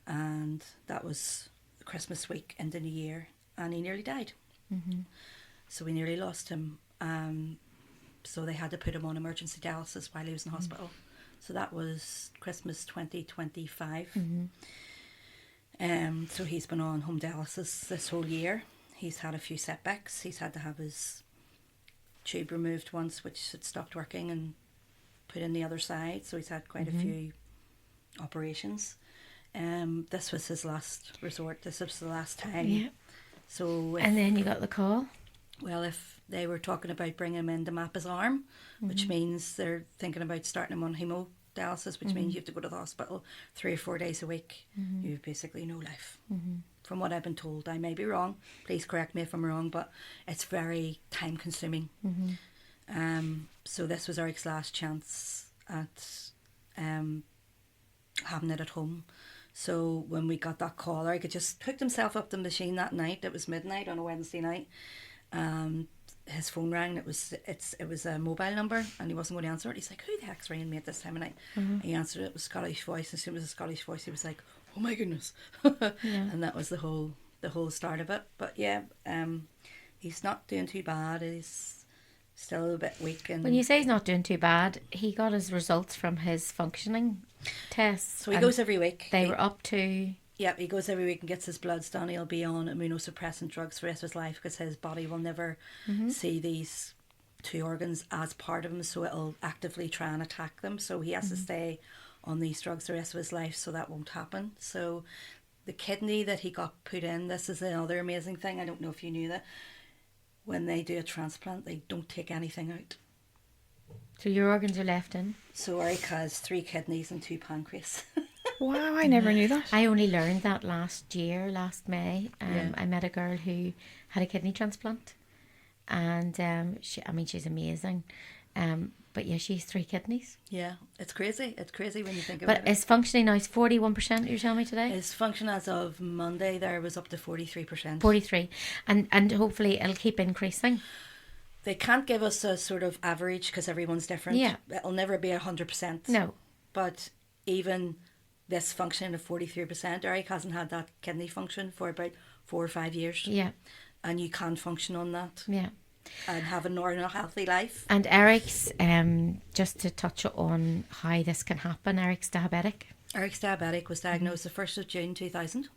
and that was Christmas week into New Year, and he nearly died. Mm-hmm. So we nearly lost him. So they had to put him on emergency dialysis while he was in hospital. So that was Christmas 2025. Mm-hmm. So he's been on home dialysis this whole year. He's had a few setbacks. He's had to have his tube removed once, which had stopped working, and put in the other side. So he's had quite a few operations. This was his last resort. This was the last time. Yeah. So And then you got the call. well, if they were talking about bringing him in to map his arm, which means they're thinking about starting him on hemodialysis, which means you have to go to the hospital 3 or 4 days a week. You have basically no life. From what I've been told, I may be wrong. Please correct me if I'm wrong, but it's very time consuming. So this was Eric's last chance at having it at home. So when we got that call, Eric had just hooked himself up the machine that night. It was midnight on a Wednesday night. His phone rang. It was a mobile number, and he wasn't going to answer it. He's like, "Who the heck's ringing me at this time of night?" He answered it. It was Scottish voice. As soon as it was a Scottish voice, he was like, "Oh my goodness!" And that was the whole start of it. But yeah, he's not doing too bad. He's still a bit weak. And When you say he's not doing too bad, he got his results from his functioning tests. so he and goes every week. They were up to... Yep, he goes every week and gets his bloods done. He'll be on immunosuppressant drugs for the rest of his life because his body will never see these two organs as part of him, so it'll actively try and attack them. So he has to stay on these drugs the rest of his life, so that won't happen. So the kidney that he got put in, this is another amazing thing. I don't know if you knew that. When they do a transplant, they don't take anything out. So your organs are left in. So Eric has 3 kidneys and 2 pancreas. Wow, I never knew that. I only learned that last May. Yeah. I met a girl who had a kidney transplant, and she's amazing. But yeah, she has 3 kidneys. Yeah, it's crazy. It's crazy when you think But about it. it's functioning now. It's 41%. You're telling me today. His function as of Monday there was up to 43%. 43, and hopefully it'll keep increasing. They can't give us a sort of average because everyone's different. Yeah. It'll never be 100%. No. But even this function of 43%, Eric hasn't had that kidney function for about 4 or 5 years. Yeah. And you can function on that Yeah. and have a normal, healthy life. And Eric's, just to touch on how this can happen, Eric's diabetic. Eric's diabetic was diagnosed the 1st of June 2000,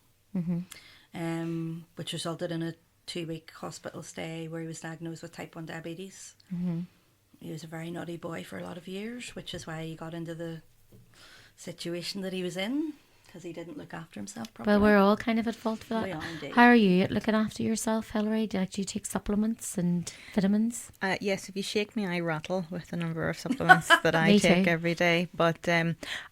which resulted in a 2-week hospital stay where he was diagnosed with type 1 diabetes. He was a very naughty boy for a lot of years, which is why he got into the situation that he was in, because he didn't look after himself properly. Well, we're all kind of at fault for that. We are indeed. How are you at looking after yourself, Hilary? Do you take supplements and vitamins? Yes, if you shake me, I rattle with the number of supplements that I Me take too. every day. But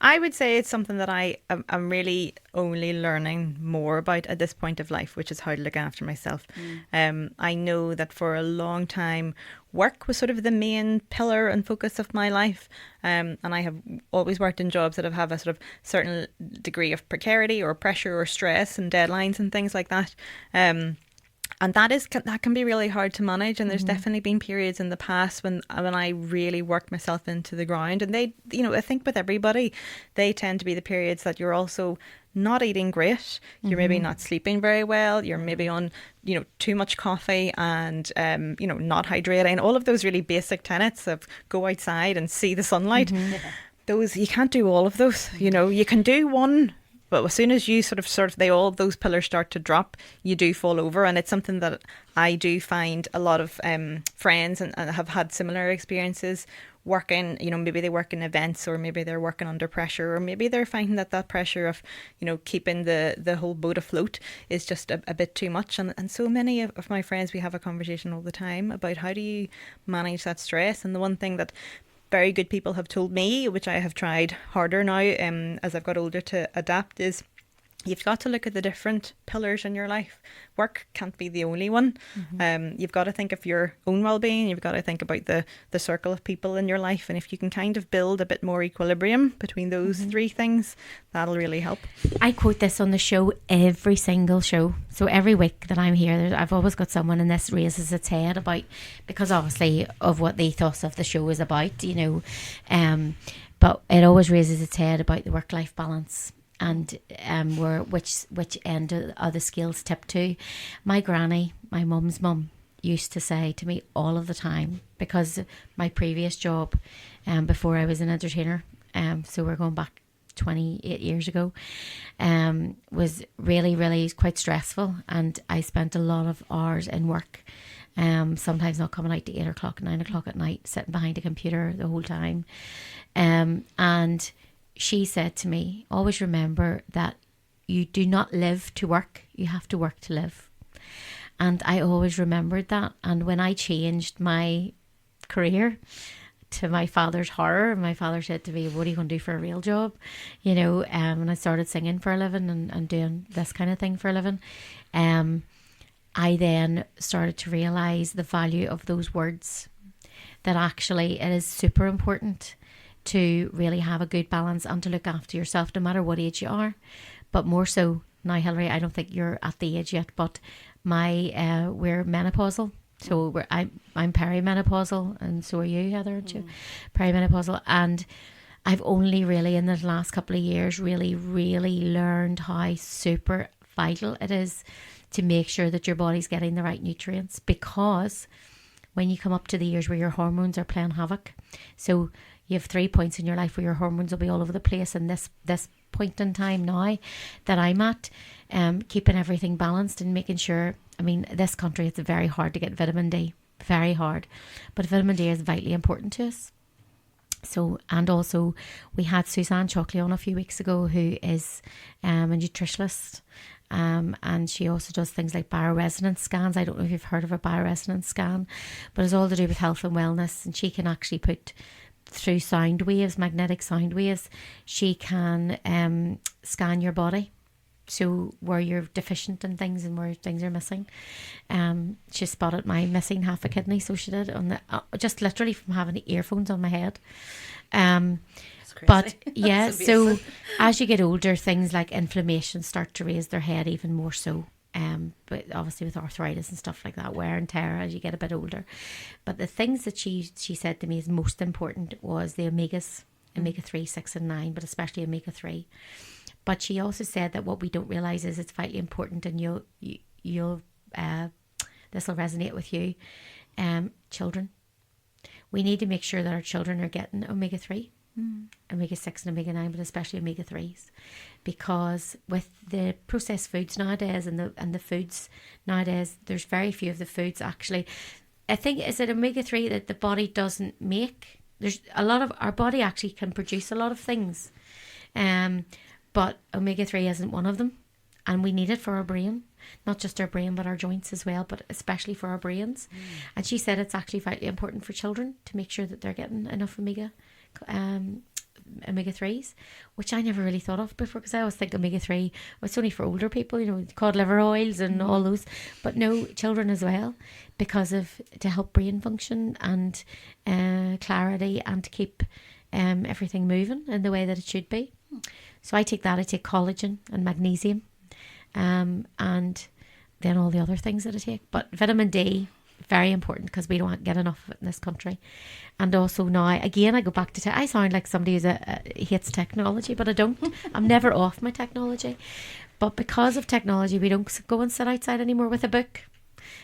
I would say it's something that I'm really only learning more about at this point of life, which is how to look after myself. I know that for a long time, work was sort of the main pillar and focus of my life. And I have always worked in jobs that have a sort of certain degree of precarity or pressure or stress and deadlines and things like that. And that can be really hard to manage. And there's definitely been periods in the past when I really worked myself into the ground. And they, I think with everybody, they tend to be the periods that you're also not eating great. You're maybe not sleeping very well. You're maybe on, too much coffee and, not hydrating. All of those really basic tenets of go outside and see the sunlight. Those, you can't do all of those. You can do one. But as soon as you all those pillars start to drop, you do fall over. And it's something that I do find a lot of friends and have had similar experiences working, maybe they work in events, or maybe they're working under pressure, or maybe they're finding that pressure of, keeping the whole boat afloat is just a bit too much. And so many of my friends, we have a conversation all the time about how do you manage that stress. And the one thing that very good people have told me, which I have tried harder now as I've got older to adapt, is you've got to look at the different pillars in your life. Work can't be the only one. You've got to think of your own well-being. You've got to think about the circle of people in your life. And if you can kind of build a bit more equilibrium between those three things, that'll really help. I quote this on the show every single show. So every week that I'm here, I've always got someone, and this raises its head about, because obviously of what the ethos of the show is about, you know, but it always raises its head about the work-life balance. And which end are the scales tipped to. My granny, my mum's mum, used to say to me all of the time, because my previous job, before I was an entertainer, so we're going back 28 years ago, was really, really quite stressful, and I spent a lot of hours in work, sometimes not coming out to 8 o'clock, 9 o'clock at night, sitting behind a computer the whole time, and she said to me, always remember that you do not live to work, you have to work to live. And I always remembered that. And when I changed my career, to my father's horror, my father said to me, what are you going to do for a real job? You know, and I started singing for a living and doing this kind of thing for a living. I then started to realise the value of those words, that actually it is super important to really have a good balance and to look after yourself no matter what age you are. But more so now, Hilary, I don't think you're at the age yet, but we're menopausal, so I'm perimenopausal, and so are you, Heather, aren't you? Perimenopausal. And I've only really in the last couple of years really learned how super vital it is to make sure that your body's getting the right nutrients, because when you come up to the years where your hormones are playing havoc, so you have 3 points in your life where your hormones will be all over the place, and this point in time now that I'm at, keeping everything balanced and making sure, I mean, this country, it's very hard to get vitamin D, very hard, but vitamin D is vitally important to us. So, and also we had Suzanne Shockley on a few weeks ago, who is a nutritionist, and she also does things like bioresonance scans. I don't know if you've heard of a bioresonance scan, but it's all to do with health and wellness, and she can actually put through sound waves, magnetic sound waves, she can scan your body, so where you're deficient in things and where things are missing. She spotted my missing half a kidney, so she did, on the just literally from having the earphones on my head. But yeah, so as you get older, things like inflammation start to raise their head even more so. But obviously with arthritis and stuff like that, wear and tear as you get a bit older. But the things that she said to me is most important was the omegas, omega-3, 6 and 9, but especially omega-3. But she also said that what we don't realise is it's vitally important, and you'll this will resonate with you. Children, we need to make sure that our children are getting omega-3. Omega-6 and omega-9, but especially omega-3s, because with the processed foods nowadays and the foods nowadays, there's very few of the foods actually. I think, is it omega-3 that the body doesn't make? There's a lot of, our body actually can produce a lot of things, but omega-3 isn't one of them, and we need it for our brain, not just our brain but our joints as well, but especially for our brains. And she said it's actually vitally important for children to make sure that they're getting enough omega-3s, which I never really thought of before, because I always think omega-3, well, it's only for older people, you know, cod liver oils and all those, but no, children as well, because of, to help brain function and clarity, and to keep everything moving in the way that it should be. So I take that, I take collagen and magnesium, and then all the other things that I take. But vitamin D, very important, because we don't get enough of it in this country. And also now, again, I go back to I sound like somebody who hates technology, but I don't. I'm never off my technology. But because of technology, we don't go and sit outside anymore with a book.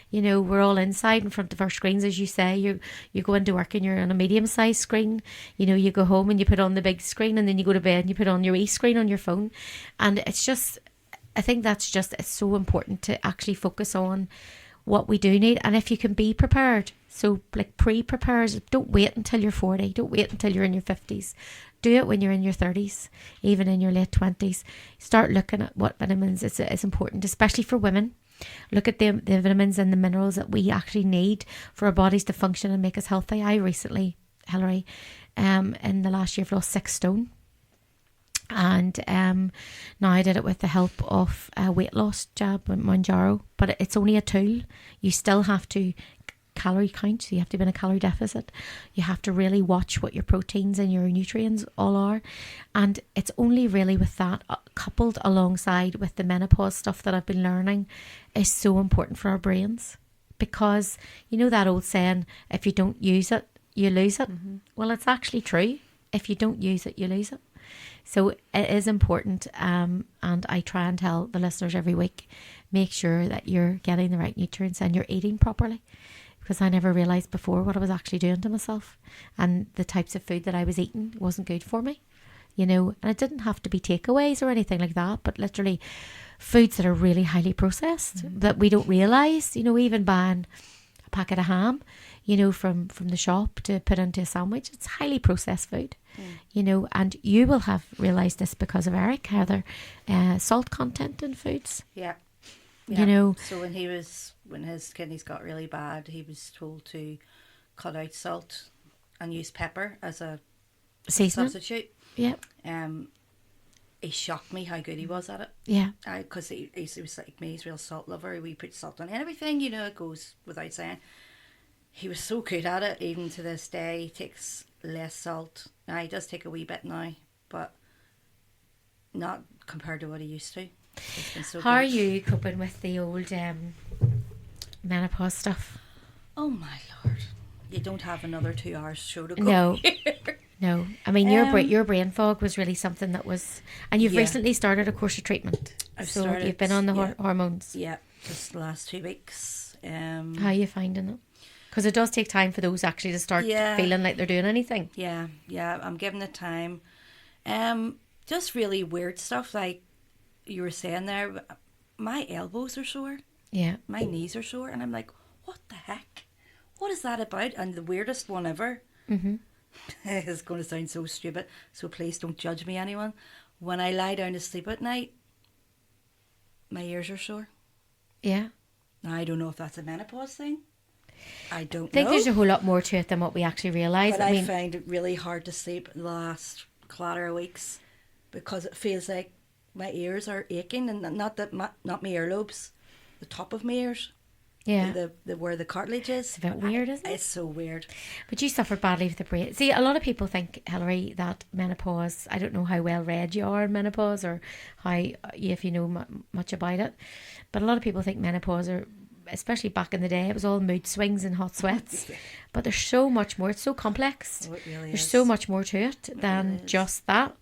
You know, we're all inside in front of our screens, as you say. You go into work and you're on a medium-sized screen. You know, you go home and you put on the big screen, and then you go to bed and you put on your e-screen on your phone. And it's just, I think that's just, it's so important to actually focus on what we do need, and if you can be prepared, so like pre-prepare. Don't wait until you're 40, don't wait until you're in your 50s, do it when you're in your 30s, even in your late 20s. Start looking at what vitamins is important, especially for women. Look at the vitamins and the minerals that we actually need for our bodies to function and make us healthy. I recently, Hilary, in the last year, I've lost 6 stone. And now I did it with the help of a weight loss jab, Monjaro, but it's only a tool. You still have to calorie count, so you have to be in a calorie deficit. You have to really watch what your proteins and your nutrients all are, and it's only really with that coupled alongside with the menopause stuff that I've been learning is so important for our brains, because you know that old saying, if you don't use it you lose it. Well, it's actually true. If you don't use it you lose it. So it is important, and I try and tell the listeners every week, make sure that you're getting the right nutrients and you're eating properly, because I never realised before what I was actually doing to myself, and the types of food that I was eating wasn't good for me, you know. And it didn't have to be takeaways or anything like that, but literally foods that are really highly processed that we don't realise, you know, even buying a packet of ham, you know, from the shop to put into a sandwich, it's highly processed food. You know, and you will have realised this because of Eric, Heather, salt content in foods. Yeah. You know. So when his kidneys got really bad, he was told to cut out salt and use pepper as a Seasoning. substitute. Yeah. It shocked me how good he was at it. Yeah. Because he was like me, he's a real salt lover. We put salt on everything, you know, it goes without saying. He was so good at it, even to this day. He takes less salt. Now, he does take a wee bit now, but not compared to what he used to. It's been so How are good. you coping with the old menopause stuff? Oh, my Lord. You don't have another 2 hours show to go. No. No. I mean, your Um, brain fog was really something that was... And you've Yeah. recently started a course of treatment. I've so started, you've been on the yeah. hormones. Yeah, just the last 2 weeks. How are you finding it? Because it does take time for those actually to start Yeah. feeling like they're doing anything. Yeah, I'm giving it time. Just really weird stuff like you were saying there. My elbows are sore, Yeah. my knees are sore, and I'm like, what the heck? What is that about? And the weirdest one ever is going to sound so stupid, so please don't judge me, anyone. When I lie down to sleep at night, my ears are sore. Yeah. Now, I don't know if that's a menopause thing. I don't I think know. there's a whole lot more to it than what we actually realise. But I I mean, find it really hard to sleep the last clatter of weeks because it feels like my ears are aching, and not my earlobes, the top of my ears. yeah. The where the cartilage is. It's a bit weird, isn't it? It's so weird. But you suffered badly with the brain. See, a lot of people think, Hilary, that menopause, I don't know how well read you are in menopause or how, if you know much about it, but a lot of people think menopause, or especially back in the day, it was all mood swings and hot sweats. But there's so much more. It's so complex. Oh, it really There's is. so much more to it than really is. just that.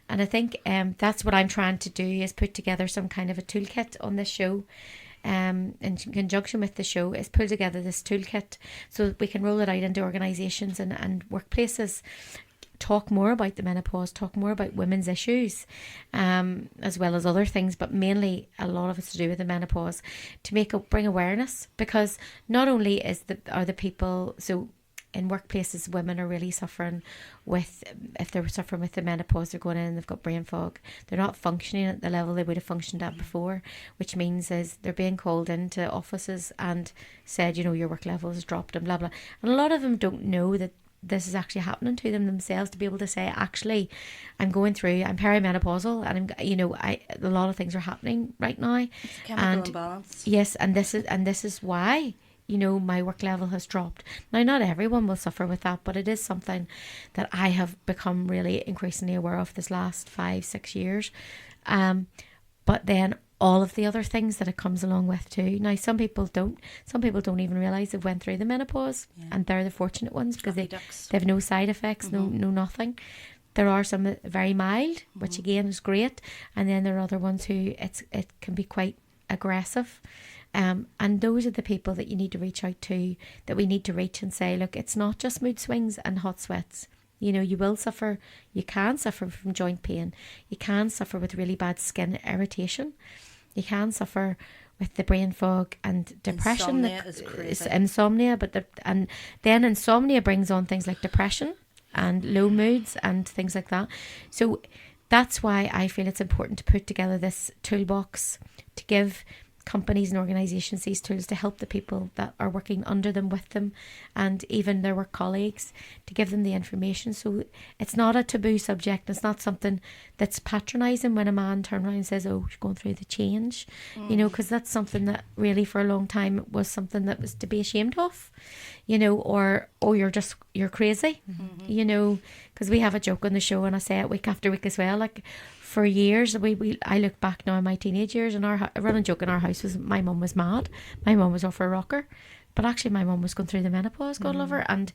And I think that's what I'm trying to do, is put together some kind of a toolkit on this show. In conjunction with the show, is pull together this toolkit so that we can roll it out into organisations and workplaces, talk more about the menopause, talk more about women's issues, as well as other things, but mainly a lot of it's to do with the menopause, to bring awareness, because not only are the people, so in workplaces, women are really suffering with, if they're suffering with the menopause, they're going in and they've got brain fog. They're not functioning at the level they would have functioned at before, which means is they're being called into offices and said, you know, your work level has dropped and blah, blah. And a lot of them don't know that this is actually happening to them themselves, to be able to say, actually, I'm perimenopausal, and a lot of things are happening right now. It's chemical imbalance. Yes, and this is why, you know, my work level has dropped. Now, not everyone will suffer with that, but it is something that I have become really increasingly aware of this last 5-6 years. But then all of the other things that it comes along with too. Now, some people don't even realise they've went through the menopause, and they're the fortunate ones because they have no side effects, no nothing. There are some very mild, which again is great, and then there are other ones who it can be quite aggressive. And those are the people that you need to reach out to, that we need to reach and say, look, it's not just mood swings and hot sweats. You know, you can suffer from joint pain. You can suffer with really bad skin irritation. You can suffer with the brain fog and depression. Insomnia is crazy. Insomnia, and then insomnia brings on things like depression and low moods and things like that. So that's why I feel it's important to put together this toolbox to give companies and organisations these tools to help the people that are working under them, with them, and even their work colleagues, to give them the information. So it's not a taboo subject. It's not something that's patronising when a man turns around and says, oh, she's going through the change, you know, because that's something that really for a long time was something that was to be ashamed of, you know, or, oh, you're crazy, you know, because we have a joke on the show, and I say it week after week as well, like, for years, I look back now in my teenage years, and a running joke in our house was my mum was mad. My mum was off her rocker. But actually my mum was going through the menopause, God love her, and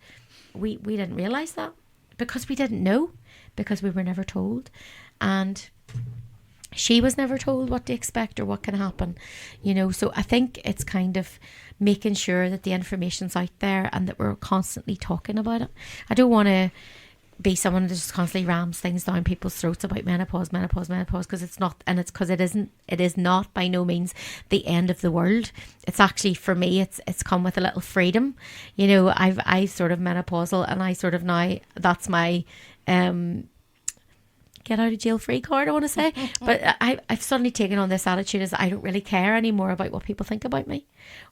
we didn't realise that because we didn't know, because we were never told. And she was never told what to expect or what can happen, you know. So I think it's kind of making sure that the information's out there and that we're constantly talking about it. I don't want to be someone that just constantly rams things down people's throats about menopause, because it's not, and it's because it is not by no means the end of the world. It's actually, for me, it's come with a little freedom. You know, I sort of menopausal, and I sort of now, that's my get out of jail free card, I want to say. But I've suddenly taken on this attitude as I don't really care anymore about what people think about me.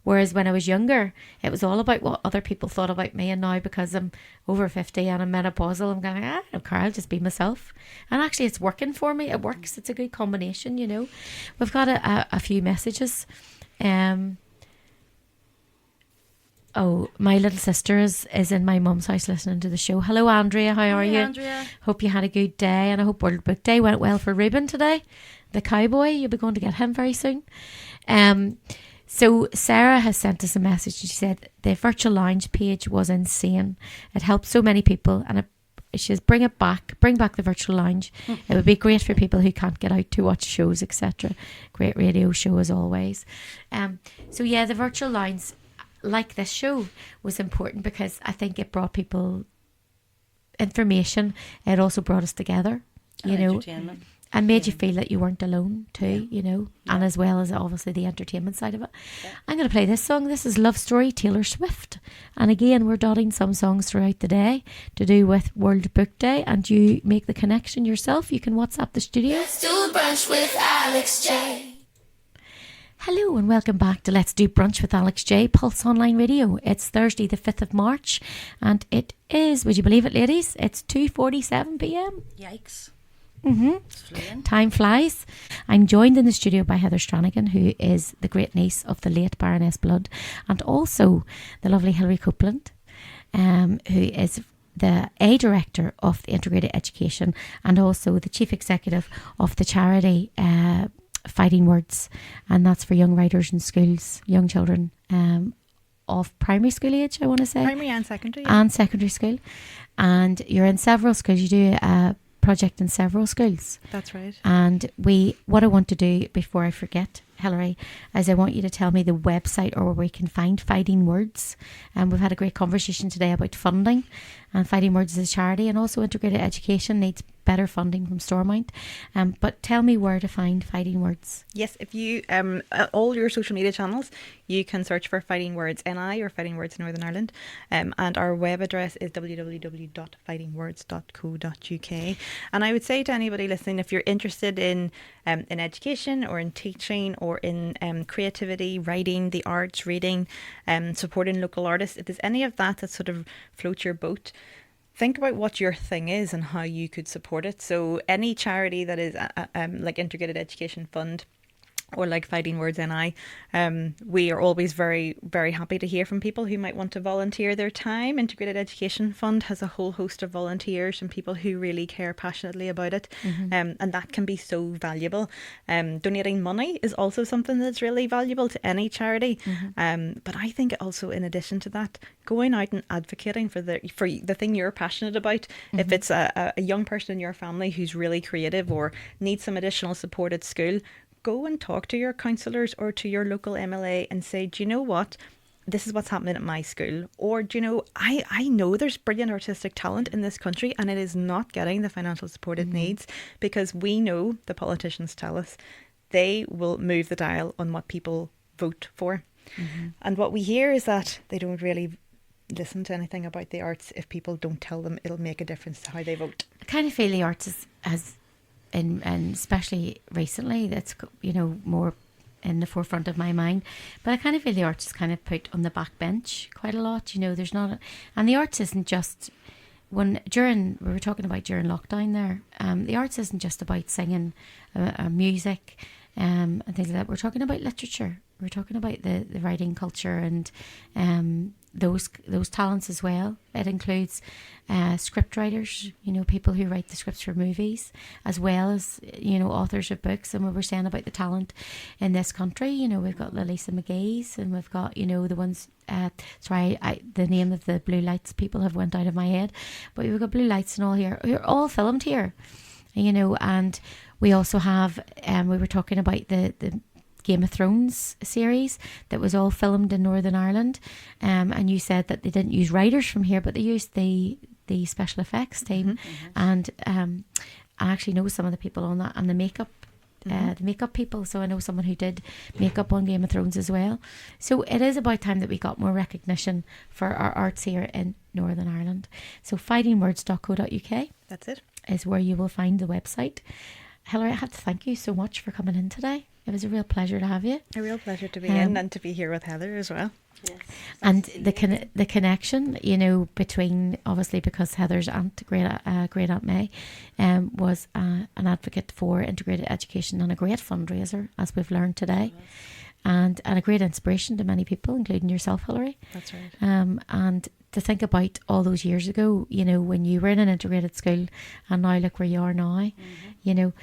Whereas when I was younger, it was all about what other people thought about me. And now, because I'm over 50 and I'm menopausal, I'm going, I don't care, I'll just be myself. And actually it's working for me. It works. It's a good combination, you know. We've got a few messages. Oh, my little sister is in my mum's house listening to the show. Hello, Andrea. How are you? Andrea. Hope you had a good day, and I hope World Book Day went well for Reuben today. The cowboy, you'll be going to get him very soon. So Sarah has sent us a message. She said the virtual lounge page was insane. It helped so many people, and she says bring back the virtual lounge. It would be great for people who can't get out to watch shows, etc. Great radio show as always. So yeah, the virtual lounge, like this show, was important because I think it brought people information. It also brought us together, you know, and made you feel that you weren't alone too, you know, and as well as obviously the entertainment side of it. I'm going to play this song. This is Love Story, Taylor Swift. And again, we're dotting some songs throughout the day to do with World Book Day, and you make the connection yourself. You can WhatsApp the studio. Let's do brunch with Alex J. Hello and welcome back to Let's Do Brunch with Alex J, Pulse Online Radio. It's Thursday the 5th of March and it is, would you believe it ladies, it's 2:47 p.m. Yikes. Mm-hmm. Time flies. I'm joined in the studio by Heather Stranaghan, who is the great niece of the late Baroness Blood, and also the lovely Hilary Copeland, who is the director of the Integrated Education and also the chief executive of the charity Fighting Words, and that's for young writers in schools, young children of primary school age, I want to say. Primary and secondary. And secondary school. And you're in several schools. You do a project in several schools. That's right. And what I want to do before I forget, Hilary, is I want you to tell me the website or where we can find Fighting Words. And we've had a great conversation today about funding, and Fighting Words is a charity, and also Integrated Education needs better funding from Stormont. But tell me where to find Fighting Words. Yes, if you all your social media channels, you can search for Fighting Words NI or Fighting Words Northern Ireland, and our web address is www.fightingwords.co.uk. And I would say to anybody listening, if you're interested in education or in teaching or in creativity, writing, the arts, reading, supporting local artists, if there's any of that sort of floats your boat, think about what your thing is and how you could support it. So any charity that is like Integrated Education Fund or like Fighting Words NI, we are always very, very happy to hear from people who might want to volunteer their time. Integrated Education Fund has a whole host of volunteers and people who really care passionately about it, and that can be so valuable. Donating money is also something that's really valuable to any charity, but I think also, in addition to that, going out and advocating for the thing you're passionate about. If it's a young person in your family who's really creative or needs some additional support at school, go and talk to your counsellors or to your local MLA and say, do you know what? This is what's happening at my school. Or, do you know, I know there's brilliant artistic talent in this country and it is not getting the financial support it needs, because we know, the politicians tell us, they will move the dial on what people vote for. And what we hear is that they don't really listen to anything about the arts if people don't tell them it'll make a difference to how they vote. I kind of feel the arts has and especially recently, that's, you know, more in the forefront of my mind, but I kind of feel the arts is kind of put on the back bench quite a lot. You know, there's not, and the arts isn't just we were talking about during lockdown there. The arts isn't just about singing, music, and things like that. We're talking about literature. We're talking about the writing culture and those talents as well. It includes script writers, you know, people who write the scripts for movies, as well as, you know, authors of books. And we were saying about the talent in this country, you know, we've got the Lisa McGee's, and we've got, you know, the ones, the name of the Blue Lights people have went out of my head, but we've got Blue Lights and all here. We're all filmed here, you know, and we also have, we were talking about the Game of Thrones series that was all filmed in Northern Ireland, and you said that they didn't use writers from here, but they used the special effects team, and I actually know some of the people on that, and the makeup people, so I know someone who did makeup on Game of Thrones as well. So it is about time that we got more recognition for our arts here in Northern Ireland. So fightingwords.co.uk, That's it. is where you will find the website. Hilary, I have to thank you so much for coming in today. It was a real pleasure to have you. A real pleasure to be in and to be here with Heather as well. Yes. And the connection, you know, between, obviously because Heather's aunt, great Aunt May, was an advocate for integrated education and a great fundraiser, as we've learned today, and a great inspiration to many people, including yourself, Hilary. That's right. And to think about all those years ago, you know, when you were in an integrated school, and now look where you are now, you know.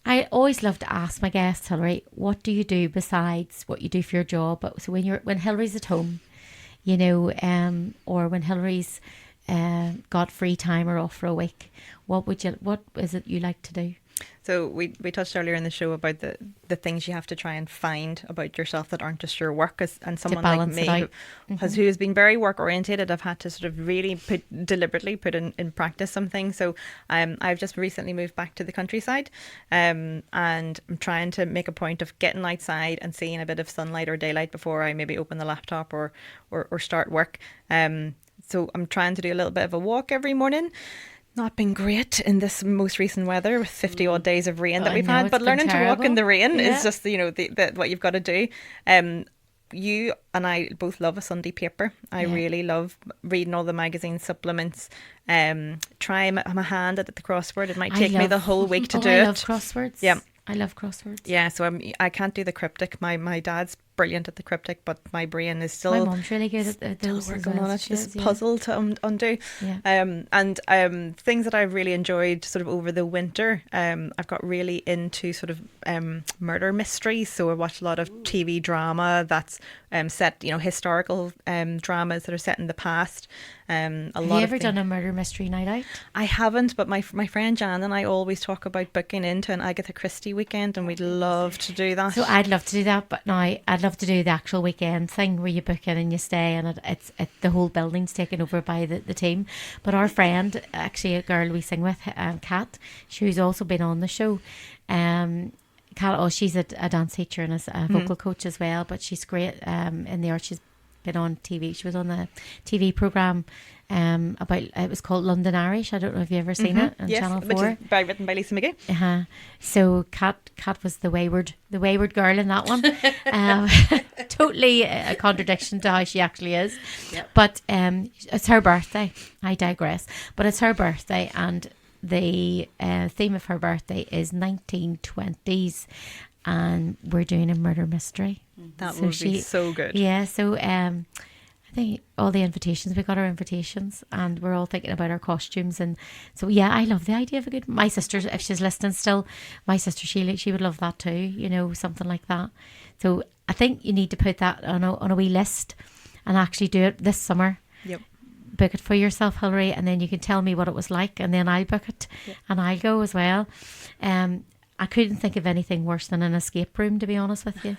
I always love to ask my guests, Hilary, what do you do besides what you do for your job? But so when Hilary's at home, you know, or when Hilary's got free time or off for a week, what is it you like to do? So we touched earlier in the show about the things you have to try and find about yourself that aren't just your work. And someone like me who has been very work orientated, I've had to sort of really deliberately put in practice some things. So I've just recently moved back to the countryside, and I'm trying to make a point of getting outside and seeing a bit of sunlight or daylight before I maybe open the laptop or start work. So I'm trying to do a little bit of a walk every morning. Not been great in this most recent weather with 50 odd days of rain that we've had, but learning to walk in the rain is just, you know, the what you've got to do. You and I both love a Sunday paper. I really love reading all the magazine supplements. Try my hand at the crossword. It might take me the whole week to do it. I love crosswords. Yeah. I love crosswords. Yeah, so I can't do the cryptic. My dad's brilliant at the cryptic, but my brain is still... My mum's really good at those. Still working on it. This puzzle to undo. Yeah. And things that I've really enjoyed sort of over the winter, I've got really into sort of murder mysteries. So I watch a lot of TV drama that's set, you know, historical dramas that are set in the past. Have you ever done a murder mystery night out? I haven't, but my friend Jan and I always talk about booking into an Agatha Christie weekend, and we'd love to do that. So I'd love to do that, but now I'd love to do the actual weekend thing where you book in and you stay, and it's the whole building's taken over by the team. But our friend, actually a girl we sing with, Kat, who's also been on the show, Kat, she's a dance teacher and a vocal coach as well, but she's great in the art. She's been on TV. She was on the TV programme about, it was called London Irish. I don't know if you've ever seen it on Channel 4. Which is written by Lisa McGee. So Kat was the wayward girl in that one. Totally a contradiction to how she actually is. Yep. But it's her birthday. I digress. But it's her birthday, and the theme of her birthday is 1920s, and we're doing a murder mystery. That would be so good. Yeah, so I think all the invitations, we got our invitations, and we're all thinking about our costumes. And so, yeah, I love the idea of a good... My sister, if she's listening still, my sister, she would love that too, you know, something like that. So I think you need to put that on a wee list and actually do it this summer. Yep. Book it for yourself, Hilary, and then you can tell me what it was like, and then I'll book it, and I'll go as well. I couldn't think of anything worse than an escape room, to be honest with you.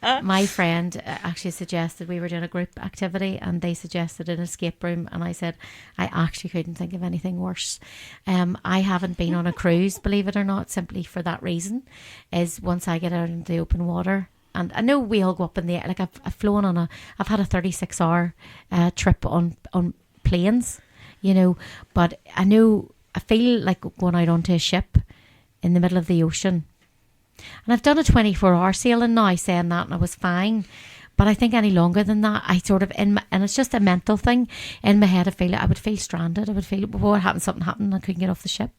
My friend actually suggested, we were doing a group activity, and they suggested an escape room, and I said I actually couldn't think of anything worse. I haven't been on a cruise, believe it or not, simply for that reason, is once I get out into the open water. And I know we all go up in the air. Like I've had a 36-hour trip on planes, you know, but I feel like going out onto a ship in the middle of the ocean And I've done a 24-hour sailing now, saying that, and I was fine. But I think any longer than that, I sort of, and it's just a mental thing. In my head, I would feel stranded. I would feel, well, what happened? Something happened. I couldn't get off the ship,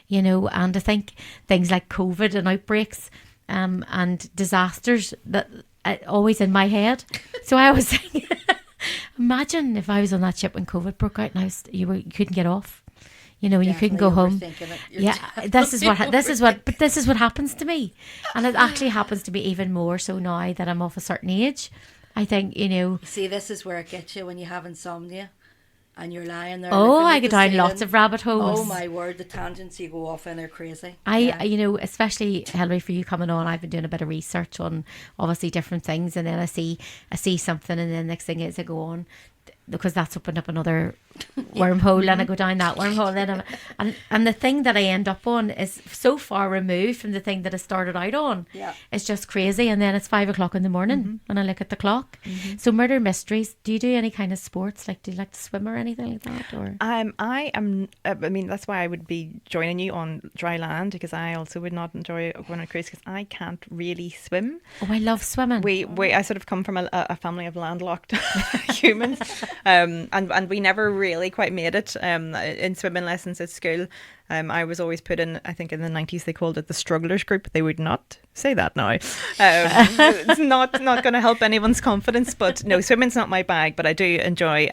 you know. And I think things like COVID and outbreaks and disasters, that always in my head. So I always think, imagine if I was on that ship when COVID broke out and you couldn't get off. You know, you couldn't go home. Yeah, this is what happens to me, and it actually happens to me even more so now that I'm of a certain age. I think, you know. See, this is where it gets you when you have insomnia, and you're lying there. Oh, I go down lots of rabbit holes. Oh my word, the tangents you go off in are crazy. You know, especially Hilary, for you coming on, I've been doing a bit of research on obviously different things, and then I see something, and then next thing is I go on, because that's opened up another wormhole, and I go down that wormhole, then and the thing that I end up on is so far removed from the thing that I started out on. Yeah, it's just crazy. And then it's 5 o'clock in the morning when I look at the clock. So murder mysteries, do you do any kind of sports, like do you like to swim or anything like that? Or I am, I mean, that's why I would be joining you on dry land, because I also would not enjoy going on a cruise, because I can't really swim. Oh, I love swimming. I sort of come from a family of landlocked humans, and we never really quite made it in swimming lessons at school. I was always put in, I think in the 90s they called it the strugglers group. They would not say that now. It's not going to help anyone's confidence, but no, swimming's not my bag, but I do enjoy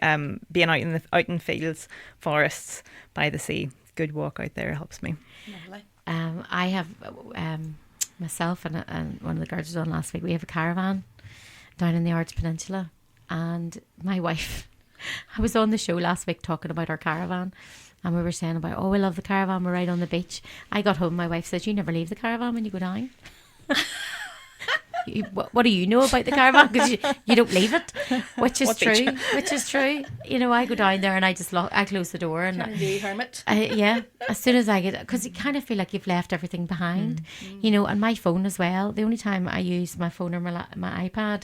being out in fields, forests, by the sea. Good walk out there helps me. Lovely. I have myself and one of the girls was on last week, we have a caravan down in the Ards Peninsula, and my wife, I was on the show last week talking about our caravan, and we were saying about, oh, we love the caravan, we're right on the beach. I got home, my wife said, you never leave the caravan when you go down. What do you know about the caravan? Because you don't leave it, which is true. Which is true. You know, I go down there and I just I close the door, and the hermit. Yeah, as soon as I get, because you kind of feel like you've left everything behind. You know, and my phone as well. The only time I use my phone or my iPad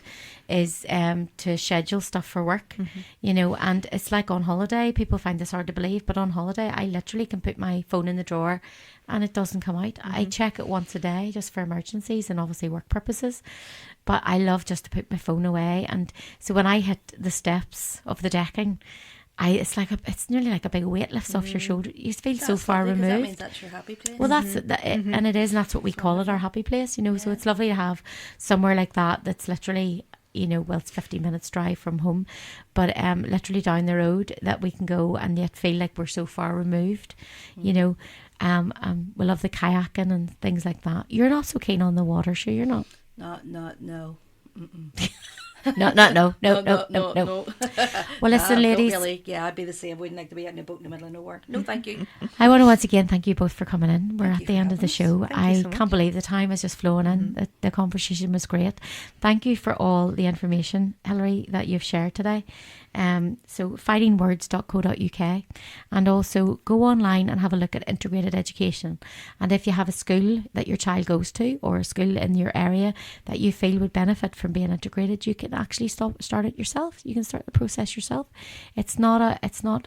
is to schedule stuff for work. You know, and it's like on holiday. People find this hard to believe, but on holiday I literally can put my phone in the drawer and it doesn't come out. I check it once a day just for emergencies and obviously work purposes. But I love just to put my phone away. And so when I hit the steps of the decking, it's nearly like a big weight lifts off your shoulder. You feel so far removed. That means that's your happy place. Well, that's and it is, and that's what we call it, our happy place. You know, so it's lovely to have somewhere like that that's literally, you know, well, it's 50 minutes drive from home, but literally down the road that we can go and yet feel like we're so far removed. You know, we love the kayaking and things like that. You're not so keen on the water, sure you're not? No. No. Well, listen, ladies. Really, yeah, I'd be the same. Wouldn't like to be out in a boat in the middle of nowhere. No, thank you. I want to once again thank you both for coming in. We're Thank at the end of the show. I can't believe the time is just flowing in. The conversation was great. Thank you for all the information, Hilary, that you've shared today. So fightingwords.co.uk, and also go online and have a look at integrated education. And if you have a school that your child goes to, or a school in your area that you feel would benefit from being integrated, you can actually start it yourself. You can start the process yourself. It's not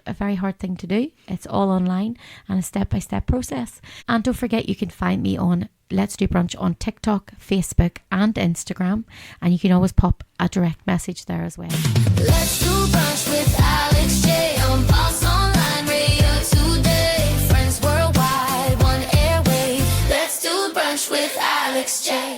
a very hard thing to do. It's all online and a step-by-step process. And don't forget, you can find me on Let's Do Brunch on TikTok, Facebook and Instagram, and you can always pop a direct message there as well. Let's do brunch with Alex J on Boss Online Radio today. Friends worldwide, one airwave. Let's do brunch with Alex J.